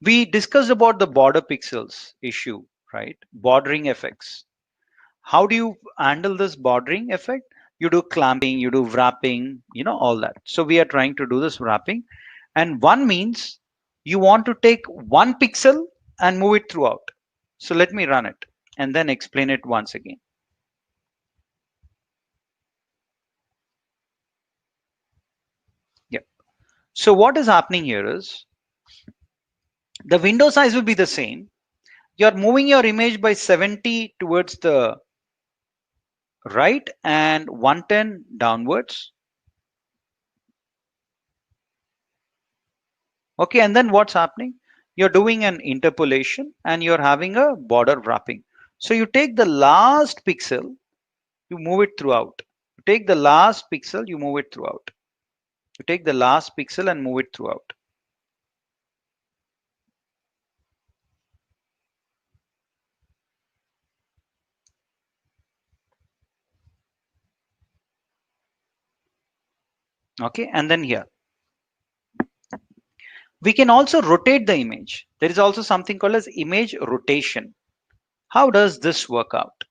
We discussed about the border pixels issue. right? Bordering effects. How do you handle this bordering effect? You do clamping, you do wrapping, all that. So we are trying to do this wrapping. And one means you want to take one pixel and move it throughout. So let me run it and then explain it once again. Yeah. So what is happening here is the window size will be the same. You're moving your image by 70 towards the right and 110 downwards. Okay, and then what's happening? You're doing an interpolation and you're having a border wrapping. So you take the last pixel, you move it throughout. You take the last pixel, you move it throughout. You take the last pixel and move it throughout. Okay, and then here. We can also rotate the image. There is also something called as image rotation. How does this work out?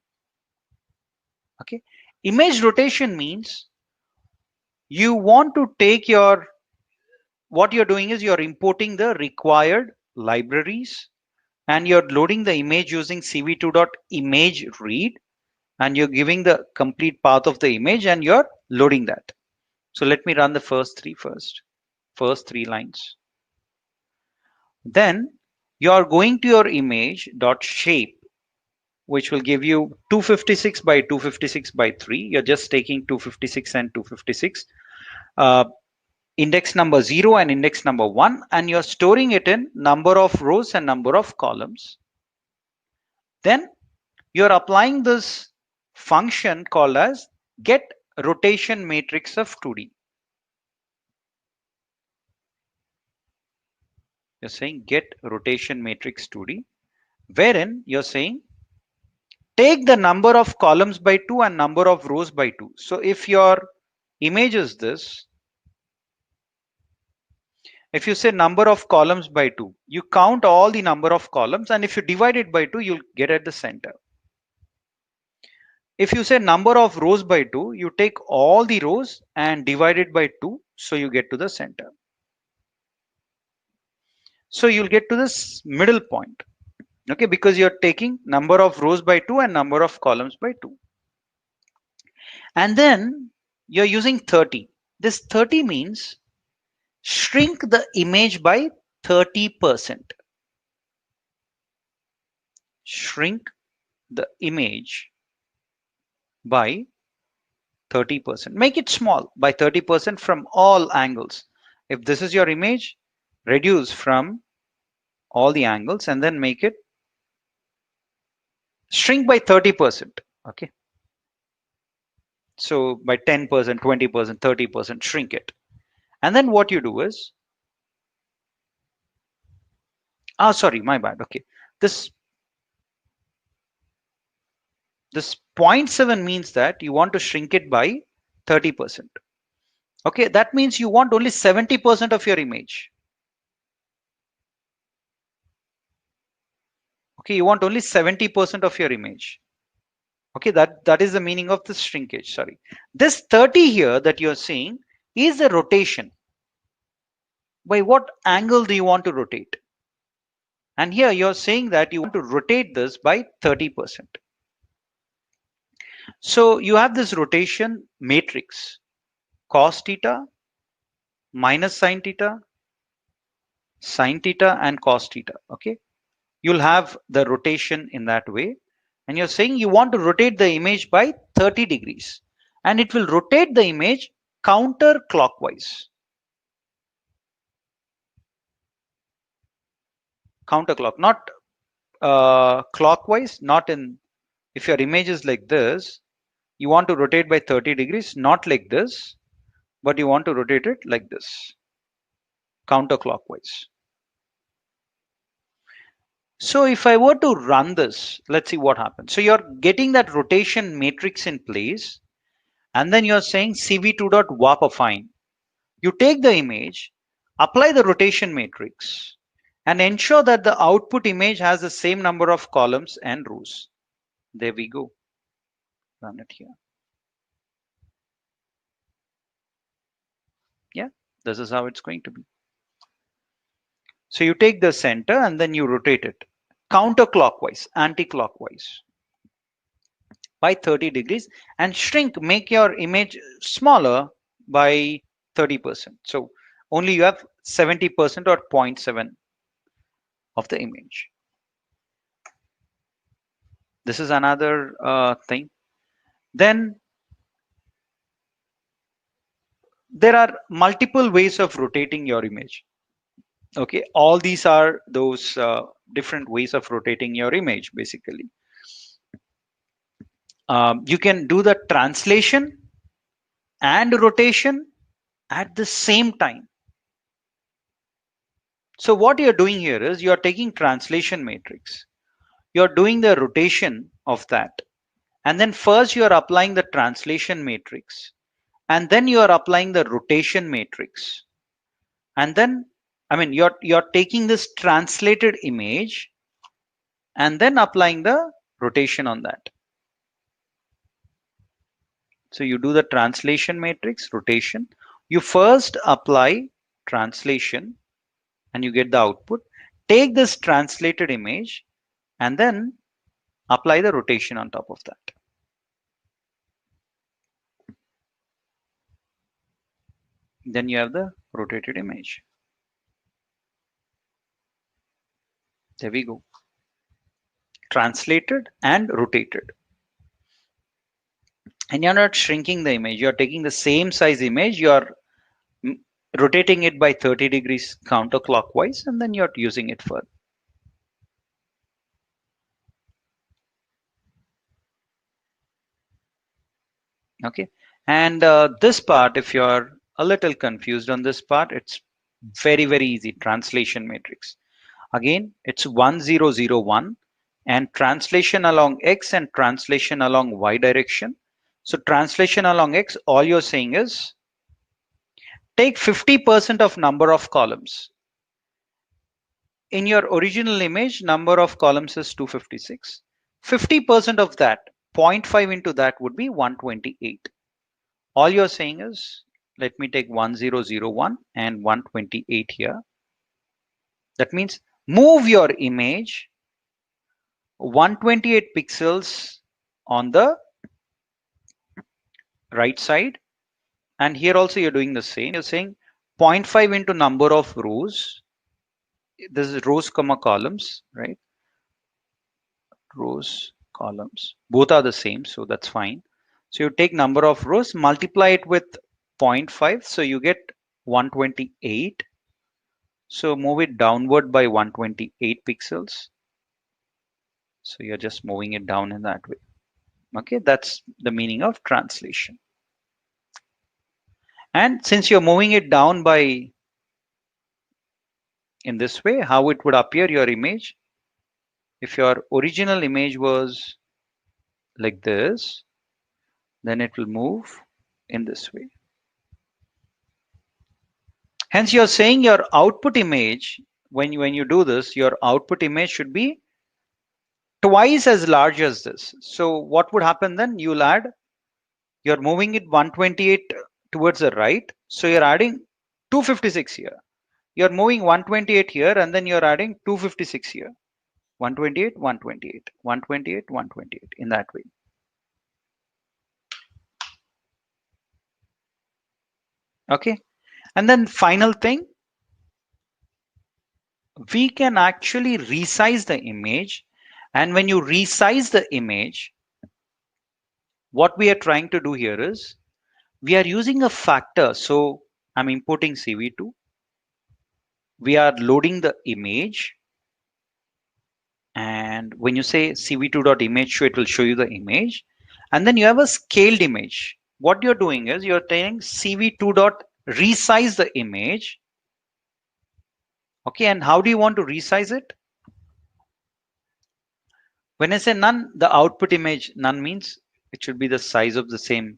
Okay, image rotation means you want to take what you're doing is you're importing the required libraries and you're loading the image using cv2.imageRead and you're giving the complete path of the image and you're loading that. So let me run the first three lines. Then you're going to your image dot shape, which will give you 256 by 256 by 3. You're just taking 256 and 256. Index number 0 and index number 1, and you're storing it in number of rows and number of columns. Then you're applying this function called as get rotation matrix of 2D. You're saying get rotation matrix 2D, wherein you're saying take the number of columns by 2 and number of rows by 2. So if your image is this, if you say number of columns by 2, you count all the number of columns, and if you divide it by 2, you'll get at the center. If you say number of rows by 2, you take all the rows and divide it by 2, so you get to the center. So you'll get to this middle point, okay, because you're taking number of rows by 2 and number of columns by 2. And then you're using 30. This 30 means shrink the image by 30%. Shrink the image by 30%. Make it small by 30% from all angles. If this is your image, reduce from all the angles and then make it shrink by 30%. Okay. So by 10%, 20%, 30%, shrink it. And then what you do is, sorry, my bad. Okay. This 0.7 means that you want to shrink it by 30%. Okay, that means you want only 70% of your image. Okay, you want only 70% of your image. Okay, that is the meaning of this shrinkage. Sorry, this 30 here that you're seeing is a rotation. By what angle do you want to rotate? And here you're saying that you want to rotate this by 30%. So you have this rotation matrix, cos theta, minus sine theta, and cos theta. Okay, you'll have the rotation in that way. And you're saying you want to rotate the image by 30 degrees and it will rotate the image counterclockwise. Not clockwise, not in, if your image is like this, you want to rotate by 30 degrees, not like this, but you want to rotate it like this, counterclockwise. So if I were to run this, let's see what happens. So you're getting that rotation matrix in place, and then you're saying cv2.warp affine. You take the image, apply the rotation matrix, and ensure that the output image has the same number of columns and rows. There we go. Run it here. Yeah, this is how it's going to be. So you take the center and then you rotate it counterclockwise, anti-clockwise by 30 degrees, and shrink, make your image smaller by 30%. So only you have 70% or 0.7 of the image. This is another thing. Then there are multiple ways of rotating your image. Okay, all these are those different ways of rotating your image basically. You can do the translation and rotation at the same time. So what you're doing here is you're taking translation matrix, you're doing the rotation of that, and then first you're applying the translation matrix, and then you're applying the rotation matrix, and then you're taking this translated image and then applying the rotation on that. So you do the translation matrix, rotation. You first apply translation and you get the output. Take this translated image and then apply the rotation on top of that. Then you have the rotated image. There we go. Translated and rotated. And you're not shrinking the image. You're taking the same size image. You're rotating it by 30 degrees counterclockwise, and then you're using it further. Okay. And this part, if you're a little confused on this part, it's very, very easy. Translation matrix. Again, it's 1001 and translation along X and translation along Y direction. So translation along X, all you're saying is take 50% of number of columns. In your original image, number of columns is 256. 50% of that, 0.5 into that would be 128. All you're saying is, let me take 1001 and 128 here. That means move your image 128 pixels on the right side, and here also you're doing the same. You're saying 0.5 into number of rows. This is rows comma columns, right? Rows, columns, both are the same, so that's fine. So you take number of rows, multiply it with 0.5, so you get 128. So move it downward by 128 pixels. So you're just moving it down in that way. Okay, that's the meaning of translation. And since you're moving it down by in this way, how it would appear your image, if your original image was like this, then it will move in this way. Hence you're saying your output image, when you do this, your output image should be twice as large as this. So what would happen then? You'll add, you're moving it 128 towards the right, so you're adding 256 here. You're moving 128 here, and then you're adding 256 here. 128, 128, 128, 128 in that way. Okay, and then final thing, we can actually resize the image, and when you resize the image, what we are trying to do here is we are using a factor. So I'm importing CV2. We are loading the image, and when you say cv2.image show, it will show you the image, and then you have a scaled image. What you're doing is you're telling cv2.resize the image. Okay, and how do you want to resize it? When I say none, the output image, none means it should be the size of the same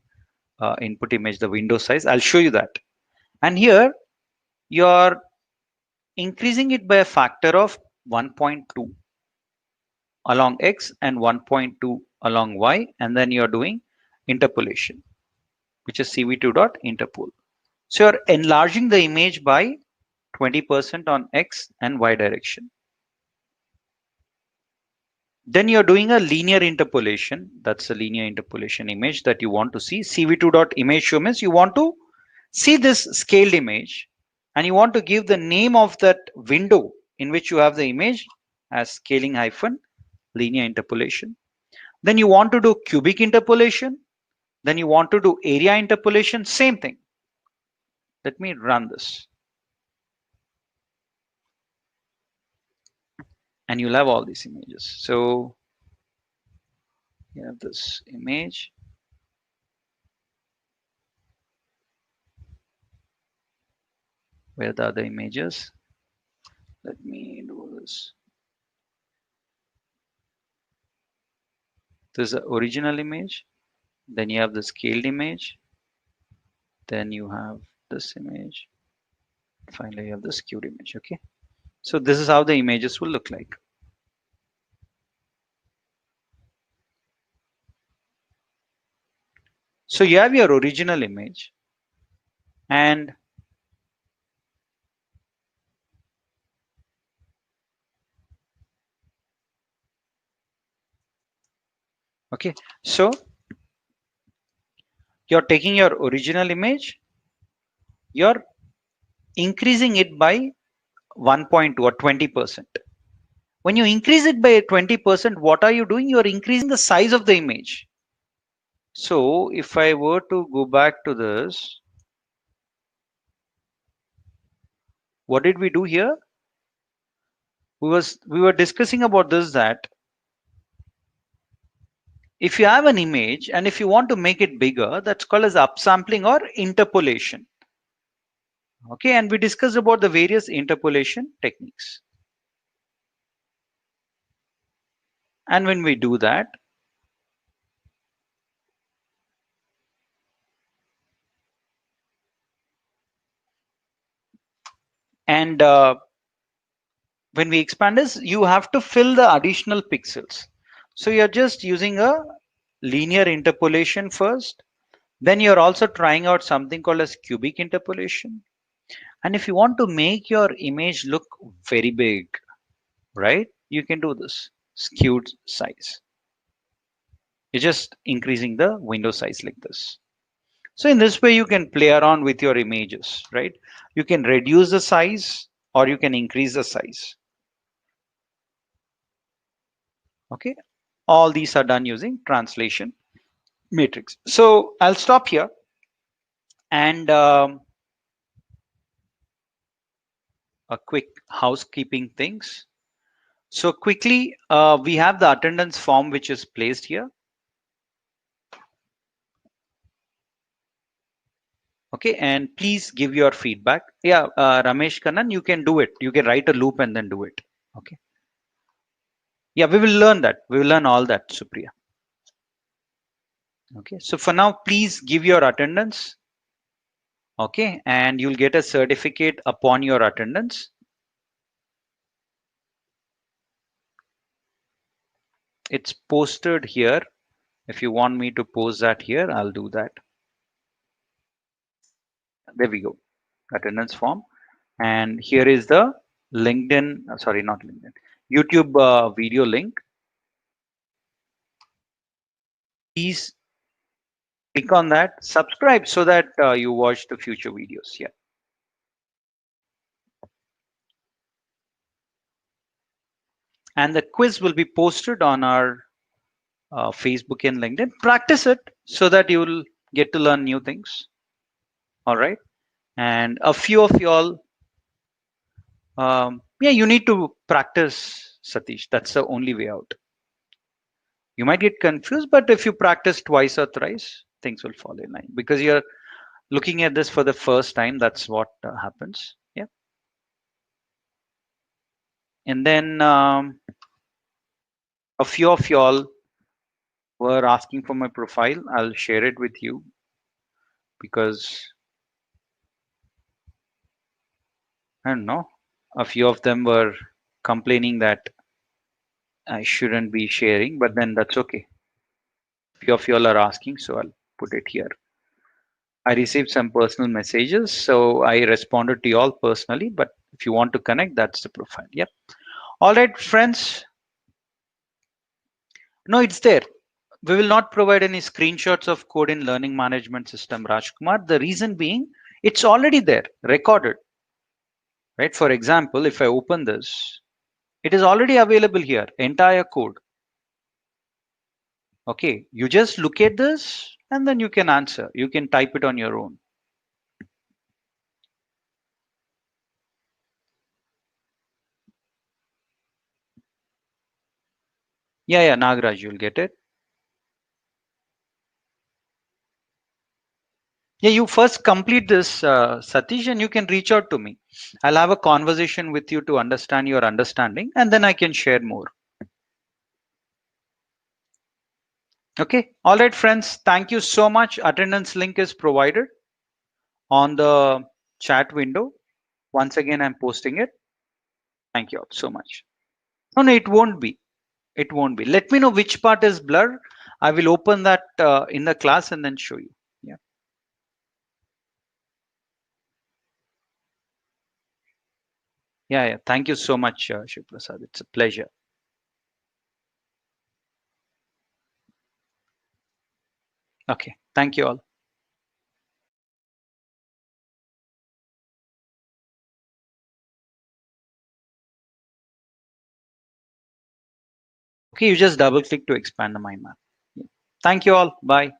input image, the window size. I'll show you that. And here your increasing it by a factor of 1.2 along X and 1.2 along Y, and then you're doing interpolation, which is CV2 dot interpol. So you're enlarging the image by 20% on X and Y direction. Then you're doing a linear interpolation. That's a linear interpolation image that you want to see. CV2 dot image show means you want to see this scaled image, and you want to give the name of that window in which you have the image as scaling hyphen linear interpolation. Then you want to do cubic interpolation. Then you want to do area interpolation, same thing. Let me run this. And you'll have all these images. So you have this image. Where are the other images? Let me do this. This is the original image. Then you have the scaled image. Then you have this image. Finally, you have the skewed image. Okay. So this is how the images will look like. So you have your original image, and okay, so you're taking your original image, you're increasing it by 1.2 or 20%. When you increase it by 20%, what are you doing? You're increasing the size of the image. So if I were to go back to this, what did we do here? We were discussing about this, that if you have an image and if you want to make it bigger, that's called as upsampling or interpolation. Okay, and we discussed about the various interpolation techniques. And when we do that, and when we expand this, you have to fill the additional pixels. So you're just using a linear interpolation first. Then you're also trying out something called as cubic interpolation. And if you want to make your image look very big, right, you can do this skewed size. You're just increasing the window size like this. So in this way, you can play around with your images, right? You can reduce the size or you can increase the size. Okay, all these are done using translation matrix. So I'll stop here, and a quick housekeeping things. So quickly, we have the attendance form which is placed here. Okay, and please give your feedback. Yeah, Ramesh Kannan, you can do it. You can write a loop and then do it. Okay. Yeah, we will learn that. We will learn all that, Supriya. Okay, so for now, please give your attendance. Okay, and you'll get a certificate upon your attendance. It's posted here. If you want me to post that here, I'll do that. There we go, attendance form. And here is the LinkedIn, sorry, not LinkedIn, YouTube video link. Please click on that, subscribe so that you watch the future videos. Yeah. And the quiz will be posted on our Facebook and LinkedIn. Practice it so that you will get to learn new things. All right. And a few of y'all, yeah, you need to practice, Satish. That's the only way out. You might get confused, but if you practice twice or thrice, things will fall in line because you're looking at this for the first time. That's what happens. Yeah. And then a few of y'all were asking for my profile. I'll share it with you because I don't know. A few of them were complaining that I shouldn't be sharing, but then that's okay. Few of you all are asking, so I'll put it here. I received some personal messages, so I responded to you all personally. But if you want to connect, that's the profile. Yep. All right, friends. No, it's there. We will not provide any screenshots of code in learning management system, Rajkumar. The reason being, it's already there, recorded. Right? For example, if I open this, it is already available here, entire code. Okay, you just look at this and then you can answer. You can type it on your own. Yeah, Nagaraj, you'll get it. Yeah, you first complete this, Satish, and you can reach out to me. I'll have a conversation with you to understand your understanding, and then I can share more. Okay. All right, friends. Thank you so much. Attendance link is provided on the chat window. Once again, I'm posting it. Thank you all so much. No, it won't be. It won't be. Let me know which part is blur. I will open that in the class and then show you. Yeah. Yeah. Thank you so much, Shiv Prasad. It's a pleasure. Okay. Thank you all. Okay. You just double click to expand the mind map. Yeah. Thank you all. Bye.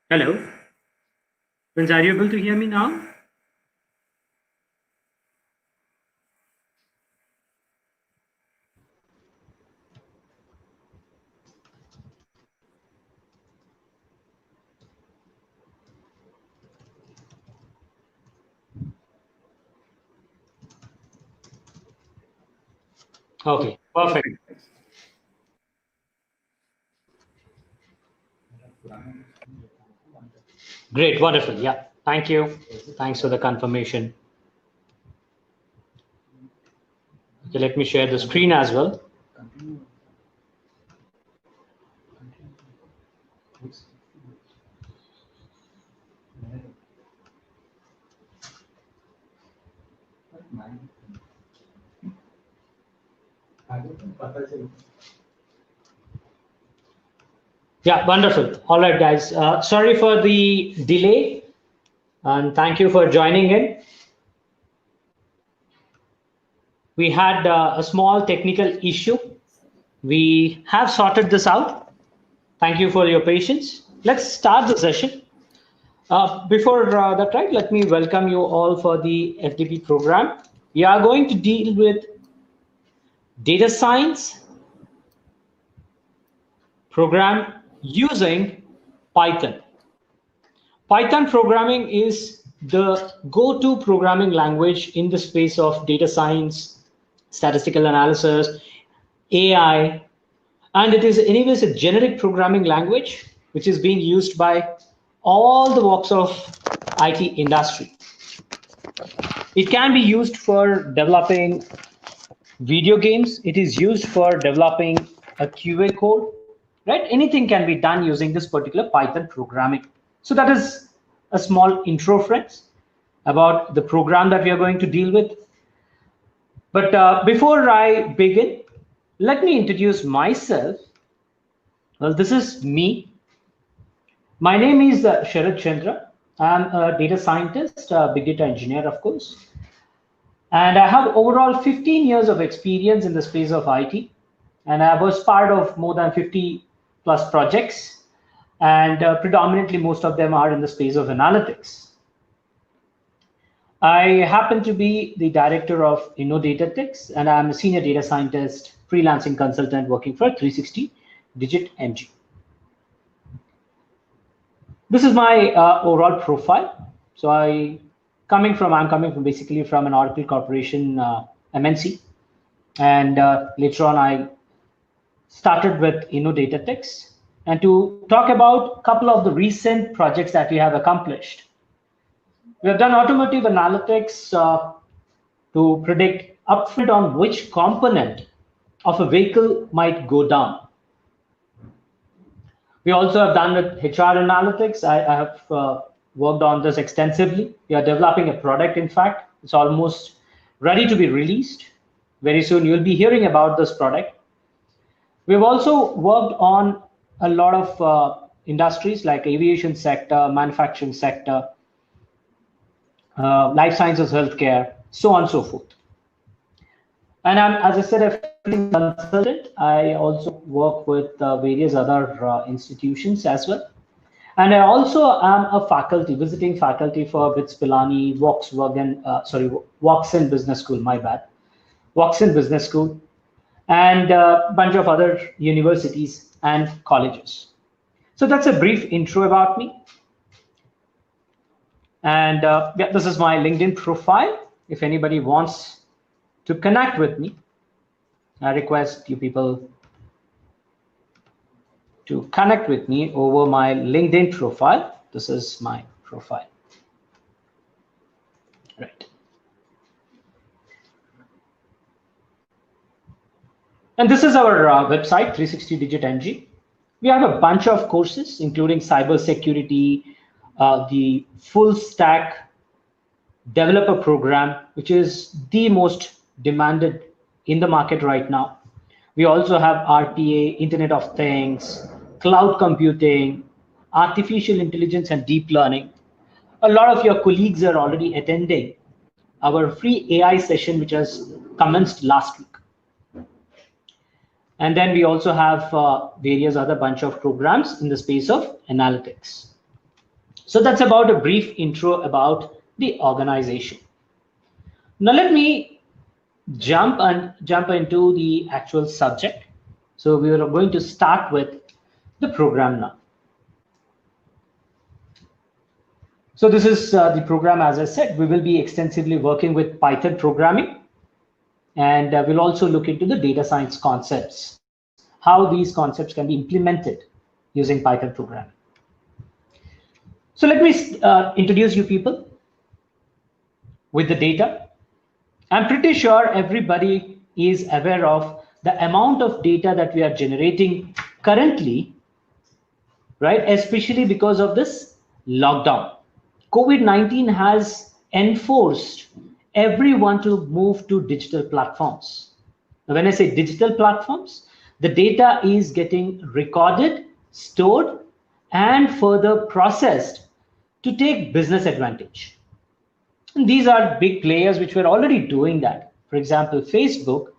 Hello. Friends, are you able to hear me now? Okay, perfect. Great, wonderful. Yeah, thank you. Thanks for the confirmation. Okay, let me share the screen as well. Yeah, wonderful. All right, guys. Sorry for the delay, and thank you for joining in. We had a small technical issue. We have sorted this out. Thank you for your patience. Let's start the session. Before that, right, let me welcome you all for the FDP program. We are going to deal with data science program using Python. Python programming is the go-to programming language in the space of data science, statistical analysis, AI, and it is anyways a generic programming language which is being used by all the walks of IT industry. It can be used for developing video games. It is used for developing a QA code, right? Anything can be done using this particular Python programming. So that is a small intro, friends, about the program that we are going to deal with. But before I begin, let me introduce myself. Well, this is me. My name is Sharad Chandra. I'm a data scientist, big data engineer, of course. And I have overall 15 years of experience in the space of IT. And I was part of more than 50 plus projects. And predominantly, most of them are in the space of analytics. I happen to be the director of InnoDataTix, and I'm a senior data scientist, freelancing consultant working for 360 Digit MG. This is my overall profile. So I'm coming from basically from an Oracle Corporation MNC. And later on, I started with InnoDataTix. And to talk about a couple of the recent projects that we have accomplished. We have done automotive analytics to predict upfront on which component of a vehicle might go down. We also have done with HR analytics. I have worked on this extensively. We are developing a product, in fact. It's almost ready to be released. Very soon, you'll be hearing about this product. We've also worked on a lot of industries like aviation sector, manufacturing sector, life sciences, healthcare, so on and so forth. And I'm, as I said, a consultant. I also work with various other institutions as well. And I also am a faculty, visiting faculty for BITS Pilani, Watson Business School, my bad. Watson Business School, and a bunch of other universities and colleges. So that's a brief intro about me. And yeah, this is my LinkedIn profile. If anybody wants to connect with me, I request you people to connect with me over my LinkedIn profile. This is my profile. Right. And this is our website, 360 Digit MG. We have a bunch of courses, including cybersecurity, the full stack developer program, which is the most demanded in the market right now. We also have RPA, Internet of Things, cloud computing, artificial intelligence and deep learning. A lot of your colleagues are already attending our free AI session, which has commenced last week. And then we also have various other bunch of programs in the space of analytics. So that's about a brief intro about the organization. Now let me jump into the actual subject. So we are going to start with the program now. So this is the program. As I said, we will be extensively working with Python programming, and we'll also look into the data science concepts, how these concepts can be implemented using Python programming. So let me introduce you people with the data. I'm pretty sure everybody is aware of the amount of data that we are generating currently, right? Especially because of this lockdown. COVID-19 has enforced everyone to move to digital platforms. Now, when I say digital platforms, the data is getting recorded, stored, and further processed to take business advantage. And these are big players which were already doing that. For example, Facebook,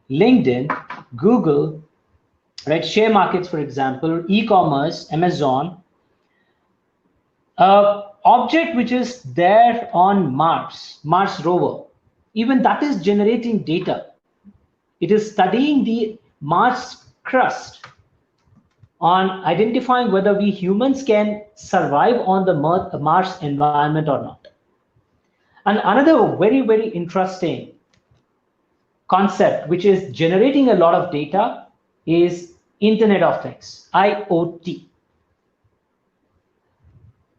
LinkedIn, Google, right? Share markets, for example, e-commerce, Amazon. Object which is there on Mars rover, even that is generating data. It is studying the Mars crust on identifying whether we humans can survive on the Mars environment or not. And another very, very interesting concept which is generating a lot of data is Internet of Things, IoT.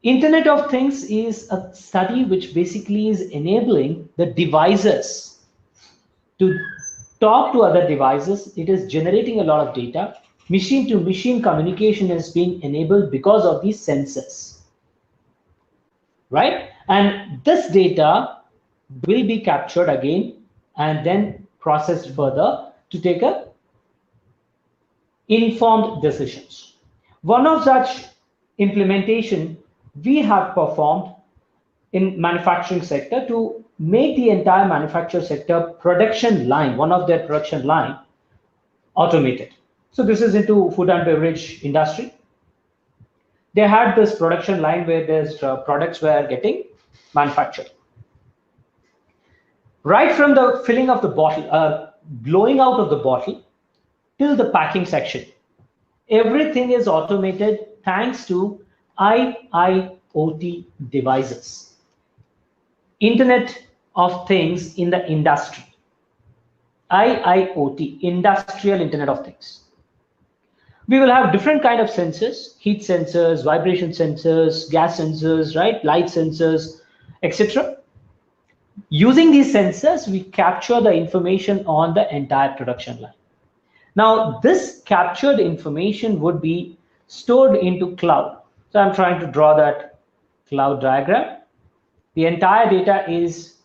Internet of Things is a study which basically is enabling the devices to talk to other devices. It is generating a lot of data. Machine to machine communication is being enabled because of these sensors, right? And this data will be captured again and then processed further to take a informed decisions. One of such implementation we have performed in manufacturing sector to make the entire manufacturing sector production line, one of their production line, automated. So this is into food and beverage industry. They had this production line where there's products were getting manufactured. Right from the filling of the bottle, blowing out of the bottle, till the packing section, everything is automated thanks to IIoT devices, Internet of Things in the industry, IIoT, Industrial Internet of Things. We will have different kind of sensors, heat sensors, vibration sensors, gas sensors, right, light sensors, etc. Using these sensors, we capture the information on the entire production line. Now, this captured information would be stored into cloud. So I'm trying to draw that cloud diagram. The entire data is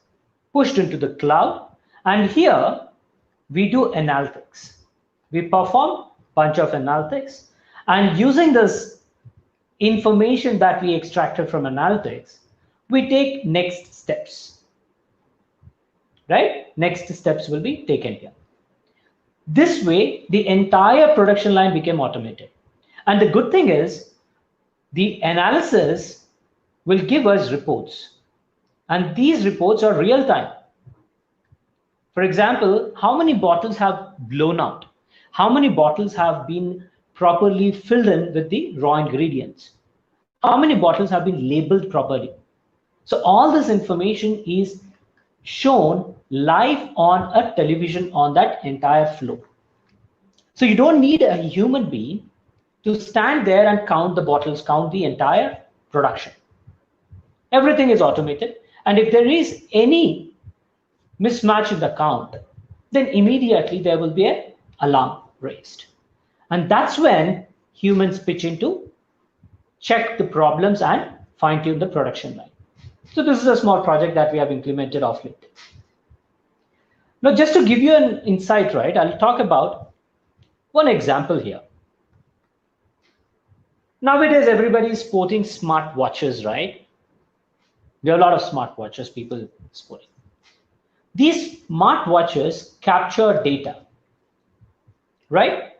pushed into the cloud. And here we do analytics. We perform a bunch of analytics. And using this information that we extracted from analytics, we take next steps. Right? Next steps will be taken here. This way, the entire production line became automated. And the good thing is, the analysis will give us reports. And these reports are real time. For example, how many bottles have blown out? How many bottles have been properly filled in with the raw ingredients? How many bottles have been labeled properly? So all this information is shown live on a television on that entire flow. So you don't need a human being to stand there and count the bottles, count the entire production. Everything is automated. And if there is any mismatch in the count, then immediately there will be an alarm raised. And that's when humans pitch in to check the problems and fine tune the production line. So this is a small project that we have implemented of late. Now, just to give you an insight, right, I'll talk about one example here. Nowadays, everybody is sporting smart watches, right? There are a lot of smart watches people sporting. These smart watches capture data. right?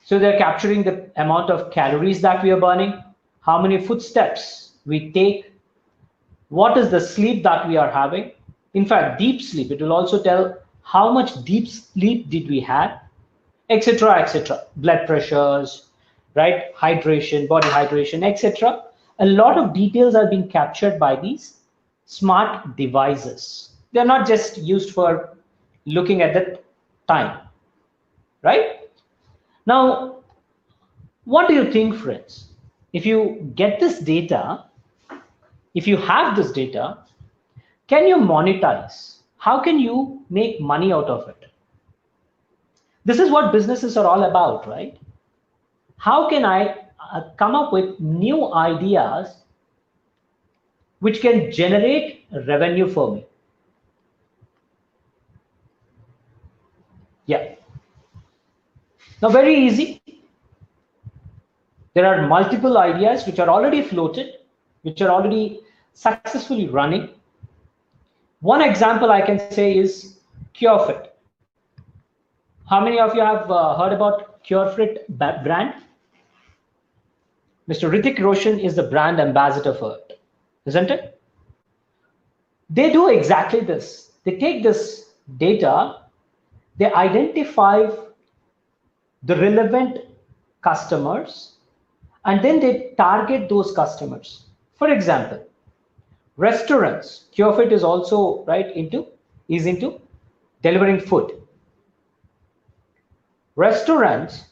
So they're capturing the amount of calories that we are burning, how many footsteps we take, what is the sleep that we are having. In fact, deep sleep, it will also tell how much deep sleep did we have, etc., etc. Blood pressures, right? Hydration, body hydration, etc. A lot of details are being captured by these smart devices. They're not just used for looking at the time, right? Now, what do you think, friends? If you get this data, if you have this data, can you monetize? How can you make money out of it? This is what businesses are all about, right? How can I come up with new ideas which can generate revenue for me? Yeah. Now, very easy. There are multiple ideas which are already floated, which are already successfully running. One example I can say is CureFit. How many of you have heard about CureFit brand? Mr. Hrithik Roshan is the brand ambassador for it, isn't it? They do exactly this. They take this data, they identify the relevant customers, and then they target those customers. For example, restaurants. CureFit is also into delivering food. Restaurants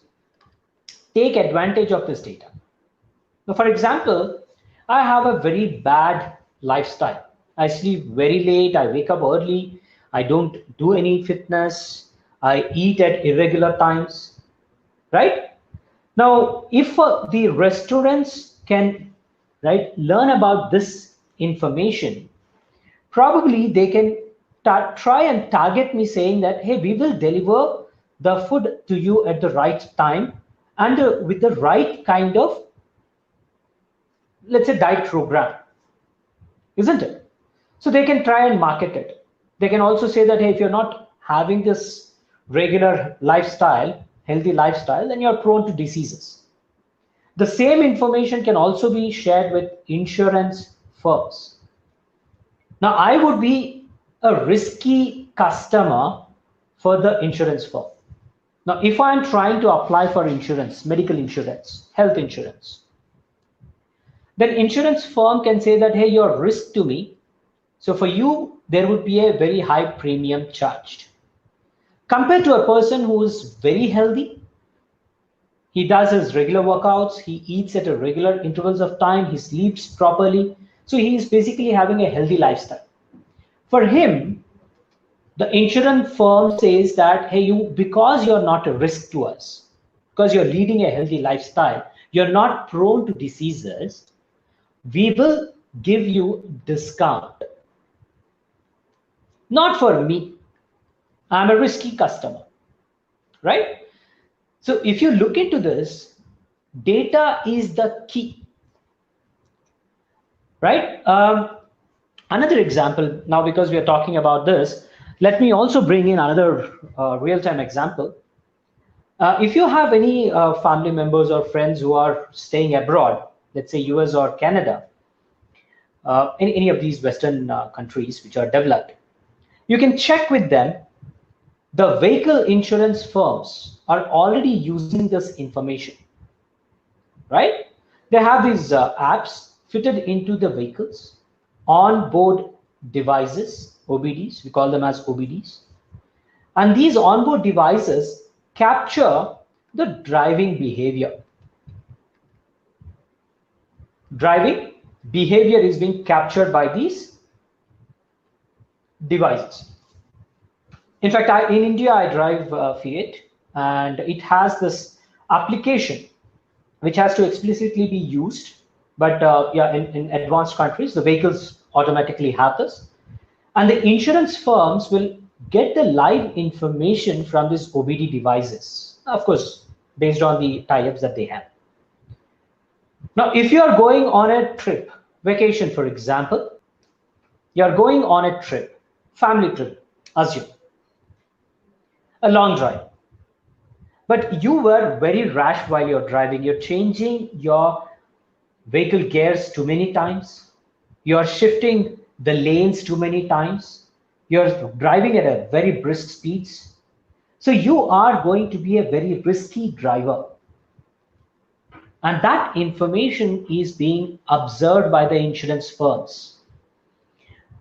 take advantage of this data. Now, for example, I have a very bad lifestyle. I sleep very late, I wake up early, I don't do any fitness, I eat at irregular times, right? Now, if the restaurants can learn about this information, probably they can try and target me saying that, hey, we will deliver the food to you at the right time and with the right kind of, let's say, diet program, isn't it? So they can try and market it. They can also say that, hey, if you're not having this regular lifestyle, healthy lifestyle, then you're prone to diseases. The same information can also be shared with insurance firms. Now, I would be a risky customer for the insurance firm. Now, if I'm trying to apply for insurance, medical insurance, health insurance, then insurance firm can say that, hey, you're a risk to me. So for you, there would be a very high premium charged. Compared to a person who is very healthy, he does his regular workouts, he eats at a regular intervals of time, he sleeps properly. So he is basically having a healthy lifestyle. For him, the insurance firm says that, hey, because you're not a risk to us, because you're leading a healthy lifestyle, you're not prone to diseases, we will give you discount. Not for me. I'm a risky customer, right? So if you look into this, data is the key, right? Another example, now because we are talking about this, let me also bring in another real-time example. If you have any family members or friends who are staying abroad, let's say US or Canada, in any of these Western countries which are developed, you can check with them. The vehicle insurance firms are already using this information, right? They have these apps fitted into the vehicles, on-board devices, OBDs, we call them as OBDs. And these onboard devices capture the driving behavior. Driving behavior is being captured by these devices. In fact, in India, I drive Fiat, and it has this application which has to explicitly be used. But yeah, in advanced countries, the vehicles automatically have this. And the insurance firms will get the live information from these OBD devices, of course, based on the tie-ups that they have. Now, if you are going on a trip, vacation, for example, you're going on a trip, family trip, assume, a long drive. but you were very rash while you're driving. You're changing your vehicle gears too many times. You're shifting the lanes too many times. You're driving at a very brisk speeds. So you are going to be a very risky driver. And that information is being observed by the insurance firms.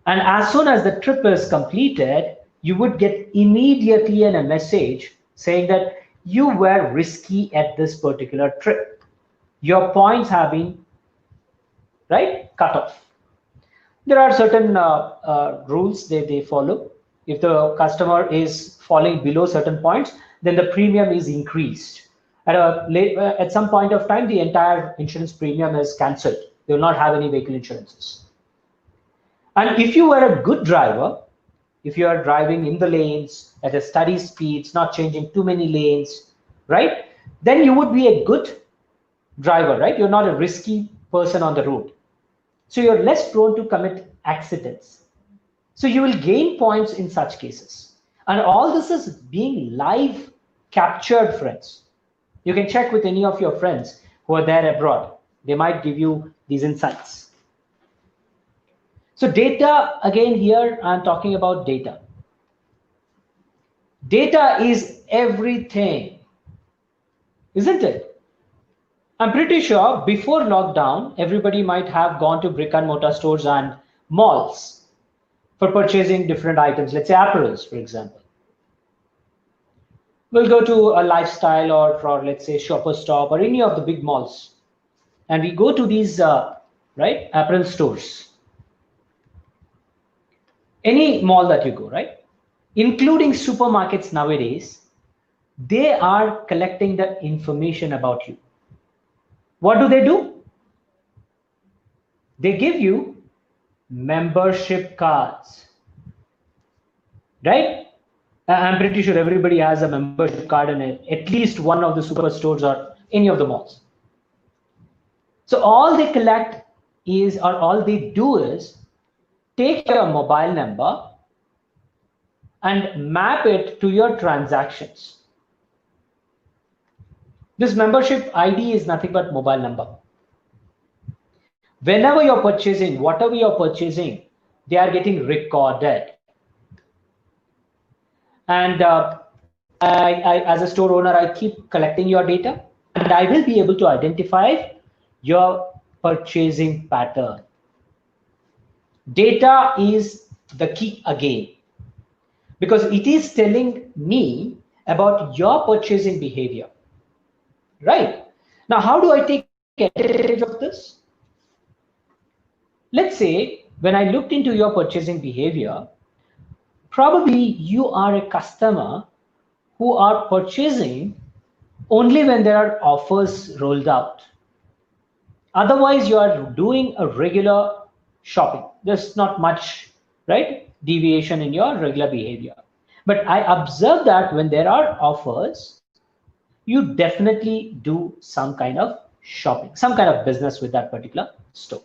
And as soon as the trip is completed, you would get immediately a message saying that you were risky at this particular trip. Your points have been, right, cut off. There are certain rules they follow. If the customer is falling below certain points, then the premium is increased. At some point of time, the entire insurance premium is cancelled. They will not have any vehicle insurances. And if you were a good driver, if you are driving in the lanes at a steady speeds, not changing too many lanes, right, then you would be a good driver, right? You're not a risky person on the road. So you're less prone to commit accidents. So you will gain points in such cases. And all this is being live captured, friends. You can check with any of your friends who are there abroad. They might give you these insights. So data, again, here I'm talking about data. Data is everything, isn't it? I'm pretty sure before lockdown, everybody might have gone to brick and mortar stores and malls for purchasing different items, let's say apparels, for example. We'll go to a lifestyle or let's say Shoppers Stop or any of the big malls. And we go to these, right, apparel stores. Any mall that you go, right, including supermarkets nowadays, they are collecting the information about you. What do? They give you membership cards, right? I'm pretty sure everybody has a membership card in at least one of the superstores or any of the malls. So all they collect is, or all they do is, take your mobile number and map it to your transactions. This membership ID is nothing but mobile number. Whenever you're purchasing, whatever you're purchasing, they are getting recorded. And I, as a store owner, I keep collecting your data, and I will be able to identify your purchasing pattern. Data is the key again, because it is telling me about your purchasing behavior, right? Now, how do I take advantage of this? Let's say when I looked into your purchasing behavior, probably you are a customer who are purchasing only when there are offers rolled out. Otherwise, you are doing a regular shopping. There's not much, right, deviation in your regular behavior. But I observe that when there are offers, you definitely do some kind of shopping, some kind of business with that particular store.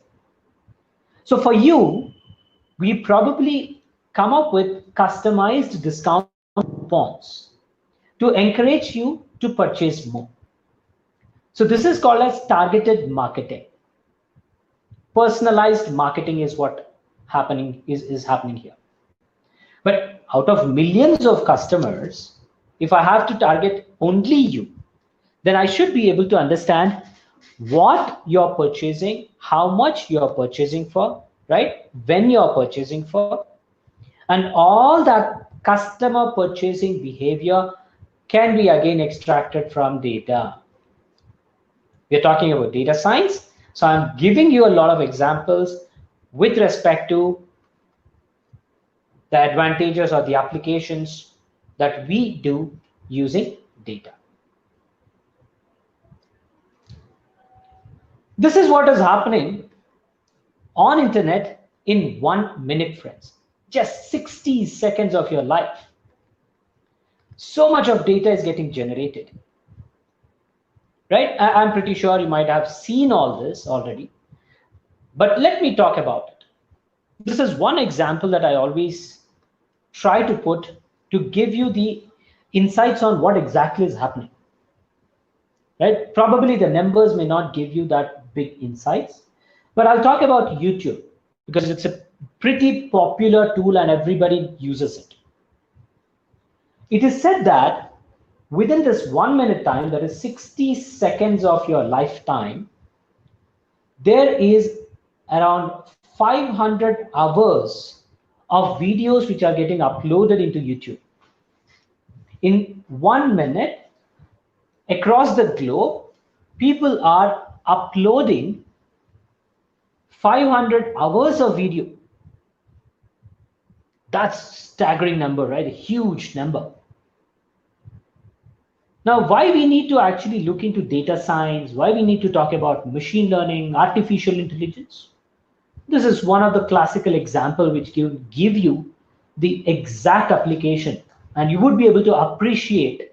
So for you, we probably come up with customized discount coupons to encourage you to purchase more. So this is called as targeted marketing. Personalized marketing is what is happening here. But out of millions of customers, if I have to target only you, then I should be able to understand what you're purchasing, how much you're purchasing for, right? When you're purchasing for, and all that customer purchasing behavior can be again extracted from data. We're talking about data science. So I'm giving you a lot of examples with respect to the advantages or the applications that we do using data. This is what is happening on internet in 1 minute, friends. Just 60 seconds of your life. So much of data is getting generated. Right? I'm pretty sure you might have seen all this already, but let me talk about it. This is one example that I always try to put to give you the insights on what exactly is happening. right? Probably the numbers may not give you that big insights, but I'll talk about YouTube because it's a pretty popular tool and everybody uses it. It is said that within this 1 minute time, that is 60 seconds of your lifetime, there is around 500 hours of videos which are getting uploaded into YouTube. In 1 minute, across the globe, people are uploading 500 hours of video. That's a staggering number, right? A huge number. Now, why we need to actually look into data science, why we need to talk about machine learning, artificial intelligence? This is one of the classical examples which give you the exact application, and you would be able to appreciate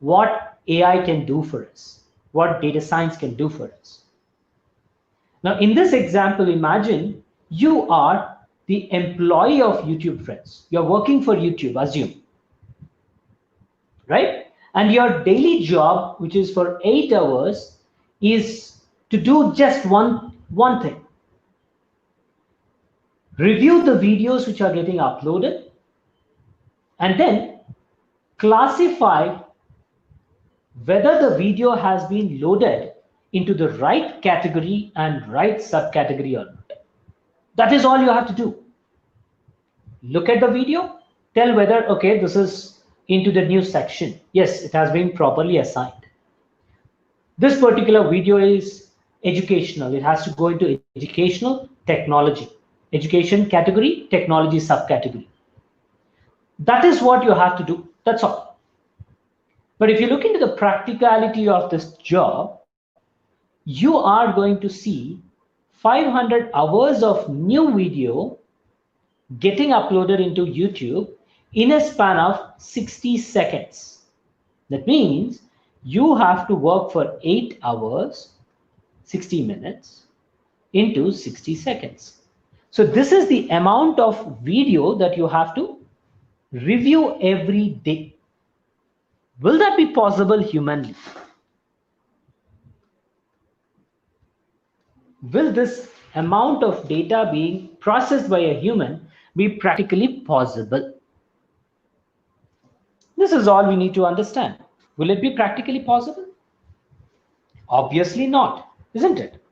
what AI can do for us, what data science can do for us. Now, in this example, imagine you are the employee of YouTube, friends. You're working for YouTube, assume, right? And your daily job, which is for 8 hours, is to do just one thing. Review the videos which are getting uploaded, and then classify whether the video has been loaded into the right category and right subcategory or not. That is all you have to do. Look at the video, tell whether, okay, this is into the news section. Yes, it has been properly assigned. This particular video is educational. It has to go into educational technology. Education category, technology subcategory. That is what you have to do. That's all. But if you look into the practicality of this job, you are going to see 500 hours of new video getting uploaded into YouTube in a span of 60 seconds. That means you have to work for 8 hours, 60 minutes into 60 seconds. So this is the amount of video that you have to review every day. Will that be possible humanly? Will this amount of data being processed by a human be practically possible? This is all we need to understand. Will it be practically possible? Obviously not, isn't it?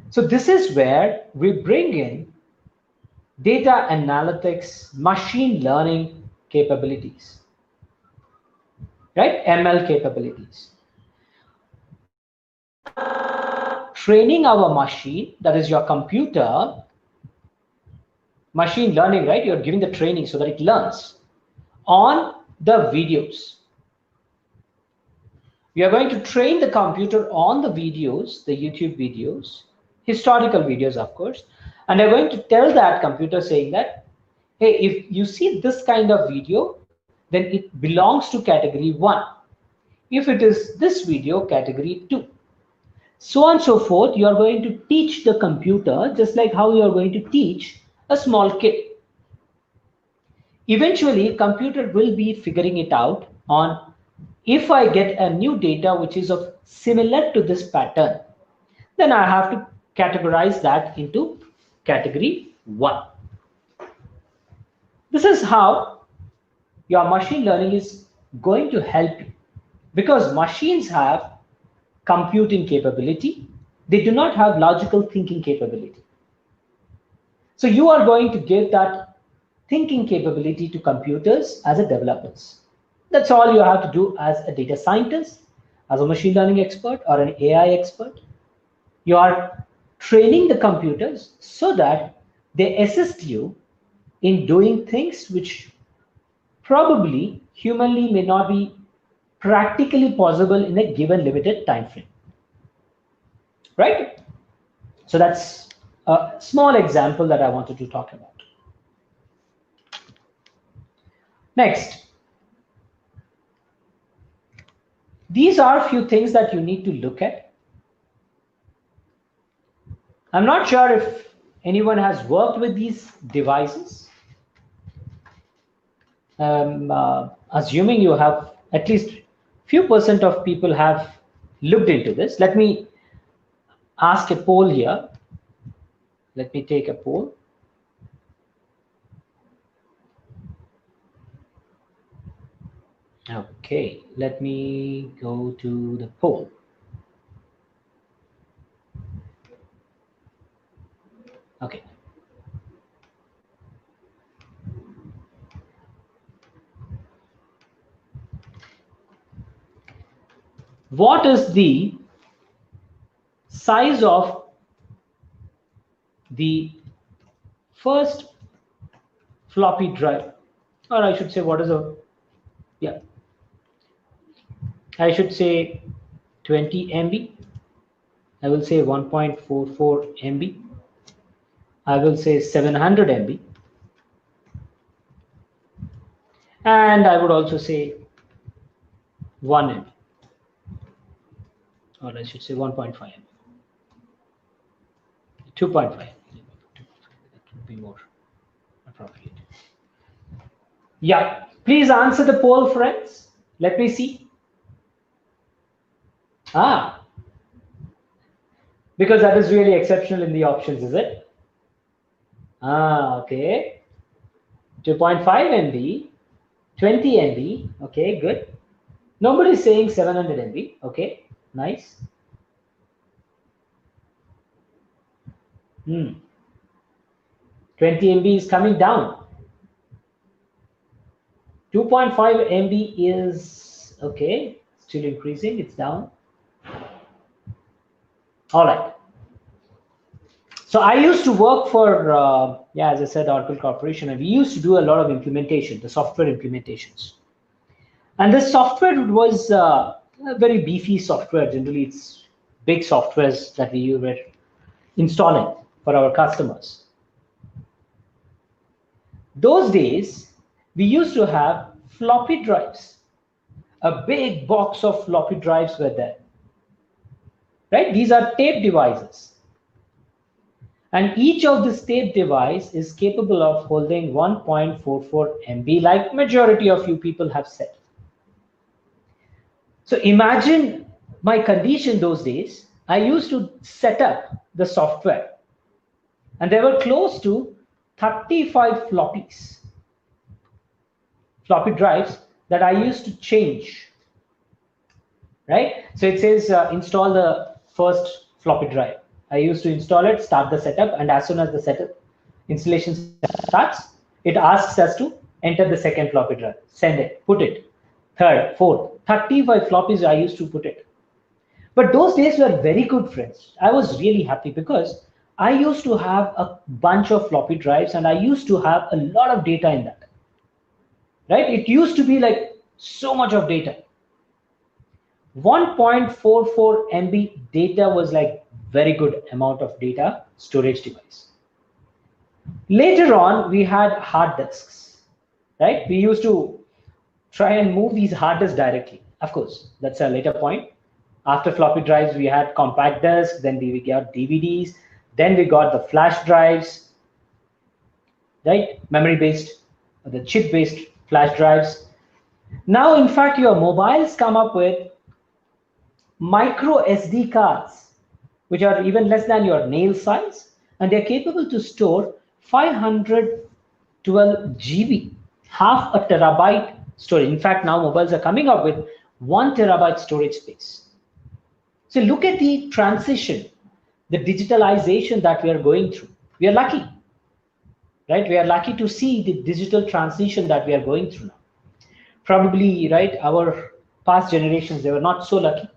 So this is where we bring in data analytics, machine learning capabilities, right? ML capabilities. Training our machine, that is your computer, machine learning, right? You're giving the training so that it learns on the videos. We are going to train the computer on the videos, the YouTube videos, historical videos, of course, and I'm going to tell that computer saying that, hey, if you see this kind of video, then it belongs to category 1. If it is this video, category 2. So on and so forth, you are going to teach the computer just like how you are going to teach a small kid. Eventually, computer will be figuring it out on, if I get a new data which is of similar to this pattern, then I have to categorize that into category 1. This is how your machine learning is going to help you, because machines have computing capability. They do not have logical thinking capability. So you are going to give that thinking capability to computers as a developers. That's all you have to do as a data scientist, as a machine learning expert or an AI expert. You are training the computers so that they assist you in doing things which probably humanly may not be practically possible in a given limited time frame. Right? So that's a small example that I wanted to talk about. Next, these are a few things that you need to look at. I'm not sure if anyone has worked with these devices. Assuming you have, at least few % of people have looked into this. Let me ask a poll here. Let me take a poll. Okay, let me go to the poll. Okay. What is the size of the first floppy drive? Or I should say, what is a, yeah, I should say 20 MB. I will say 1.44 MB. I will say 700 MB. And I would also say 1 MB. Or I should say 1.5 MB. 2.5. That would be more appropriate. Yeah, please answer the poll, friends. Let me see. Because that is really exceptional in the options, is it? Okay. 2.5 MB, 20 MB. Okay, good. Nobody's saying 700 MB. Okay, nice. 20 MB is coming down. 2.5 MB is okay, still increasing, it's down. All right. So I used to work for, as I said, Oracle Corporation, and we used to do a lot of implementation, the software implementations. And this software was a very beefy software. Generally, it's big softwares that we were installing for our customers. Those days, we used to have floppy drives. A big box of floppy drives were there. Right? These are tape devices. And each of this tape device is capable of holding 1.44 MB, like majority of you people have said. So imagine my condition those days. I used to set up the software, and there were close to 35 floppy drives that I used to change. Right? So it says install the first floppy drive. I used to install it, start the setup, and as soon as the setup installation starts, it asks us to enter the second floppy drive, send it, put it, third, fourth, 35 floppies I used to put it. But those days were very good, friends. I was really happy because I used to have a bunch of floppy drives and I used to have a lot of data in that. Right? It used to be like so much of data. 1.44 MB data was like very good amount of data storage device. Later on, we had hard disks, right? We used to try and move these hard disks directly. Of course, that's a later point. After floppy drives, we had compact disks, then we got DVDs, then we got the flash drives, right? Memory-based, the chip-based flash drives. Now, in fact, your mobiles come up with micro SD cards, which are even less than your nail size, and they're capable to store 512 GB, half a terabyte storage. In fact, now mobiles are coming up with 1 terabyte storage space. So look at the transition, the digitalization that we are going through. We are lucky, right? We are lucky to see the digital transition that we are going through now. Probably, right, our past generations, they were not so lucky.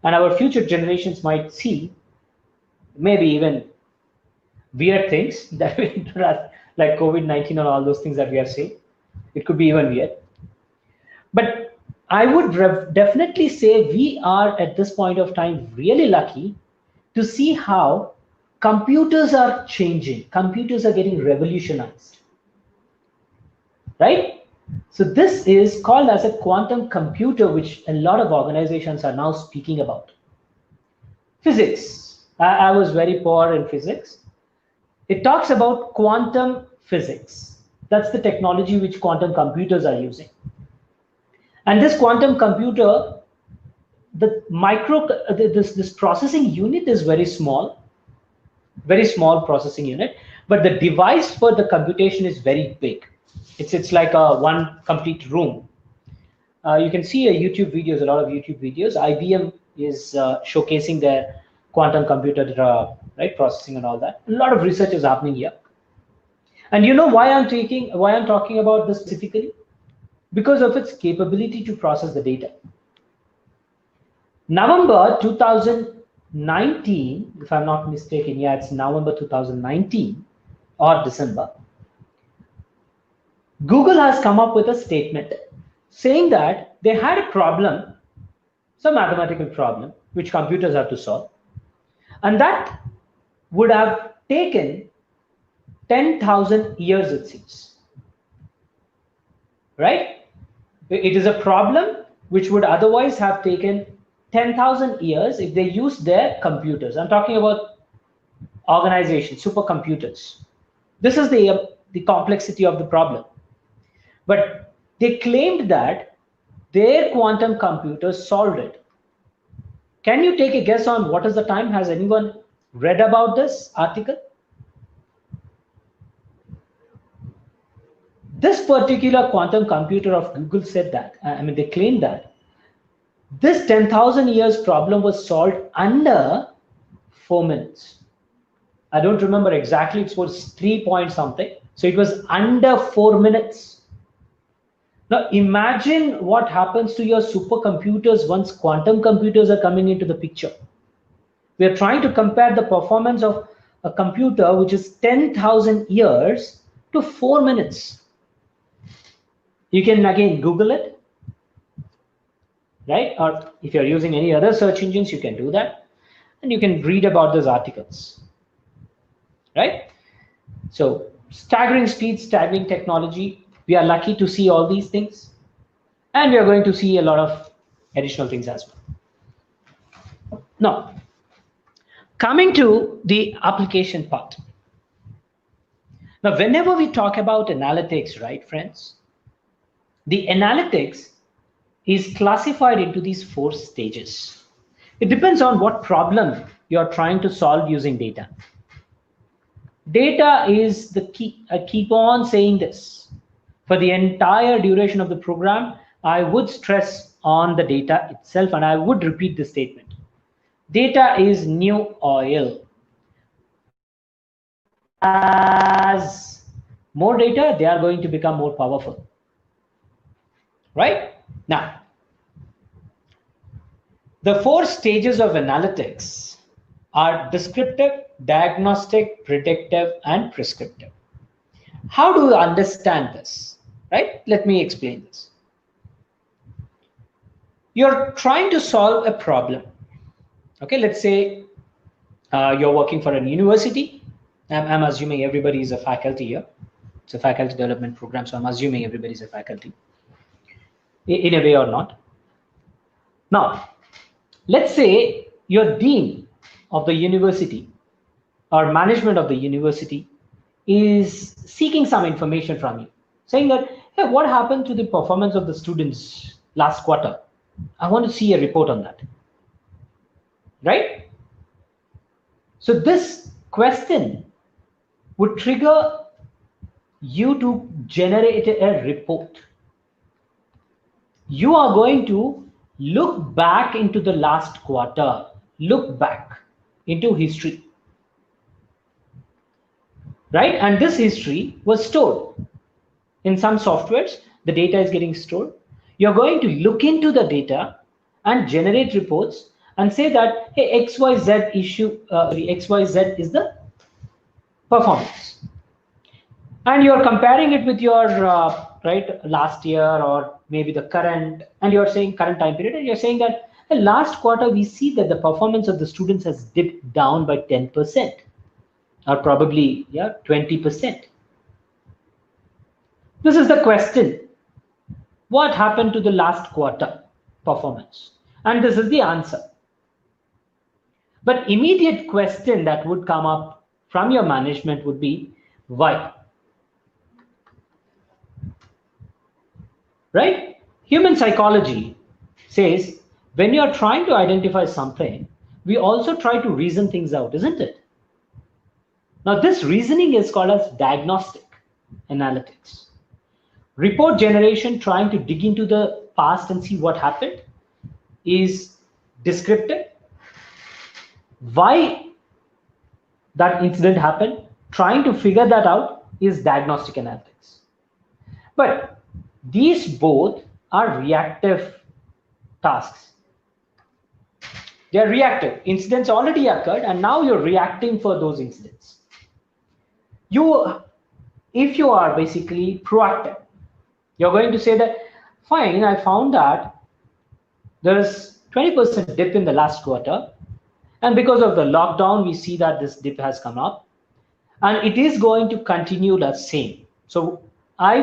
And our future generations might see maybe even weird things that we like COVID-19 and all those things that we are seeing. It could be even weird. But I would definitely say we are at this point of time really lucky to see how computers are changing. Computers are getting revolutionized, right? So this is called as a quantum computer, which a lot of organizations are now speaking about. Physics. I was very poor in physics. It talks about quantum physics. That's the technology which quantum computers are using. And this quantum computer the this processing unit is very small processing unit, but the device for the computation is very big. It's like a one complete room. You can see a a lot of YouTube videos. IBM is showcasing their quantum computer right, processing and all that. A lot of research is happening here. And you know why I'm talking about this specifically? Because of its capability to process the data. November 2019, if I'm not mistaken, yeah, it's November 2019 or December. Google has come up with a statement saying that they had a problem, some mathematical problem, which computers have to solve. And that would have taken 10,000 years, it seems. Right? It is a problem which would otherwise have taken 10,000 years if they used their computers. I'm talking about organizations, supercomputers. This is the complexity of the problem. But they claimed that their quantum computers solved it. Can you take a guess on what is the time? Has anyone read about this article? This particular quantum computer of Google said that, they claimed that this 10,000 years problem was solved under 4 minutes. I don't remember exactly, it was 3 point something. So it was under 4 minutes. Now imagine what happens to your supercomputers once quantum computers are coming into the picture. We are trying to compare the performance of a computer which is 10,000 years to 4 minutes. You can again Google it, right? Or if you're using any other search engines, you can do that. And you can read about those articles, right? So staggering speed, staggering technology. We are lucky to see all these things. And we are going to see a lot of additional things as well. Now, coming to the application part. Now, whenever we talk about analytics, right, friends, the analytics is classified into these 4 stages. It depends on what problem you're trying to solve using data. Data is the key. I keep on saying this. For the entire duration of the program, I would stress on the data itself, and I would repeat this statement. Data is new oil. As more data, they are going to become more powerful. Right? Now, the 4 stages of analytics are descriptive, diagnostic, predictive, and prescriptive. How do you understand this? Right? Let me explain this. You're trying to solve a problem. Okay, let's say you're working for a university. I'm assuming everybody is a faculty here. It's a faculty development program, so I'm assuming everybody's a faculty in a way or not. Now, let's say your dean of the university or management of the university is seeking some information from you, saying that, hey, what happened to the performance of the students last quarter? I want to see a report on that. Right? So this question would trigger you to generate a report. You are going to look back into the last quarter, look back into history, right? And this history was stored in some softwares. The data is getting stored. You're going to look into the data and generate reports and say that, hey, XYZ XYZ is the performance. And you're comparing it with your right last year or maybe the current, and you're saying current time period, and you're saying that the last quarter we see that the performance of the students has dipped down by 10% or probably 20%. This is the question. What happened to the last quarter performance? And this is the answer. But immediate question that would come up from your management would be why? Right? Human psychology says when you're trying to identify something, we also try to reason things out, isn't it? Now, this reasoning is called as diagnostic analytics. Report generation, trying to dig into the past and see what happened, is descriptive. Why that incident happened, trying to figure that out, is diagnostic analytics. But these both are reactive tasks. They're reactive. Incidents already occurred, and now you're reacting for those incidents. If you are basically proactive, you're going to say that, fine, I found that there's 20% dip in the last quarter, and because of the lockdown, we see that this dip has come up, and it is going to continue the same. So I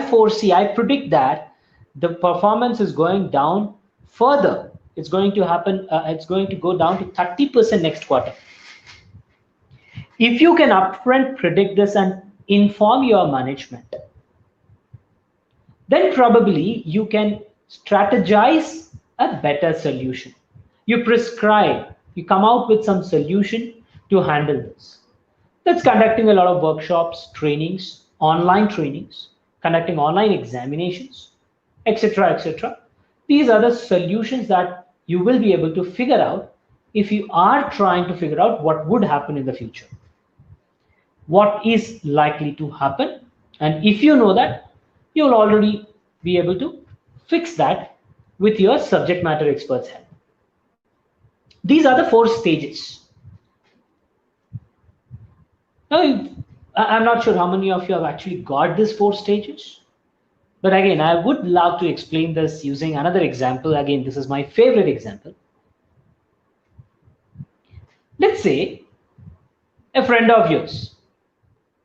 predict that the performance is going down further. It's going to happen, it's going to go down to 30% next quarter. If you can upfront predict this and inform your management, then probably you can strategize a better solution. You prescribe, you come out with some solution to handle this. That's conducting a lot of workshops, trainings, online trainings, conducting online examinations, etc., etc. These are the solutions that you will be able to figure out if you are trying to figure out what would happen in the future, what is likely to happen. And if you know that, you'll already be able to fix that with your subject matter expert's help. These are the 4 stages. Now, I'm not sure how many of you have actually got these 4 stages. But again, I would love to explain this using another example. Again, this is my favorite example. Let's say a friend of yours.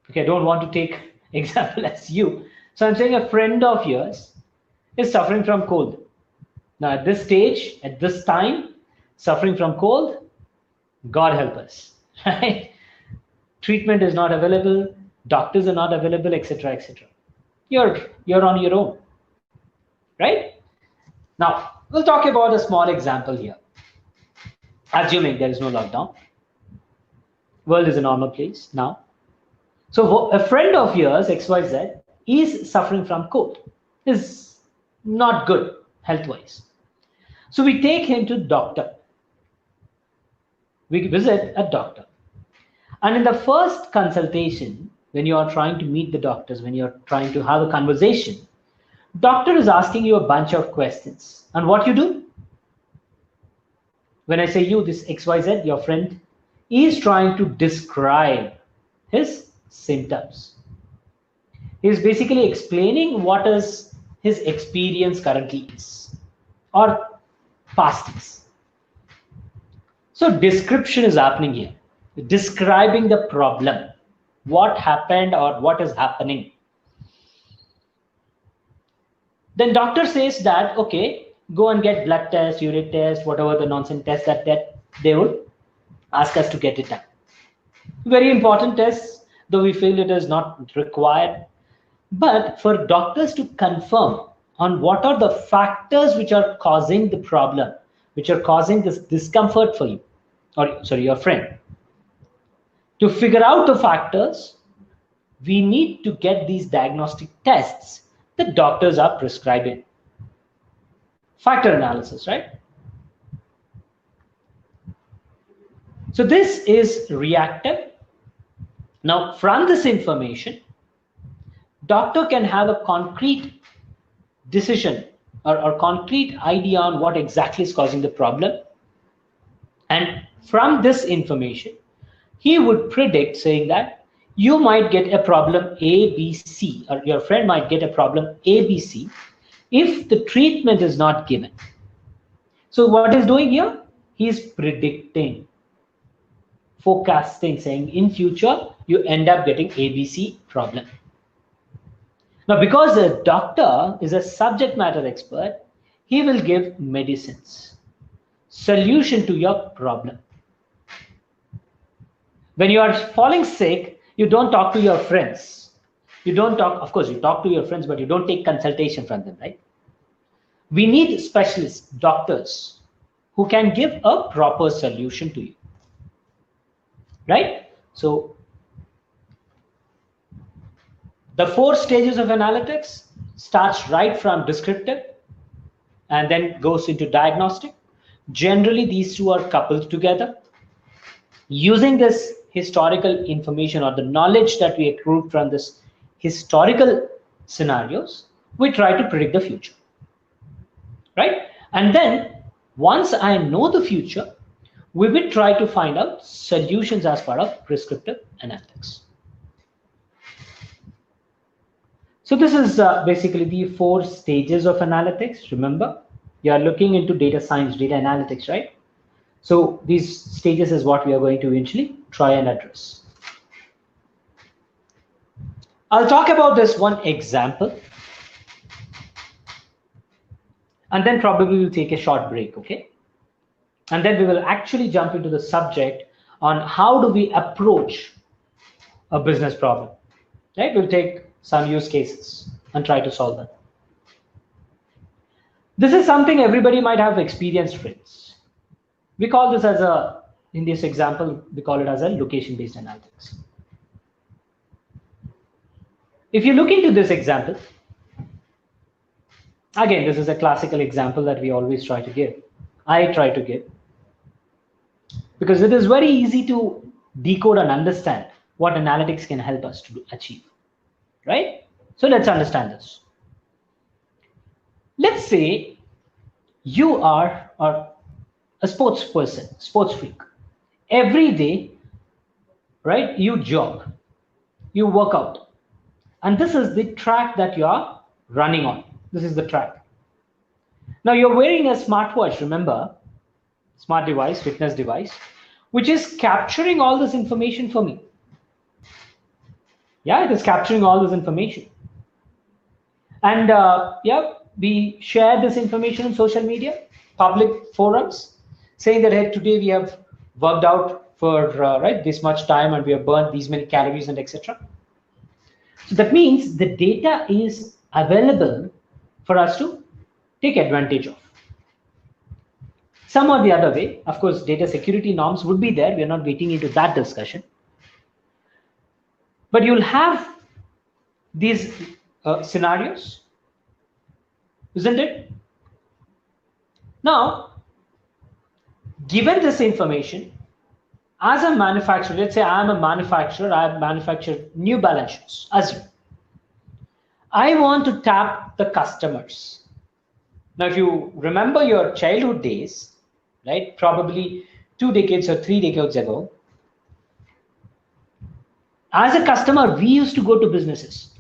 Okay, I don't want to take example as you. So I'm saying a friend of yours is suffering from cold. Now at this stage, at this time, suffering from cold, God help us, right? Treatment is not available, doctors are not available, etc., etc. You're on your own, right? Now we'll talk about a small example here. Assuming there is no lockdown, world is a normal place now. So a friend of yours, XYZ, is suffering from cold, is not good health-wise. So we take him to doctor. We visit a doctor. And in the first consultation, when you are trying to meet the doctors, when you're trying to have a conversation, doctor is asking you a bunch of questions. And what you do? When I say you, this XYZ, your friend, is trying to describe his symptoms. He's basically explaining what is his experience currently is, or past is. So description is happening here, describing the problem, what happened or what is happening. Then doctor says that, okay, go and get blood test, urine test, whatever the nonsense test that they would ask us to get it done. Very important tests, though we feel it is not required. But for doctors to confirm on what are the factors which are causing the problem, which are causing this discomfort for you, or sorry, your friend. To figure out the factors, we need to get these diagnostic tests that doctors are prescribing. Factor analysis, right? So this is reactive. Now, from this information, doctor can have a concrete decision or concrete idea on what exactly is causing the problem. And from this information, he would predict, saying that you might get a problem A, B, C, or your friend might get a problem A, B, C if the treatment is not given. So what he's doing here? He's predicting, forecasting, saying in future, you end up getting ABC problem. Now, because a doctor is a subject matter expert, he will give medicines, solution to your problem. When you are falling sick, you don't talk to your friends. You don't talk, of course, you talk to your friends, but you don't take consultation from them, right? We need specialists, doctors, who can give a proper solution to you, right? So the 4 stages of analytics starts right from descriptive and then goes into diagnostic. Generally, these two are coupled together. Using this historical information or the knowledge that we accrued from this historical scenarios, we try to predict the future, right? And then once I know the future, we will try to find out solutions as part of prescriptive analytics. So this is basically the 4 stages of analytics. Remember, you are looking into data science, data analytics, right? So these stages is what we are going to eventually try and address. I'll talk about this one example, and then probably we'll take a short break, okay? And then we will actually jump into the subject on how do we approach a business problem, right? We'll take some use cases and try to solve them. This is something everybody might have experienced with. We call this as in this example, we call it as a location-based analytics. If you look into this example, again, this is a classical example that we always try to give. I try to give, because it is very easy to decode and understand what analytics can help us to achieve, right? So let's understand this. Let's say you are a sports person, sports freak. Every day, right, you jog, you work out. And this is the track that you are running on. This is the track. Now you're wearing a smartwatch, remember, smart device, fitness device, which is capturing all this information for me. Yeah, it is capturing all this information. And yeah, we share this information on social media, public forums, saying that, hey, today we have worked out for right this much time and we have burned these many calories and etc. So that means the data is available for us to take advantage of. Some or the other way, of course, data security norms would be there. We're not getting into that discussion. But you'll have these scenarios, isn't it? Now, given this information, as a manufacturer, let's say I'm a manufacturer, I have manufactured New Balance shoes, as you. I want to tap the customers. Now, if you remember your childhood days, right, probably 2 decades or 3 decades ago, as a customer, we used to go to businesses,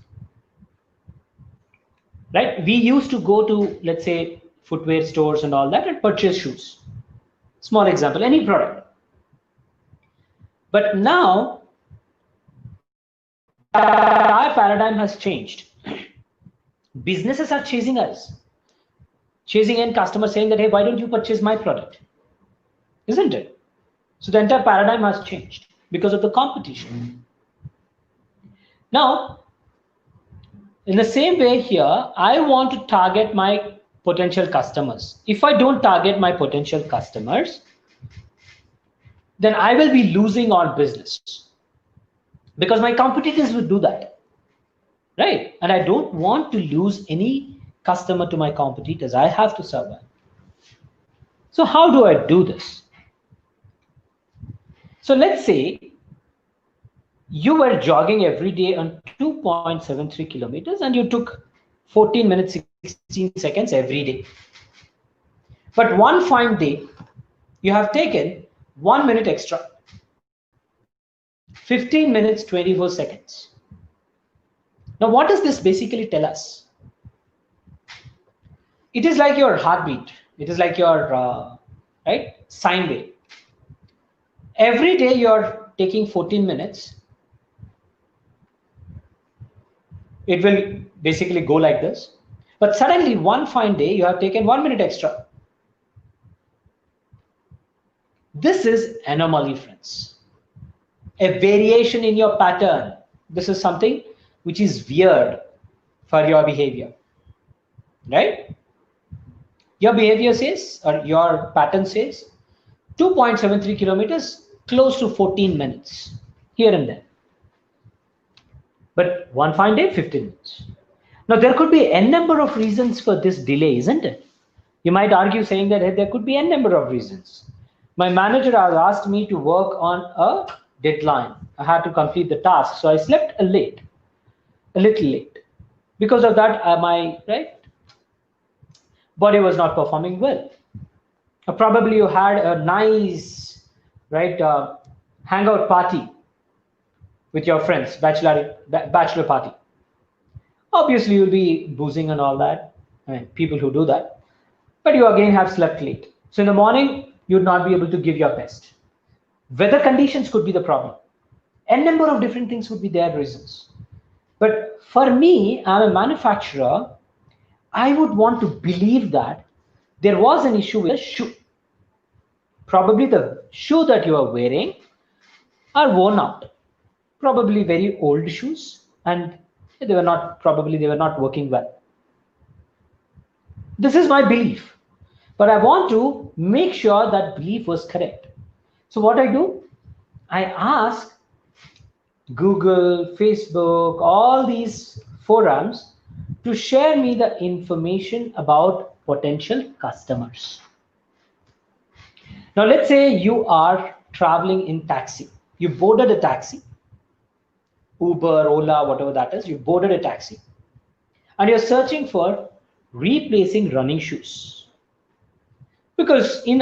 right? We used to go to, let's say, footwear stores and all that and purchase shoes. Small example, any product. But now, our paradigm has changed. Businesses are chasing us, chasing in customers saying that, hey, why don't you purchase my product? Isn't it? So the entire paradigm has changed because of the competition. Now, in the same way here, I want to target my potential customers. If I don't target my potential customers, then I will be losing on business because my competitors would do that, right? And I don't want to lose any customer to my competitors. I have to survive. So how do I do this? So let's say you were jogging every day on 2.73 kilometers and you took 14 minutes, 16 seconds every day. But one fine day, you have taken 1 minute extra, 15 minutes, 24 seconds. Now, what does this basically tell us? It is like your heartbeat. It is like your right sine wave. Every day you're taking 14 minutes. It will basically go like this. But suddenly, one fine day, you have taken 1 minute extra. This is anomaly, friends. A variation in your pattern. This is something which is weird for your behavior, right? Your behavior says, or your pattern says, 2.73 kilometers, close to 14 minutes, here and there. But one fine day, 15 minutes. Now, there could be n number of reasons for this delay, isn't it? You might argue saying that, hey, there could be n number of reasons. My manager has asked me to work on a deadline. I had to complete the task, so I slept a little late. Because of that, my body was not performing well. Probably you had a nice hangout party with your friends, bachelor party. Obviously, you'll be boozing and all that. I mean, people who do that. But you again have slept late. So in the morning, you'd not be able to give your best. Weather conditions could be the problem. N number of different things would be their reasons. But for me, I'm a manufacturer. I would want to believe that there was an issue with the shoe. Probably the shoe that you are wearing are worn out. Probably very old shoes, and they were not working well. This is my belief, but I want to make sure that belief was correct. So what I do, I ask Google, Facebook, all these forums to share me the information about potential customers. Now, let's say you are traveling in taxi. You boarded a taxi, Uber, Ola, whatever that is, you boarded a taxi, and you're searching for replacing running shoes. Because in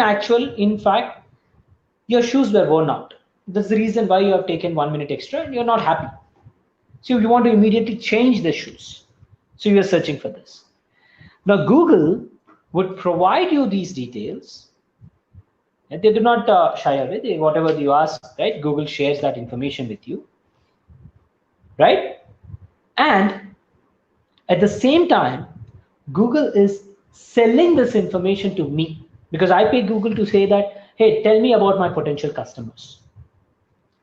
fact, your shoes were worn out. That's the reason why you have taken 1 minute extra and you're not happy. So you want to immediately change the shoes. So you're searching for this. Now, Google would provide you these details. And they do not shy away. Whatever you ask, right? Google shares that information with you, right? And at the same time, Google is selling this information to me because I pay Google to say that, hey, tell me about my potential customers.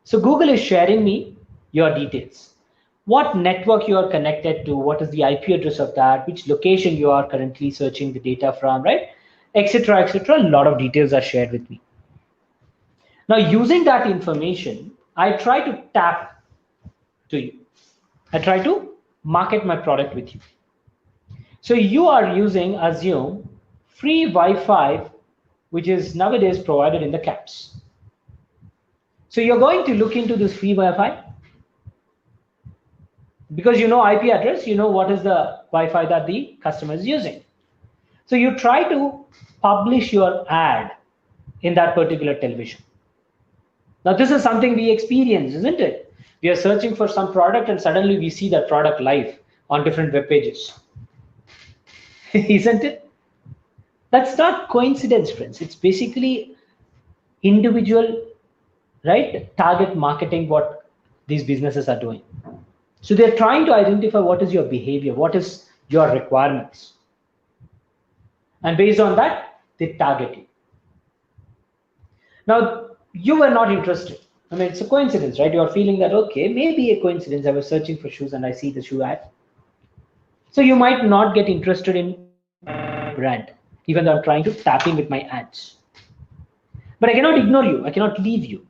So Google is sharing me your details. What network you are connected to, what is the IP address of that, which location you are currently searching the data from, right? Etc. A lot of details are shared with me. Now, using that information, I try to tap to you. I try to market my product with you. So you are using, assume, free Wi-Fi, which is nowadays provided in the cabs. So you're going to look into this free Wi-Fi because you know IP address, you know what is the Wi-Fi that the customer is using. So you try to publish your ad in that particular television. Now, this is something we experience, isn't it? We are searching for some product and suddenly we see that product live on different web pages. Isn't it? That's not coincidence, friends. It's basically individual, right? Target marketing, what these businesses are doing. So they're trying to identify what is your behavior, what is your requirements. And based on that, they target you. Now, you were not interested. I mean, it's a coincidence, right? You're feeling that, okay, maybe a coincidence. I was searching for shoes and I see the shoe ad. So you might not get interested in brand, even though I'm trying to tap in with my ads. But I cannot ignore you. I cannot leave you.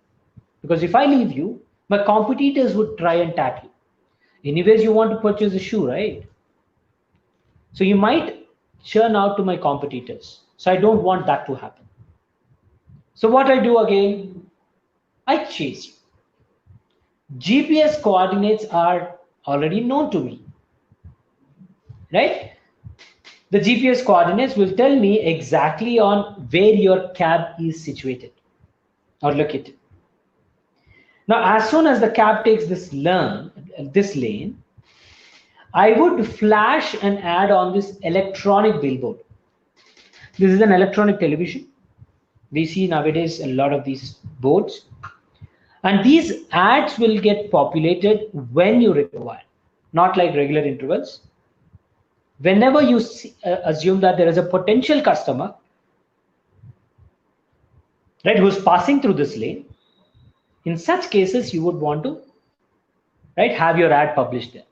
Because if I leave you, my competitors would try and tap you. Anyways, you want to purchase a shoe, right? So you might churn out to my competitors. So I don't want that to happen. So what I do again, I chase you. GPS coordinates are already known to me, right? The GPS coordinates will tell me exactly on where your cab is situated or located. Now, as soon as the cab takes this lane, I would flash an ad on this electronic billboard. This is an electronic television. We see nowadays a lot of these boards. And these ads will get populated when you require, not like regular intervals. Whenever you assume that there is a potential customer, right, who's passing through this lane, in such cases, you would want to, right, have your ad published there.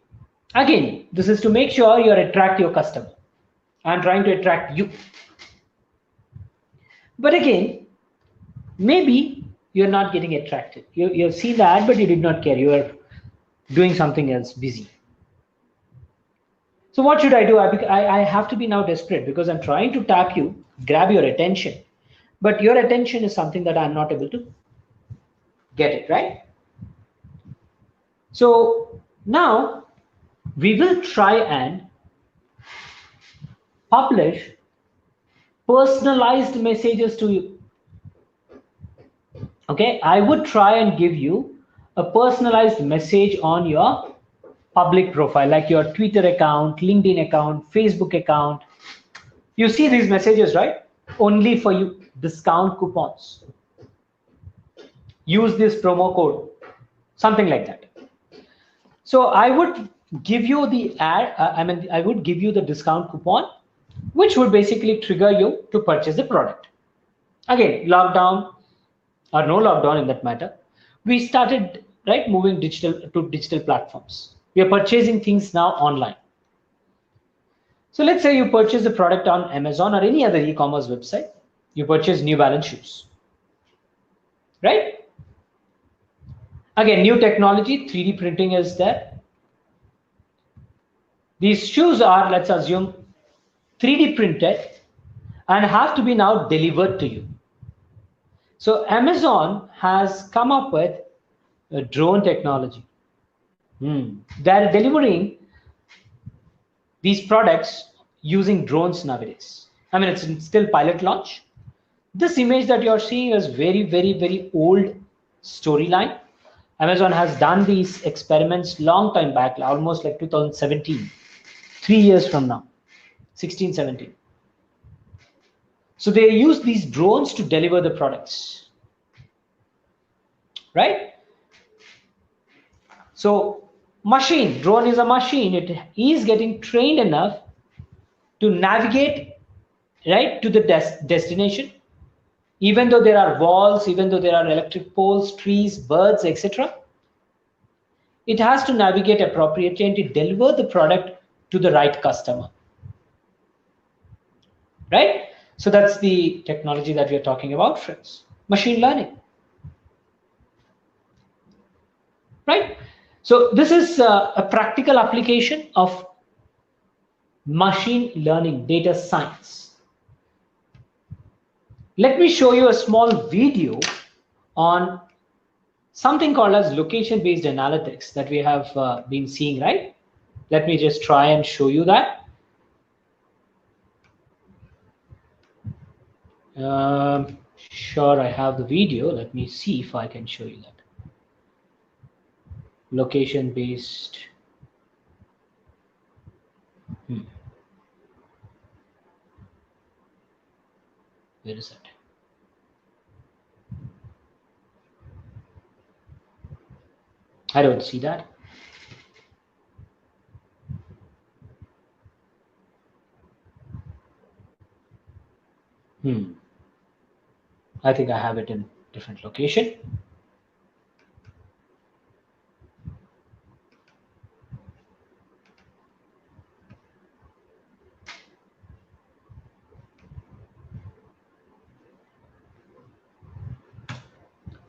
Again, this is to make sure you attract your customer. I'm trying to attract you. But again, maybe you're not getting attracted. You've seen the ad, but you did not care. You are doing something else, busy. So what should I do? I have to be now desperate because I'm trying to tap you, grab your attention, but your attention is something that I'm not able to get it, right? So now we will try and publish personalized messages to you. Okay, I would try and give you a personalized message on your public profile, like your Twitter account, LinkedIn account, Facebook account. You see these messages, right? Only for you, discount coupons. Use this promo code, something like that. So I would give you the ad, I would give you the discount coupon, which would basically trigger you to purchase the product. Again, lockdown or no lockdown in that matter, we started moving digital platforms. We are purchasing things now online. So let's say you purchase the product on Amazon or any other e-commerce website. You purchase New Balance shoes, right? Again, new technology, 3D printing is there. These shoes are, let's assume, 3D printed and have to be now delivered to you. So Amazon has come up with a drone technology. They're delivering these products using drones nowadays. I mean, it's still pilot launch. This image that you're seeing is very, very, very old storyline. Amazon has done these experiments long time back, almost like 2017, 3 years from now, 16, 17. So they use these drones to deliver the products, right? So drone is a machine. It is getting trained enough to navigate to the destination, even though there are walls, even though there are electric poles, trees, birds, etc. It has to navigate appropriately and to deliver the product to the right customer, right? So that's the technology that we are talking about, friends. Machine learning, right? So this is a practical application of machine learning, data science. Let me show you a small video on something called as location-based analytics that we have been seeing, right? Let me just try and show you that. Sure, I have the video. Let me see if I can show you that. Location-based. Where is it? I don't see that. I think I have it in different location.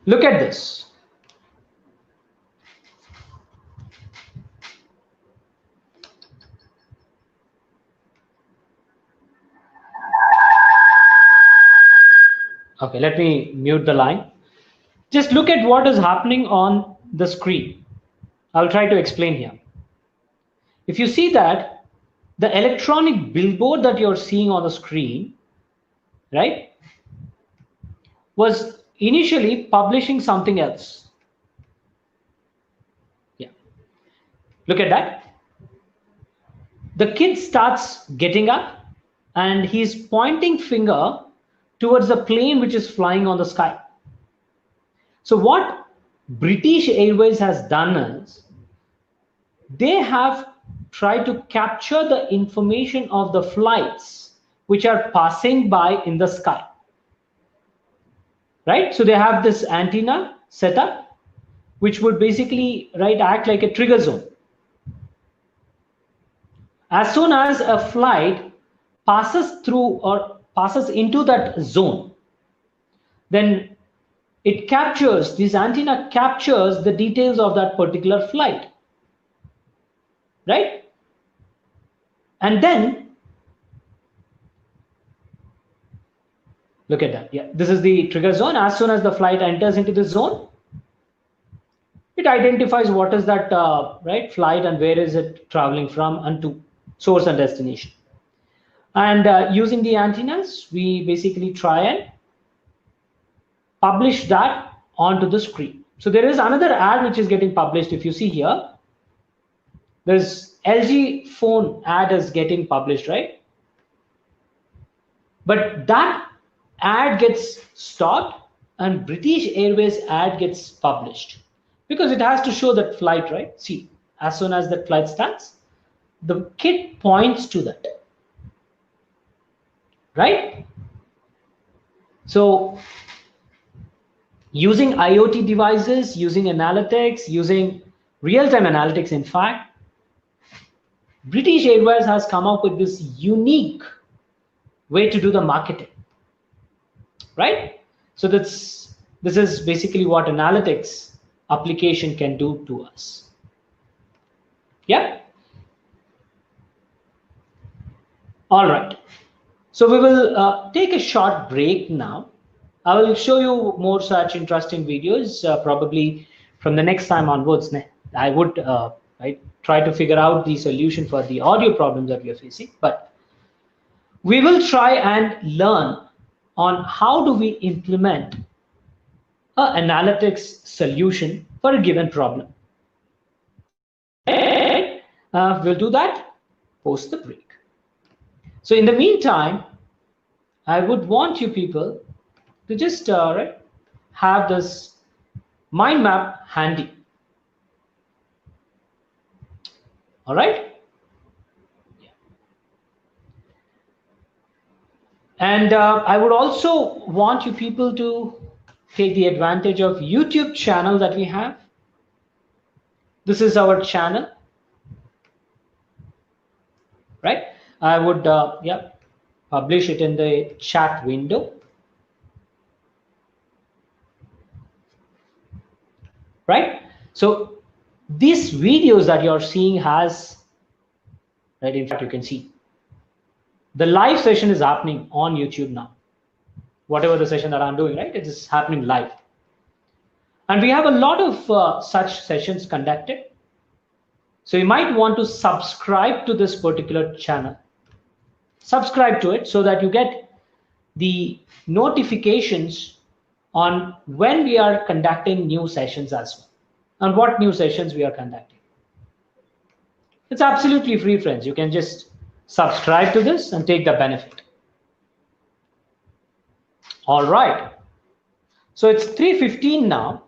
Look at this. Okay, let me mute the line. Just look at what is happening on the screen. I'll try to explain here. If you see that the electronic billboard that you're seeing on the screen, right, was initially publishing something else. Yeah. Look at that. The kid starts getting up and he's pointing finger towards the plane which is flying on the sky. So what British Airways has done is they have tried to capture the information of the flights which are passing by in the sky, right? So they have this antenna set up which would basically act like a trigger zone. As soon as a flight passes through or passes into that zone, then this antenna captures the details of that particular flight, right? And then look at that. Yeah, this is the trigger zone. As soon as the flight enters into the zone, it identifies what is that right flight and where is it traveling from and to source and destination. And using the antennas, we basically try and publish that onto the screen. So there is another ad which is getting published. If you see here, there's LG phone ad is getting published, right? But that ad gets stopped and British Airways ad gets published because it has to show that flight, right? See, as soon as that flight starts, the kit points to that, right? So using IoT devices, using analytics, using real-time analytics, in fact, British Airways has come up with this unique way to do the marketing, right? So this is basically what analytics application can do to us. Yeah. All right. So we will take a short break now. I will show you more such interesting videos probably from the next time onwards. I would try to figure out the solution for the audio problems that we are facing, but we will try and learn on how do we implement an analytics solution for a given problem. We'll do that post the break. So in the meantime, I would want you people to just have this mind map handy. All right. And I would also want you people to take the advantage of YouTube channel that we have. This is our channel, right? I would publish it in the chat window, right? So these videos that you're seeing has, right, in fact, you can see the live session is happening on YouTube now. Whatever the session that I'm doing, right, it is happening live. And we have a lot of such sessions conducted. So you might want to subscribe to this particular channel. Subscribe to it so that you get the notifications on when we are conducting new sessions as well, and what new sessions we are conducting. It's absolutely free, friends. You can just subscribe to this and take the benefit. All right. So it's 3:15 now.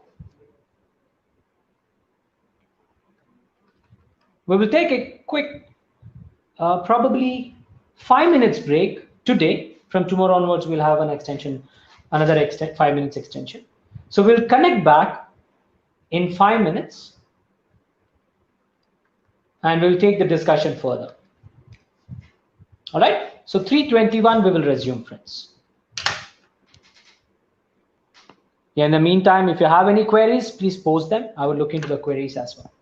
We will take a quick, probably 5 minutes break today. From tomorrow onwards, we'll have an extension, another 5 minutes extension. So we'll connect back in 5 minutes and we'll take the discussion further. All right. So 3:21, we will resume, friends. Yeah, in the meantime, if you have any queries, please post them. I will look into the queries as well.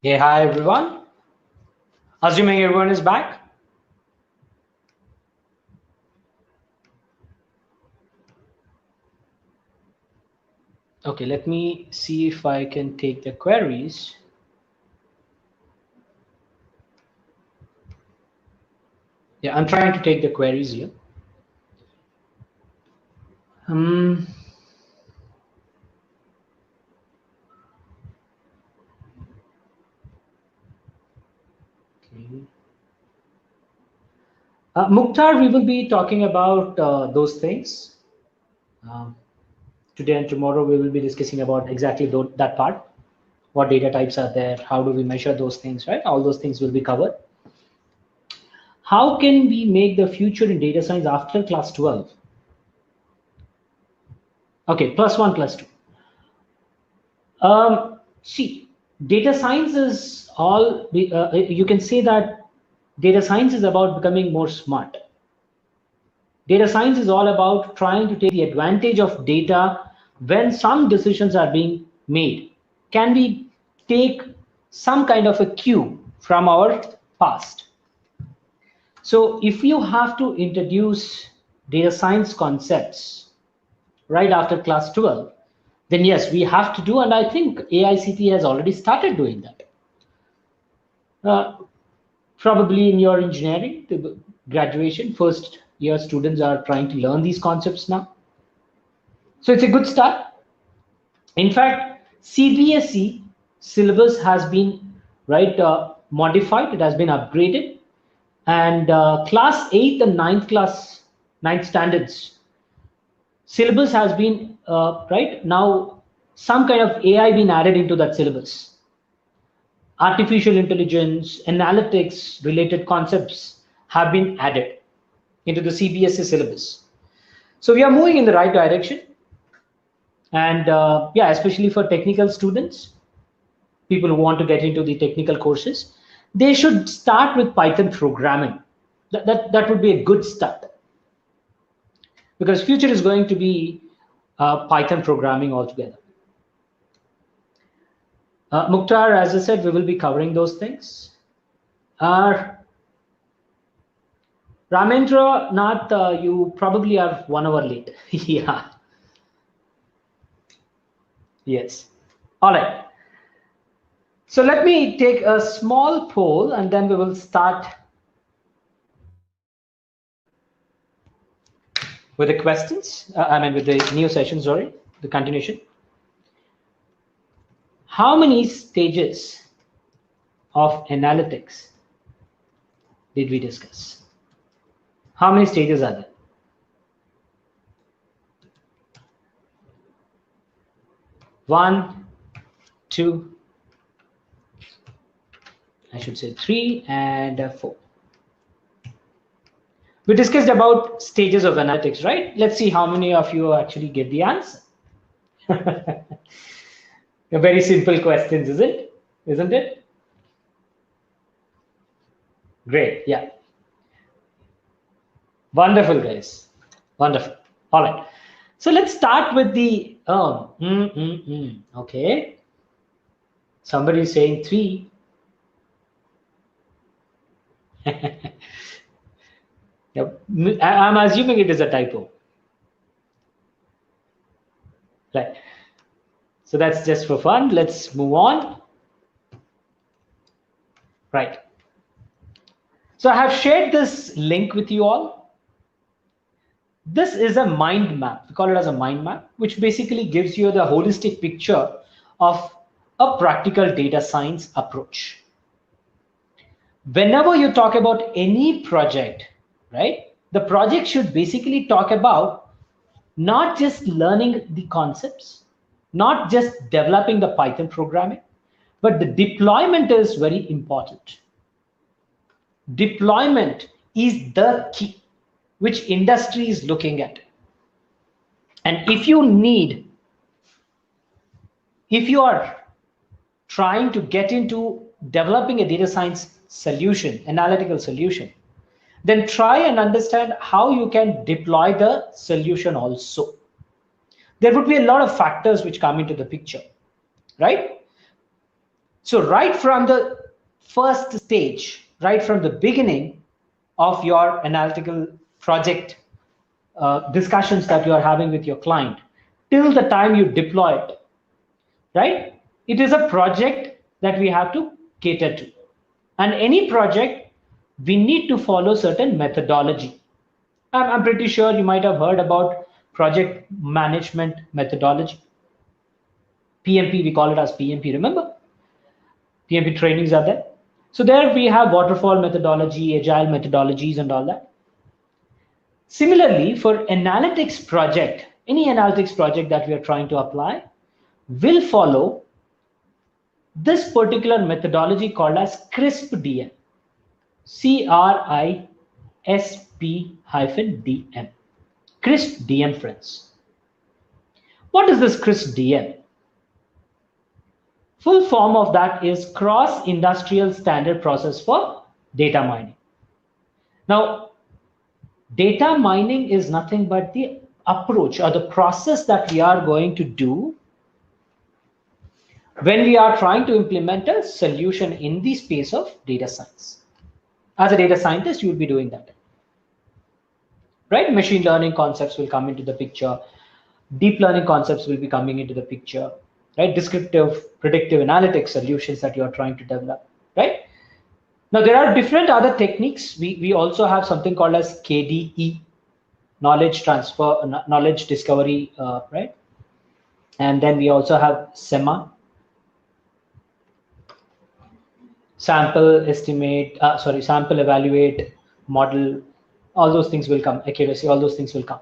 Hey, hi everyone. Assuming everyone is back. Okay, let me see if I can take the queries. Yeah, I'm trying to take the queries here. Okay. Mukhtar, we will be talking about those things. Today and tomorrow, we will be discussing about exactly that part. What data types are there? How do we measure those things, right? All those things will be covered. How can we make the future in data science after class 12? Okay, +1, +2. See, data science is all, you can say that data science is about becoming more smart. Data science is all about trying to take the advantage of data when some decisions are being made. Can we take some kind of a cue from our past? So if you have to introduce data science concepts right after class 12, then yes, we have to do, and I think AICT has already started doing that. Probably in your engineering, the graduation, first year students are trying to learn these concepts now. So it's a good start. In fact, CBSE syllabus has been modified. It has been upgraded, and class 8th and 9th standards syllabus has been right now some kind of AI been added into that syllabus. Artificial intelligence, analytics related concepts have been added into the CBSE syllabus. So we are moving in the right direction. And yeah, especially for technical students, people who want to get into the technical courses, they should start with Python programming. That would be a good start. Because future is going to be Python programming altogether. Mukhtar, as I said, we will be covering those things. Ramendra Nath, you probably are 1 hour late. Yeah. Yes. All right. So let me take a small poll and then we will start with the questions. With the new session, sorry, the continuation. How many stages of analytics did we discuss? How many stages are there? One, two, I should say 3 and 4. We discussed about stages of analytics, right? Let's see how many of you actually get the answer. Very simple questions, isn't it? Great, yeah. Wonderful, guys. Wonderful. All right. So let's start with the okay. Somebody is saying 3. I'm assuming it is a typo. Right. So that's just for fun. Let's move on. Right. So I have shared this link with you all. This is a mind map. We call it as a mind map, which basically gives you the holistic picture of a practical data science approach. Whenever you talk about any project, right, the project should basically talk about not just learning the concepts, not just developing the Python programming, but the deployment is very important. Deployment is the key, which industry is looking at. And if you are trying to get into developing a data science solution, analytical solution, then try and understand how you can deploy the solution also. There would be a lot of factors which come into the picture, right? So right from the first stage, right from the beginning of your analytical project discussions that you are having with your client, till the time you deploy it, right? It is a project that we have to cater to. And any project, we need to follow certain methodology. I'm pretty sure you might have heard about project management methodology. PMP, we call it as PMP, remember? PMP trainings are there. So there we have waterfall methodology, agile methodologies and all that. Similarly, for analytics project, any analytics project that we are trying to apply will follow this particular methodology called as CRISP-DM. CRISP-DM. CRISP-DM, friends. What is this CRISP-DM? Full form of that is Cross-Industrial Standard Process for Data Mining. Now, data mining is nothing but the approach or the process that we are going to do when we are trying to implement a solution in the space of data science. As a data scientist, you will be doing that. Right? Machine learning concepts will come into the picture. Deep learning concepts will be coming into the picture. Right? Descriptive, predictive analytics solutions that you are trying to develop. Right? Now, there are different other techniques. We also have something called as KDE, knowledge transfer, knowledge discovery, right? And then we also have SEMA, sample estimate, sample evaluate, model, all those things will come, accuracy, all those things will come.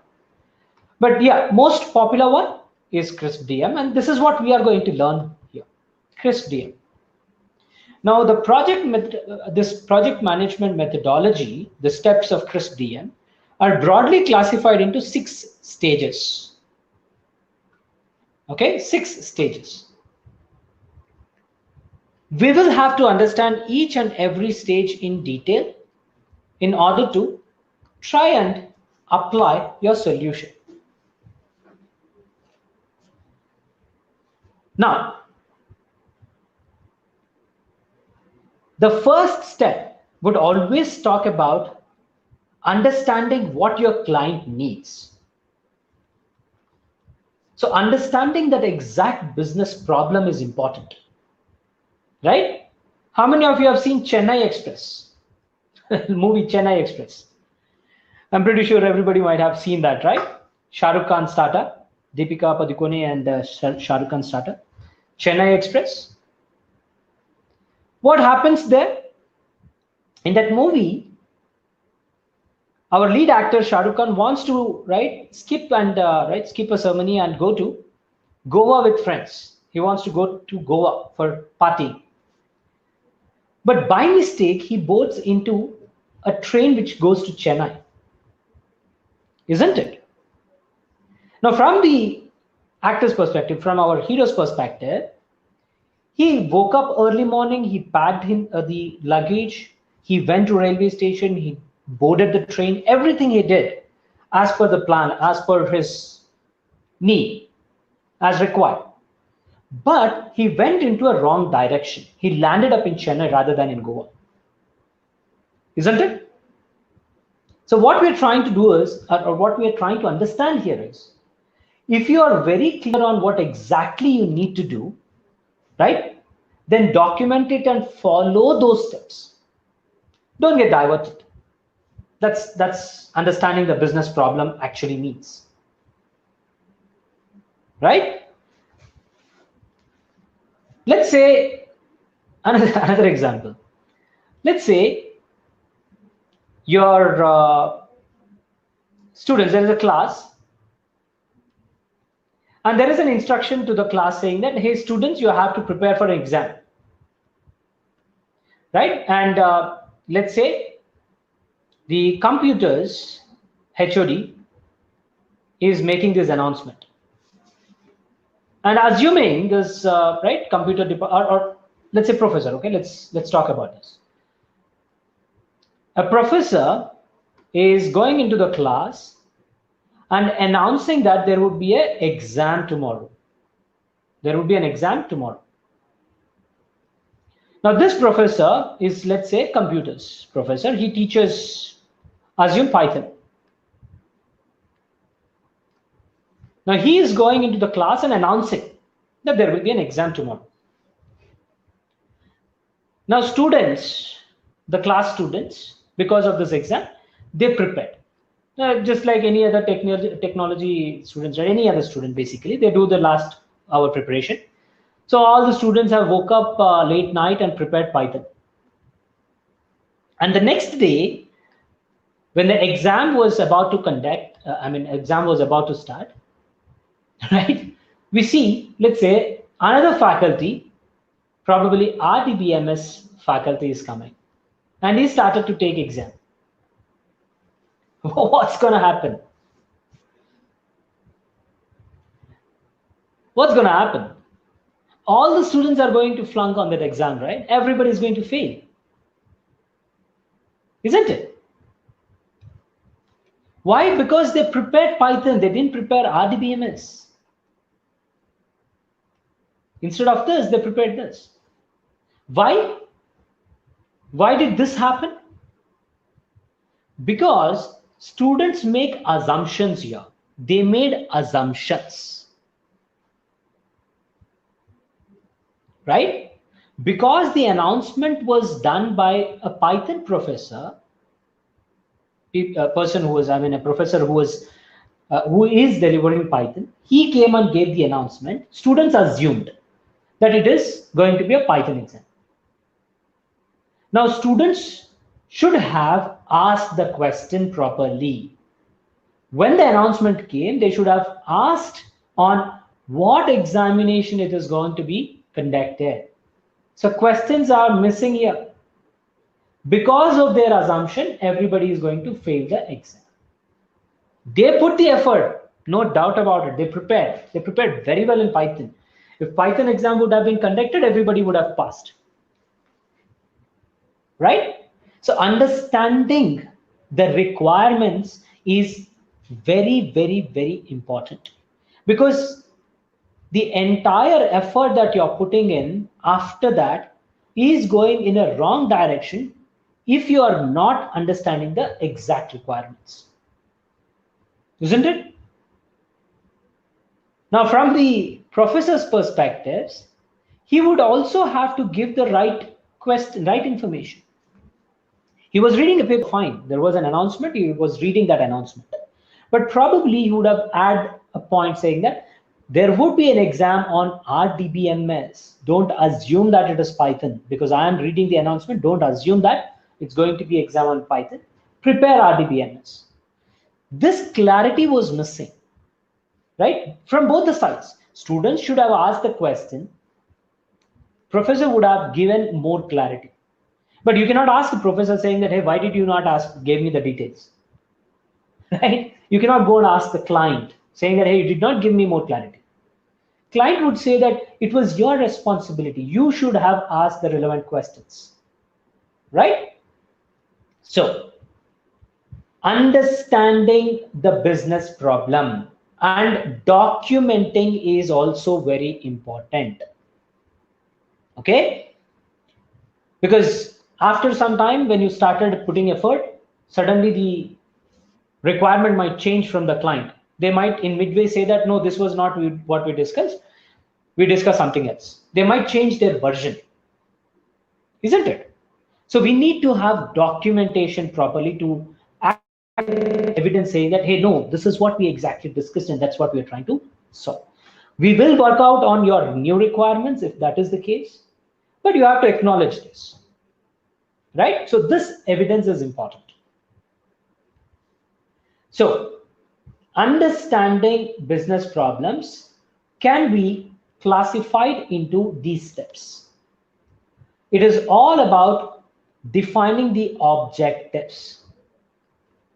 But yeah, most popular one is CRISP-DM, and this is what we are going to learn here, CRISP-DM. Now, the this project management methodology, the steps of CRISP-DM, are broadly classified into 6 stages. Okay, 6 stages. We will have to understand each and every stage in detail in order to try and apply your solution. Now, the first step would always talk about understanding what your client needs. So understanding that exact business problem is important, right? How many of you have seen Chennai Express? Movie Chennai Express. I'm pretty sure everybody might have seen that, right? Shah Rukh Khan starter, Deepika Padukone and Shah Rukh Khan starter. Chennai Express. What happens there? In that movie, our lead actor Shah Rukh Khan wants to skip a ceremony and go to Goa with friends. He wants to go to Goa for partying. But by mistake, he boards into a train which goes to Chennai. Isn't it? Now, from the actor's perspective, from our hero's perspective, he woke up early morning, he packed the luggage, he went to railway station, he boarded the train, everything he did as per the plan, as per his need, as required. But he went into a wrong direction. He landed up in Chennai rather than in Goa. Isn't it? So what we're trying to do is, or what we are trying to understand here is, if you are very clear on what exactly you need to do, right, then document it and follow those steps. Don't get diverted. That's understanding the business problem actually means. Right? Let's say another example. Let's say your students, there is a class, and there is an instruction to the class saying that, hey, students, you have to prepare for an exam. Right? And let's say the computers HOD is making this announcement. And assuming this, computer or let's say professor, okay, let's talk about this. A professor is going into the class and announcing that there would be an exam tomorrow. There would be an exam tomorrow. Now this professor is, let's say, computers professor. He teaches, assume Python. Now he is going into the class and announcing that there will be an exam tomorrow. Now students, the class students, because of this exam, they prepared. Just like any other technology students or any other student, basically, they do the last hour preparation. So all the students have woke up late night and prepared Python. And the next day, when the exam was about to exam was about to start, right? We see, let's say, another faculty, probably RDBMS faculty is coming, and he started to take exam. What's going to happen? What's going to happen? All the students are going to flunk on that exam, right? Everybody is going to fail. Isn't it? Why? Because they prepared Python, they didn't prepare RDBMS. Instead of this, they prepared this. Why? Why did this happen? Because students make assumptions here. They made assumptions. Right? Because the announcement was done by a Python professor, a person who was, a professor who is delivering Python, he came and gave the announcement. Students assumed that it is going to be a Python exam. Now, students should have asked the question properly. When the announcement came, they should have asked on what examination it is going to be conducted. So questions are missing here. Because of their assumption, everybody is going to fail the exam. They put the effort, no doubt about it. They prepared very well in Python. If Python exam would have been conducted, everybody would have passed. Right? So understanding the requirements is very, very, very important, because the entire effort that you're putting in after that is going in a wrong direction if you are not understanding the exact requirements. Isn't it? Now, from the professor's perspectives, he would also have to give the right information. He was reading a paper, fine. There was an announcement, he was reading that announcement. But probably he would have added a point saying that there would be an exam on RDBMS. Don't assume that it is Python, because I am reading the announcement. Don't assume that it's going to be exam on Python. Prepare RDBMS. This clarity was missing, right? From both the sides. Students should have asked the question. Professor would have given more clarity. But you cannot ask the professor saying that, hey, why did you not give me the details? Right? You cannot go and ask the client saying that, hey, you did not give me more clarity. Client would say that it was your responsibility. You should have asked the relevant questions. Right? So, understanding the business problem and documenting is also very important. Okay? Because after some time, when you started putting effort, suddenly the requirement might change from the client. They might in midway say that, no, this was not what we discussed. We discussed something else. They might change their version. Isn't it? So we need to have documentation properly to add evidence saying that, hey, no, this is what we exactly discussed and that's what we're trying to solve. We will work out on your new requirements if that is the case, but you have to acknowledge this. Right? So this evidence is important. So understanding business problems can be classified into these steps. It is all about defining the objectives.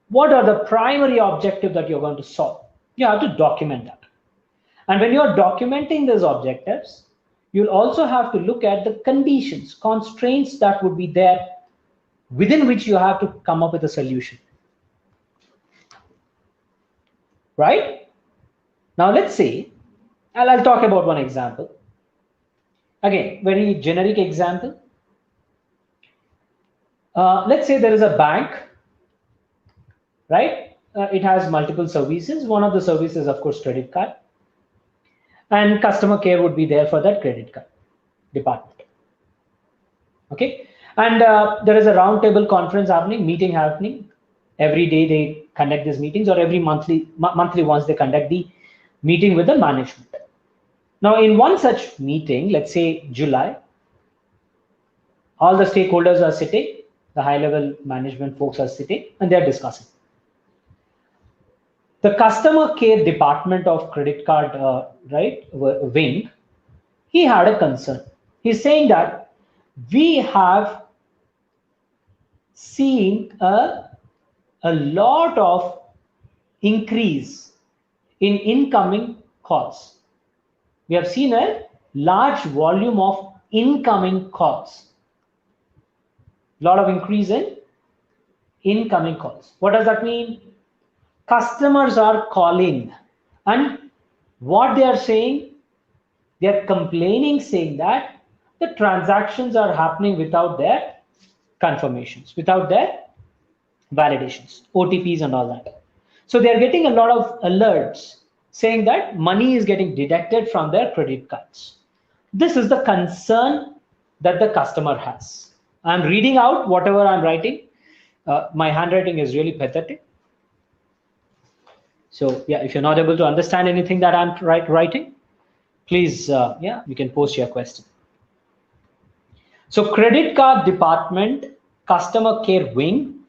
What are the primary objectives that you're going to solve? You have to document that. And when you're documenting those objectives, you'll also have to look at the conditions, constraints that would be there within which you have to come up with a solution. Right? Now let's say, I'll talk about one example. Again, very generic example. Let's say there is a bank, right? It has multiple services. One of the services, of course, credit card. And customer care would be there for that credit card department. Okay. And there is a roundtable conference happening, meeting happening. Every day they conduct these meetings, or every monthly once they conduct the meeting with the management. Now, in one such meeting, let's say July, all the stakeholders are sitting, the high-level management folks are sitting, and they're discussing. The customer care department of credit card, wing, he had a concern. He's saying that we have seen a lot of increase in incoming calls. We have seen a large volume of incoming calls. A lot of increase in incoming calls. What does that mean? Customers are calling, and what they are saying, they are complaining, saying that the transactions are happening without their confirmations, without their validations, OTPs and all that. So they are getting a lot of alerts saying that money is getting deducted from their credit cards. This is the concern that the customer has. I'm reading out whatever I'm writing. My handwriting is really pathetic. So yeah, if you're not able to understand anything that I'm writing, please, you can post your question. So credit card department, customer care wing,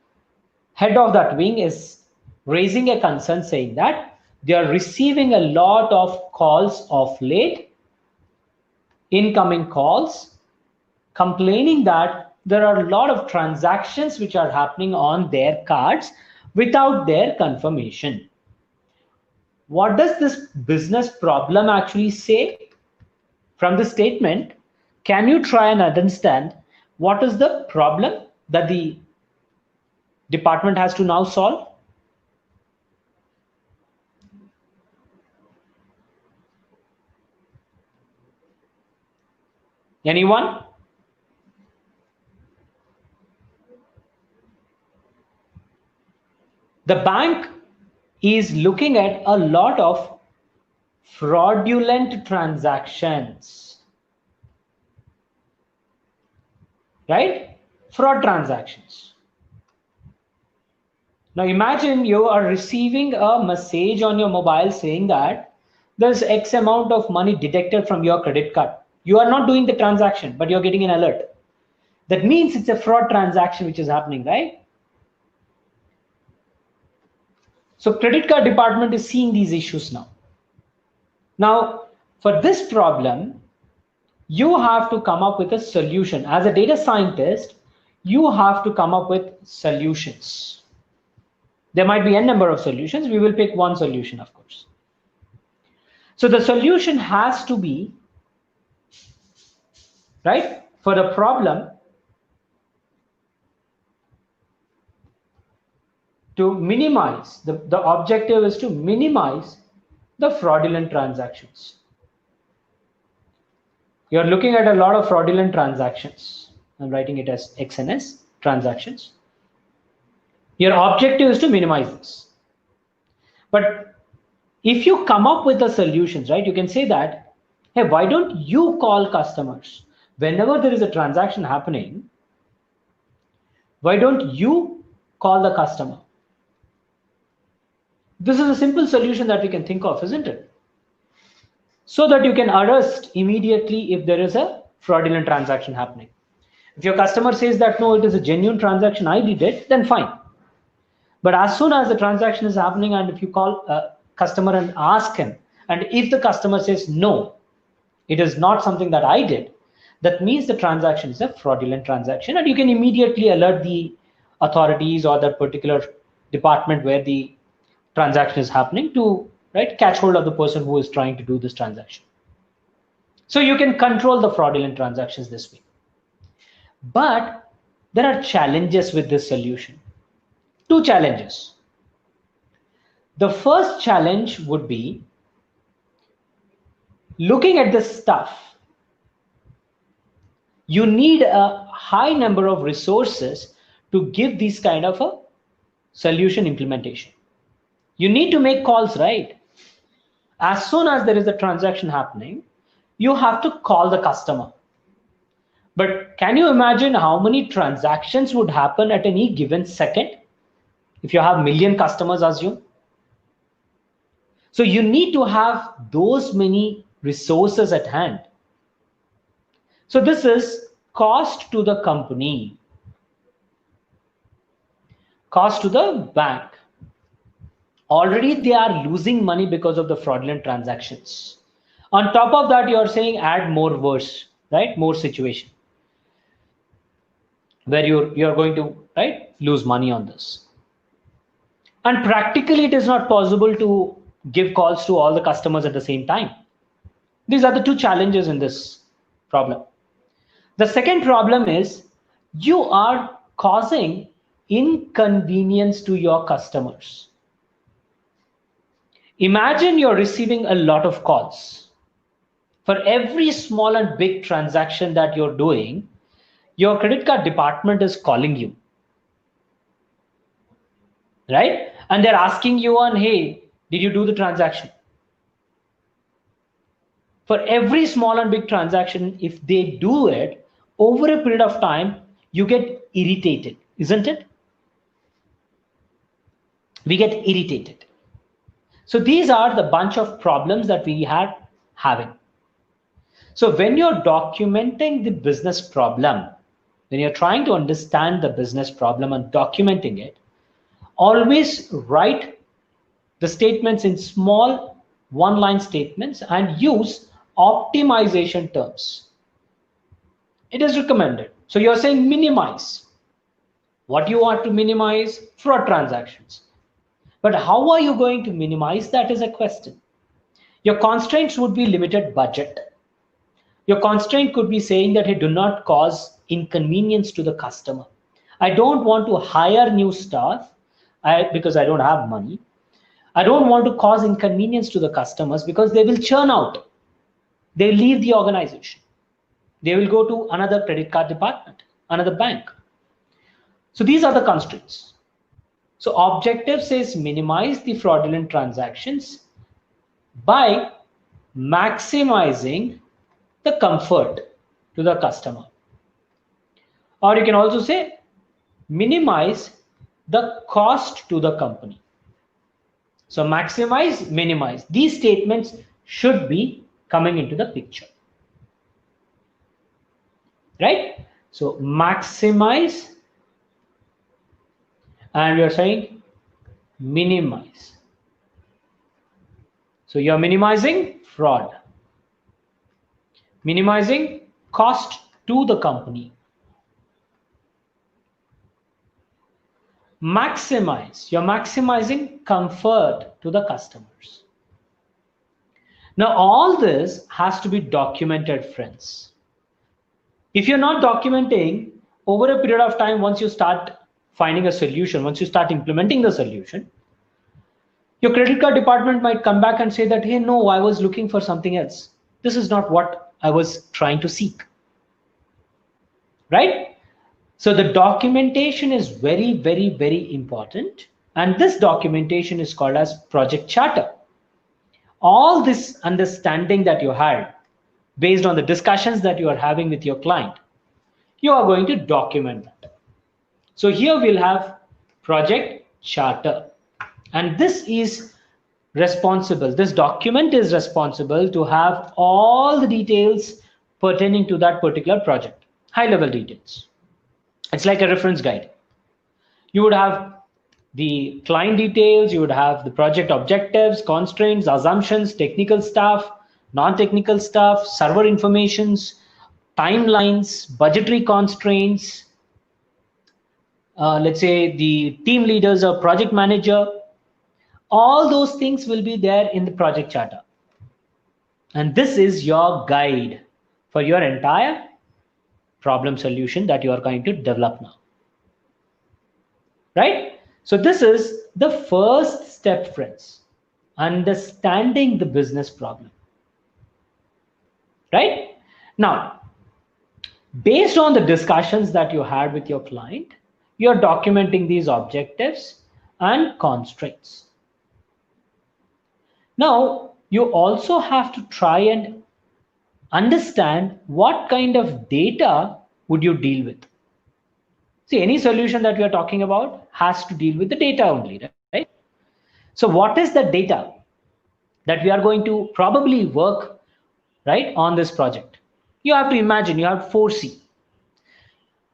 head of that wing is raising a concern saying that they are receiving a lot of calls of late, incoming calls, complaining that there are a lot of transactions which are happening on their cards without their confirmation. What does this business problem actually say? From the statement, can you try and understand what is the problem that the department has to now solve? Anyone? The bank is looking at a lot of fraudulent transactions, right? Fraud transactions. Now imagine you are receiving a message on your mobile saying that there's X amount of money deducted from your credit card. You are not doing the transaction, but you're getting an alert. That means it's a fraud transaction which is happening, right? So credit card department is seeing these issues now. Now, for this problem, you have to come up with a solution. As a data scientist, you have to come up with solutions. There might be a number of solutions. We will pick one solution, of course. So the solution has to be, right, for the problem to minimize, the objective is to minimize the fraudulent transactions. You're looking at a lot of fraudulent transactions. I'm writing it as XNS, transactions. Your objective is to minimize this. But if you come up with the solutions, right, you can say that, hey, why don't you call customers? Whenever there is a transaction happening, why don't you call the customer? This is a simple solution that we can think of, isn't it? So that you can arrest immediately if there is a fraudulent transaction happening. If your customer says that, no, it is a genuine transaction, I did it, then fine. But as soon as the transaction is happening, and if you call a customer and ask him, and if the customer says, no, it is not something that I did, that means the transaction is a fraudulent transaction, and you can immediately alert the authorities or that particular department where the transaction is happening to, right, catch hold of the person who is trying to do this transaction. So you can control the fraudulent transactions this way. But there are challenges with this solution. Two challenges. The first challenge would be looking at this stuff. You need a high number of resources to give this kind of a solution implementation. You need to make calls, right? As soon as there is a transaction happening, you have to call the customer. But can you imagine how many transactions would happen at any given second if you have million customers, assume? So you need to have those many resources at hand. So this is cost to the company, cost to the bank. Already they are losing money because of the fraudulent transactions. On top of that, you're saying add more worse, right? More situation where you're going to, right, lose money on this. And practically it is not possible to give calls to all the customers at the same time. These are the two challenges in this problem. The second problem is you are causing inconvenience to your customers. Imagine you're receiving a lot of calls. For every small and big transaction that you're doing, your credit card department is calling you, right? And they're asking you on, hey, did you do the transaction? For every small and big transaction, if they do it over a period of time, you get irritated, isn't it? We get irritated. So these are the bunch of problems that we are having. So when you're documenting the business problem, when you're trying to understand the business problem and documenting it, always write the statements in small one-line statements and use optimization terms. It is recommended. So you're saying minimize. What you want to minimize? Fraud transactions. But how are you going to minimize that is a question. Your constraints would be limited budget. Your constraint could be saying that it do not cause inconvenience to the customer. I don't want to hire new staff because I don't have money. I don't want to cause inconvenience to the customers because they will churn out. They leave the organization. They will go to another credit card department, another bank. So these are the constraints. So objective says minimize the fraudulent transactions by maximizing the comfort to the customer. Or you can also say minimize the cost to the company. So maximize, minimize. These statements should be coming into the picture. Right? So maximize, and we are saying minimize. So you're minimizing fraud, minimizing cost to the company. Maximize, you're maximizing comfort to the customers. Now all this has to be documented, friends. If you're not documenting, over a period of time, once you start finding a solution, once you start implementing the solution, your credit card department might come back and say that, hey, no, I was looking for something else. This is not what I was trying to seek. Right? So the documentation is very, very, very important. And this documentation is called as project charter. All this understanding that you had based on the discussions that you are having with your client, you are going to document that. So here we'll have project charter. And this is responsible. This document is responsible to have all the details pertaining to that particular project, high level details. It's like a reference guide. You would have the client details, you would have the project objectives, constraints, assumptions, technical stuff, non-technical stuff, server informations, timelines, budgetary constraints. Let's say the team leaders or project manager. All those things will be there in the project charter. And this is your guide for your entire problem solution that you are going to develop now. Right? So this is the first step, friends. Understanding the business problem. Right? Now, based on the discussions that you had with your client, you're documenting these objectives and constraints. Now, you also have to try and understand what kind of data would you deal with. See, any solution that we are talking about has to deal with the data only, right? So what is the data that we are going to probably work, right, on this project? You have to imagine, you have to foresee.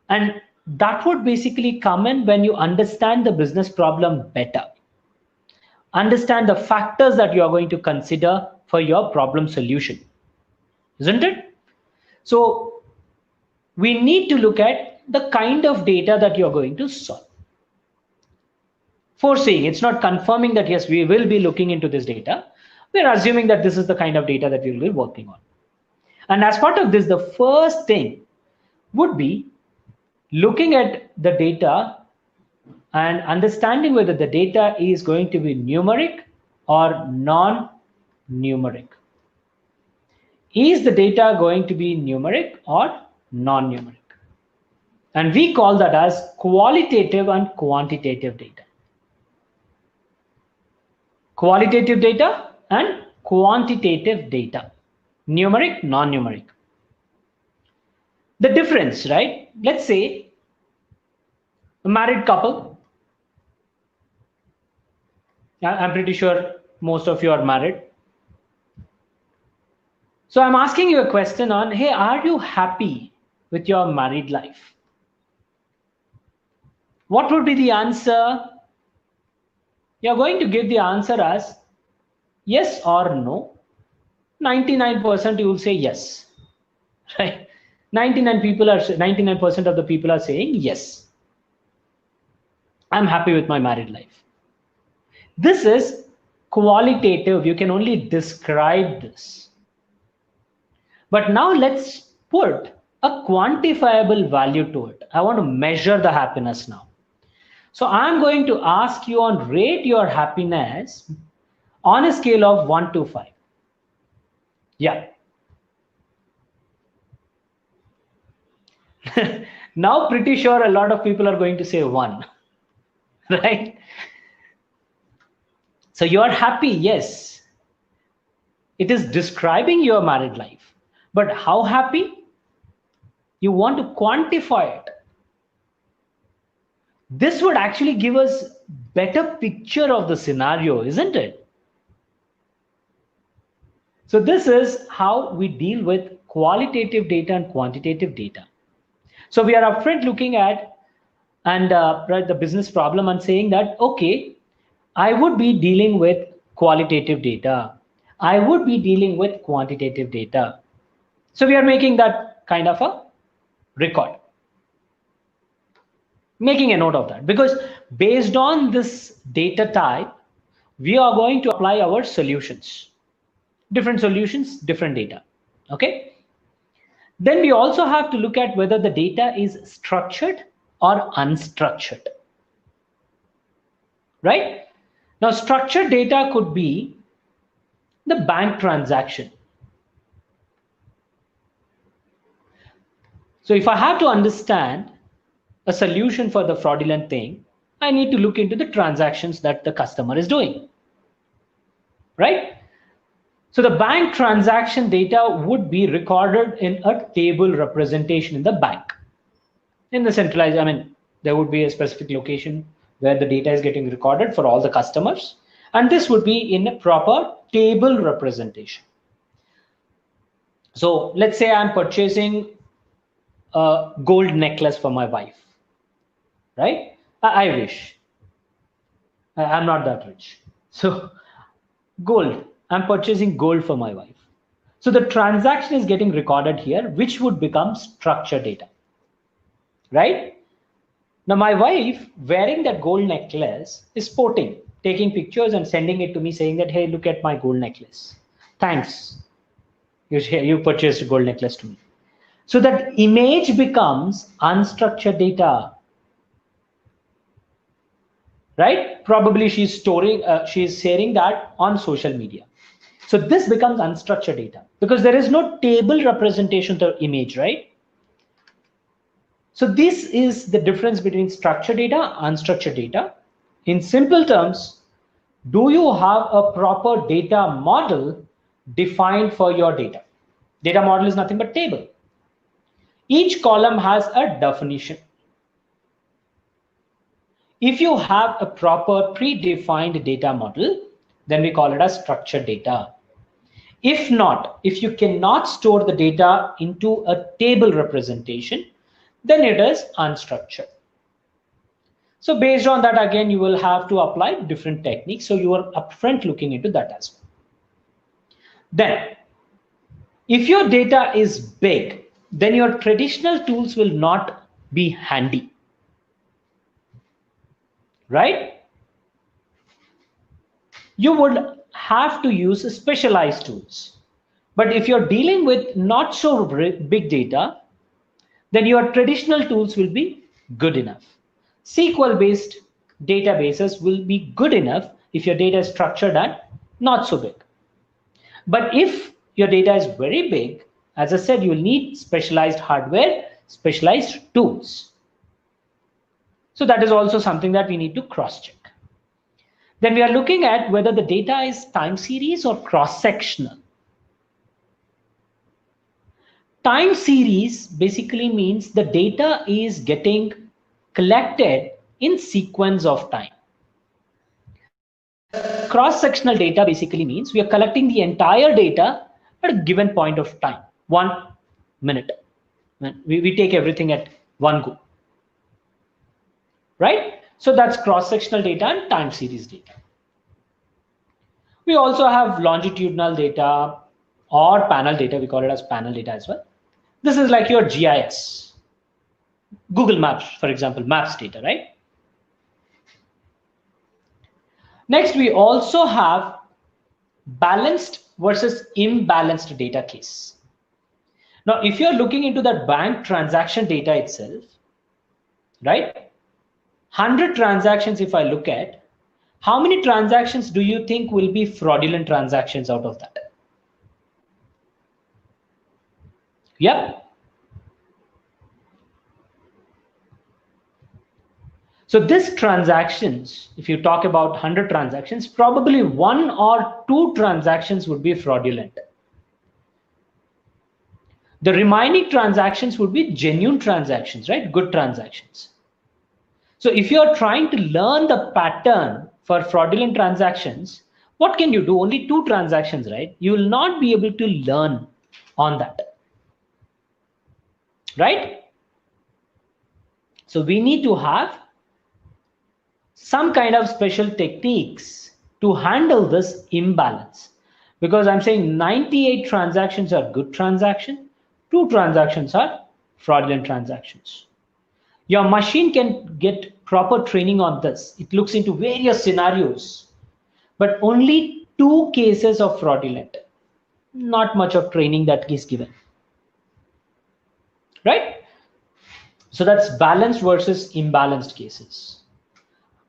And that would basically come in when you understand the business problem better. Understand the factors that you are going to consider for your problem solution, isn't it? So we need to look at the kind of data that you're going to solve. Foreseeing, it's not confirming that yes, we will be looking into this data. We're assuming that this is the kind of data that we will be working on. And as part of this, the first thing would be looking at the data and understanding whether the data is going to be numeric or non-numeric. Is the data going to be numeric or non-numeric? And we call that as qualitative and quantitative data. Qualitative data and quantitative data. Numeric, non-numeric. The difference, right? Let's say a married couple. I'm pretty sure most of you are married. So I'm asking you a question on, hey, are you happy with your married life? What would be the answer? You're going to give the answer as yes or no. 99% you will say yes, right? 99% of the people are saying yes. I'm happy with my married life. This is qualitative. You can only describe this. But now let's put a quantifiable value to it. I want to measure the happiness now. So I'm going to ask you on rate your happiness on a scale of 1 to 5. Yeah. Now pretty sure a lot of people are going to say 1, right? So you are happy, yes. It is describing your married life. But how happy? You want to quantify it. This would actually give us better picture of the scenario, isn't it? So this is how we deal with qualitative data and quantitative data. So we are upfront looking at the business problem and saying that, okay, I would be dealing with qualitative data. I would be dealing with quantitative data. So we are making that kind of a record. Making a note of that, because based on this data type, we are going to apply our solutions. Different solutions, different data. Okay. Then we also have to look at whether the data is structured or unstructured. Right? Now, structured data could be the bank transaction. So if I have to understand a solution for the fraudulent thing, I need to look into the transactions that the customer is doing. Right? So the bank transaction data would be recorded in a table representation in the bank. In the centralized, there would be a specific location where the data is getting recorded for all the customers. And this would be in a proper table representation. So let's say I'm purchasing a gold necklace for my wife, right? I wish. I'm not that rich. So gold, I'm purchasing gold for my wife. So the transaction is getting recorded here, which would become structured data, right? Now my wife wearing that gold necklace is sporting, taking pictures and sending it to me saying that, hey, look at my gold necklace. Thanks. You purchased a gold necklace to me. So that image becomes unstructured data, right? Probably she's sharing that on social media. So this becomes unstructured data because there is no table representation of the image, right? So this is the difference between structured data and unstructured data. In simple terms, do you have a proper data model defined for your data? Data model is nothing but table. Each column has a definition. If you have a proper predefined data model, then we call it as structured data. If not, if you cannot store the data into a table representation, then it is unstructured. So based on that, again, you will have to apply different techniques. So you are upfront looking into that as well. Then, if your data is big, then your traditional tools will not be handy, right? You would have to use specialized tools. But if you're dealing with not so big data, then your traditional tools will be good enough. SQL-based databases will be good enough if your data is structured and not so big. But if your data is very big, as I said, you'll need specialized hardware, specialized tools. So that is also something that we need to cross-check. Then we are looking at whether the data is time series or cross-sectional. Time series basically means the data is getting collected in sequence of time. Cross-sectional data basically means we are collecting the entire data at a given point of time, 1 minute. We take everything at one go, right? So that's cross-sectional data and time series data. We also have longitudinal data or panel data. We call it as panel data as well. This is like your GIS, Google Maps, for example, maps data, right? Next, we also have balanced versus imbalanced data case. Now, if you're looking into that bank transaction data itself, right? 100 transactions, if I look at, how many transactions do you think will be fraudulent transactions out of that? Yep. So this transactions, if you talk about 100 transactions, probably 1 or 2 transactions would be fraudulent. The remaining transactions would be genuine transactions, right? Good transactions. So if you're trying to learn the pattern for fraudulent transactions, what can you do? Only 2 transactions, right? You will not be able to learn on that, right? So we need to have some kind of special techniques to handle this imbalance, because I'm saying 98 transactions are good transactions, 2 transactions are fraudulent transactions. Your machine can get proper training on this. It looks into various scenarios, but only 2 cases of fraudulent. Not much of training that is given, right? So that's balanced versus imbalanced cases.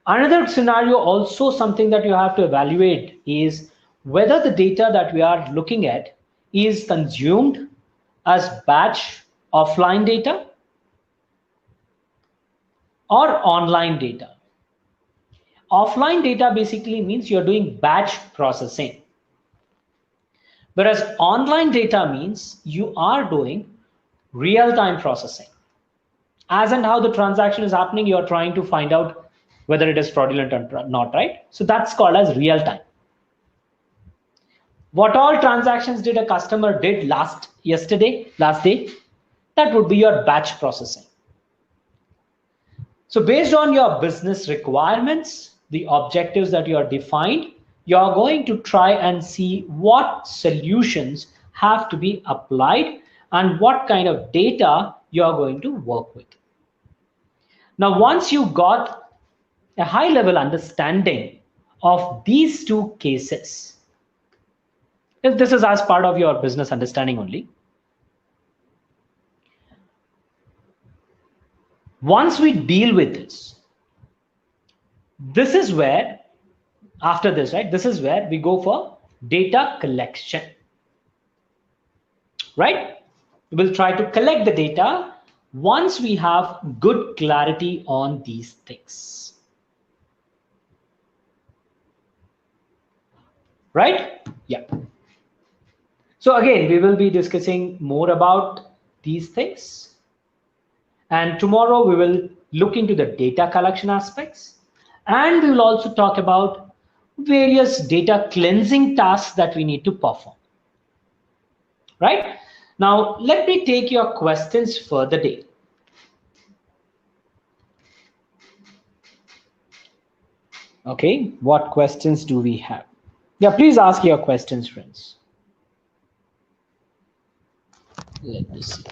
Another scenario, also something that you have to evaluate, is whether the data that we are looking at is consumed as batch offline data or online data. Offline data basically means you're doing batch processing, whereas online data means you are doing real-time processing. As and how the transaction is happening, you're trying to find out whether it is fraudulent or not, right? So that's called as real-time. What all transactions did a customer did last day? That would be your batch processing. So based on your business requirements, the objectives that you are defined, you're going to try and see what solutions have to be applied and what kind of data you're going to work with. Now, once you got a high level understanding of these 2 cases, this is as part of your business understanding only. Once we deal with this is where, after this, right, this is where we go for data collection, right? We will try to collect the data once we have good clarity on these things. Right? Yeah. So again, we will be discussing more about these things. And tomorrow we will look into the data collection aspects. And we will also talk about various data cleansing tasks that we need to perform. Right? Now, let me take your questions for the day. Okay, what questions do we have? Yeah, please ask your questions, friends. Let me see.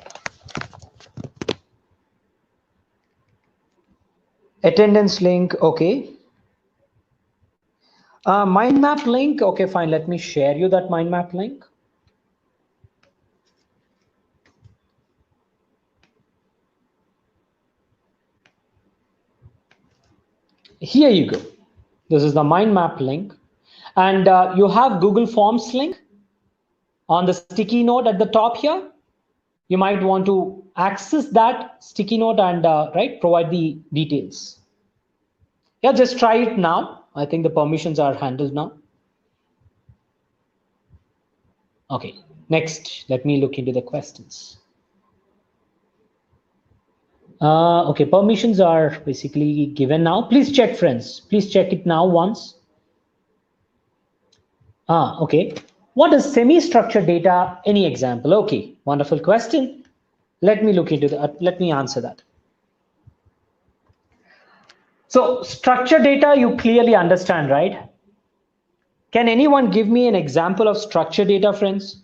Attendance link, okay. Mind map link, okay, fine. Let me share you that mind map link. Here you go. This is the mind map link. And you have Google Forms link on the sticky note at the top here. You might want to access that sticky note and right, provide the details. Yeah, just try it now. I think the permissions are handled now. Okay, next, let me look into the questions. Okay, permissions are basically given now. Please check, friends. Please check it now once. Okay. What is semi-structured data? Any example? Okay, wonderful question. Let me look into that. Let me answer that. So structured data, you clearly understand, right? Can anyone give me an example of structured data, friends?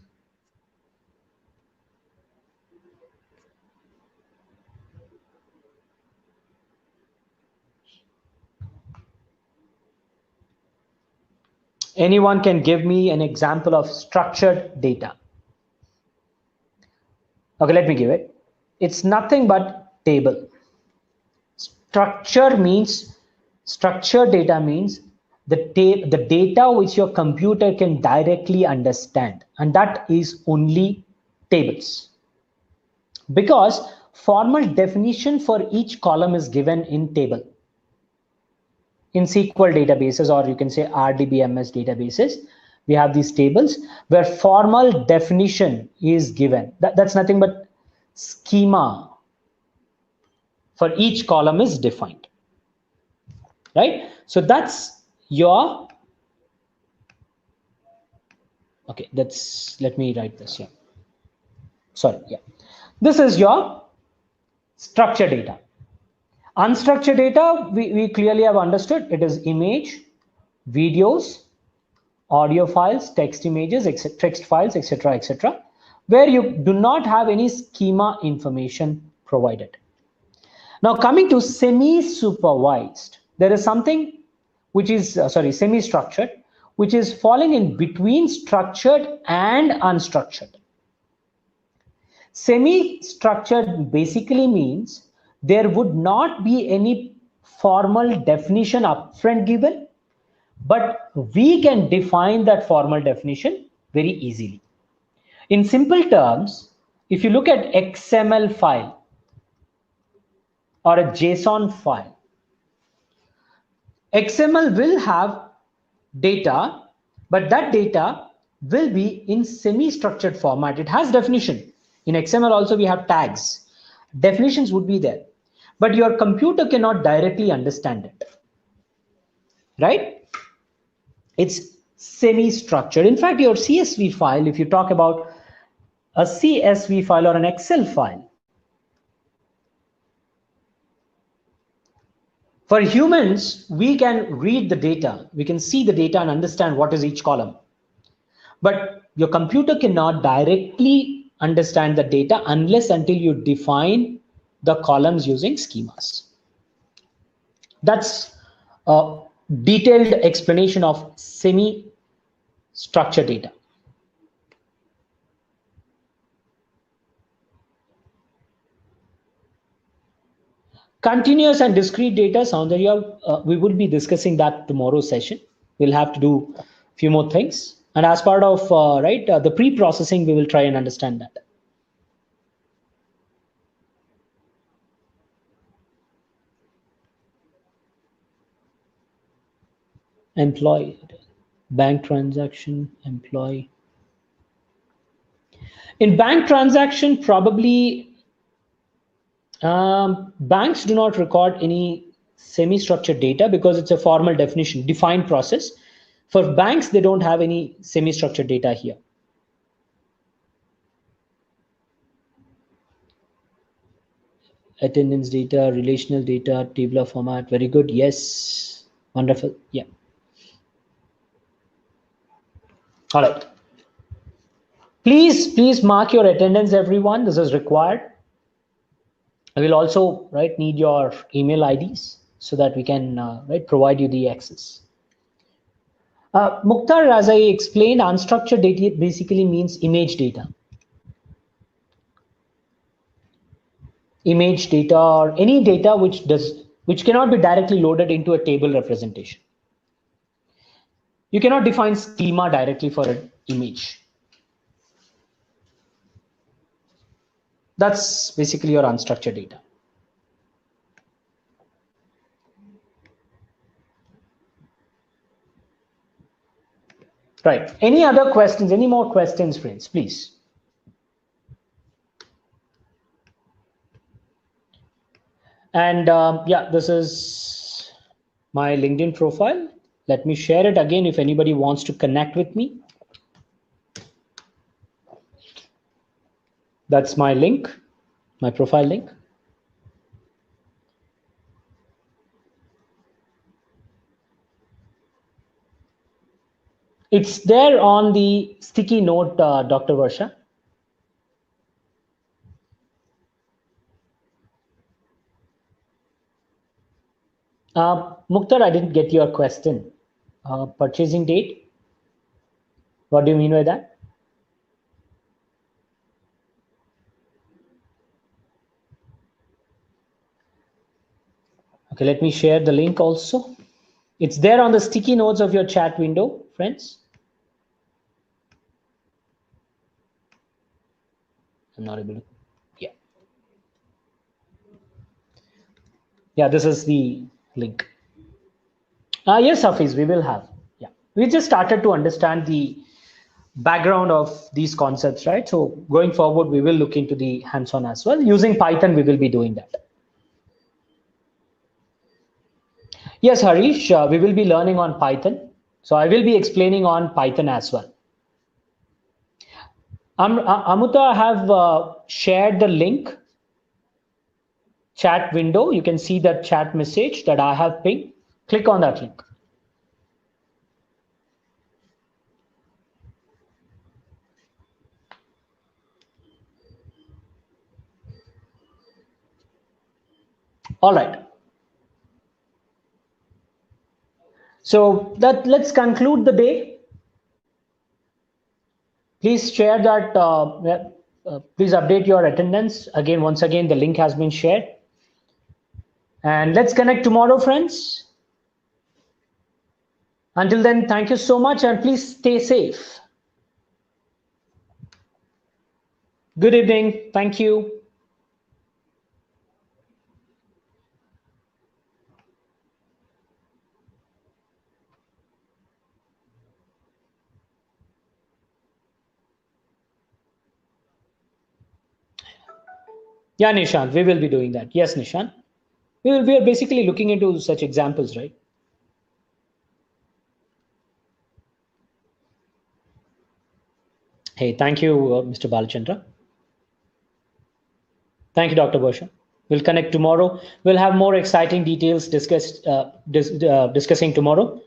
Anyone can give me an example of structured data? Okay, let me give it. It's nothing but table. Structured data means the data which your computer can directly understand, and that is only tables. Because formal definition for each column is given in table. In SQL databases, or you can say RDBMS databases, we have these tables where formal definition is given. That's nothing but schema for each column is defined, right? So that's your, okay, let me write this here. Sorry, yeah. This is your structured data. Unstructured data, we clearly have understood. It is image, videos, audio files, text images, text files, etc., where you do not have any schema information provided. Now coming to semi-supervised, there is something which is, semi-structured, which is falling in between structured and unstructured. Semi-structured basically means there would not be any formal definition upfront given, but we can define that formal definition very easily. In simple terms, if you look at XML file or a JSON file, XML will have data, but that data will be in semi-structured format. It has definition. In XML also we have tags. Definitions would be there, but your computer cannot directly understand it, right? It's semi-structured. In fact, your CSV file, if you talk about a CSV file or an Excel file, for humans, we can read the data. We can see the data and understand what is each column. But your computer cannot directly understand the data unless until you define the columns using schemas. That's a detailed explanation of semi-structured data. Continuous and discrete data, Soundarya, we will be discussing that tomorrow's session. We'll have to do a few more things. And as part of the pre-processing, we will try and understand that. Employee, bank transaction, employee. In bank transaction, probably banks do not record any semi-structured data because it's a formal definition, defined process. For banks, they don't have any semi-structured data here. Attendance data, relational data, tabular format, very good. Yes, wonderful. Yeah. All right. Please mark your attendance, everyone. This is required. I will also need your email IDs so that we can provide you the access. Mukhtar, as I explained, unstructured data basically means image data. Image data or any data which cannot be directly loaded into a table representation. You cannot define schema directly for an image. That's basically your unstructured data. Right. Any other questions? Any more questions, friends, please? And yeah, this is my LinkedIn profile. Let me share it again if anybody wants to connect with me. That's my link, my profile link. It's there on the sticky note, Dr. Varsha. Mukhtar, I didn't get your question. Purchasing date? What do you mean by that? Okay, let me share the link also. It's there on the sticky notes of your chat window, friends. I'm not able to, yeah. Yeah, this is the link. Yes, Hafiz, we will have. Yeah, we just started to understand the background of these concepts, right? So going forward, we will look into the hands-on as well. Using Python, we will be doing that. Yes, Harish, we will be learning on Python. So I will be explaining on Python as well. Amuta, I have shared the link chat window. You can see that chat message that I have pinged. Click on that link. All right. So let's conclude the day. Please share that. Please update your attendance. Again, once again, the link has been shared. And let's connect tomorrow, friends. Until then, thank you so much and please stay safe. Good evening. Thank you. Yeah, Nishant, we will be doing that. Yes, Nishant. We are basically looking into such examples, right? Hey, thank you, Mr. Balachandra. Thank you, Dr. Varsha. We'll connect tomorrow. We'll have more exciting details discussing tomorrow.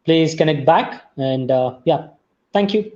Please connect back and yeah, thank you.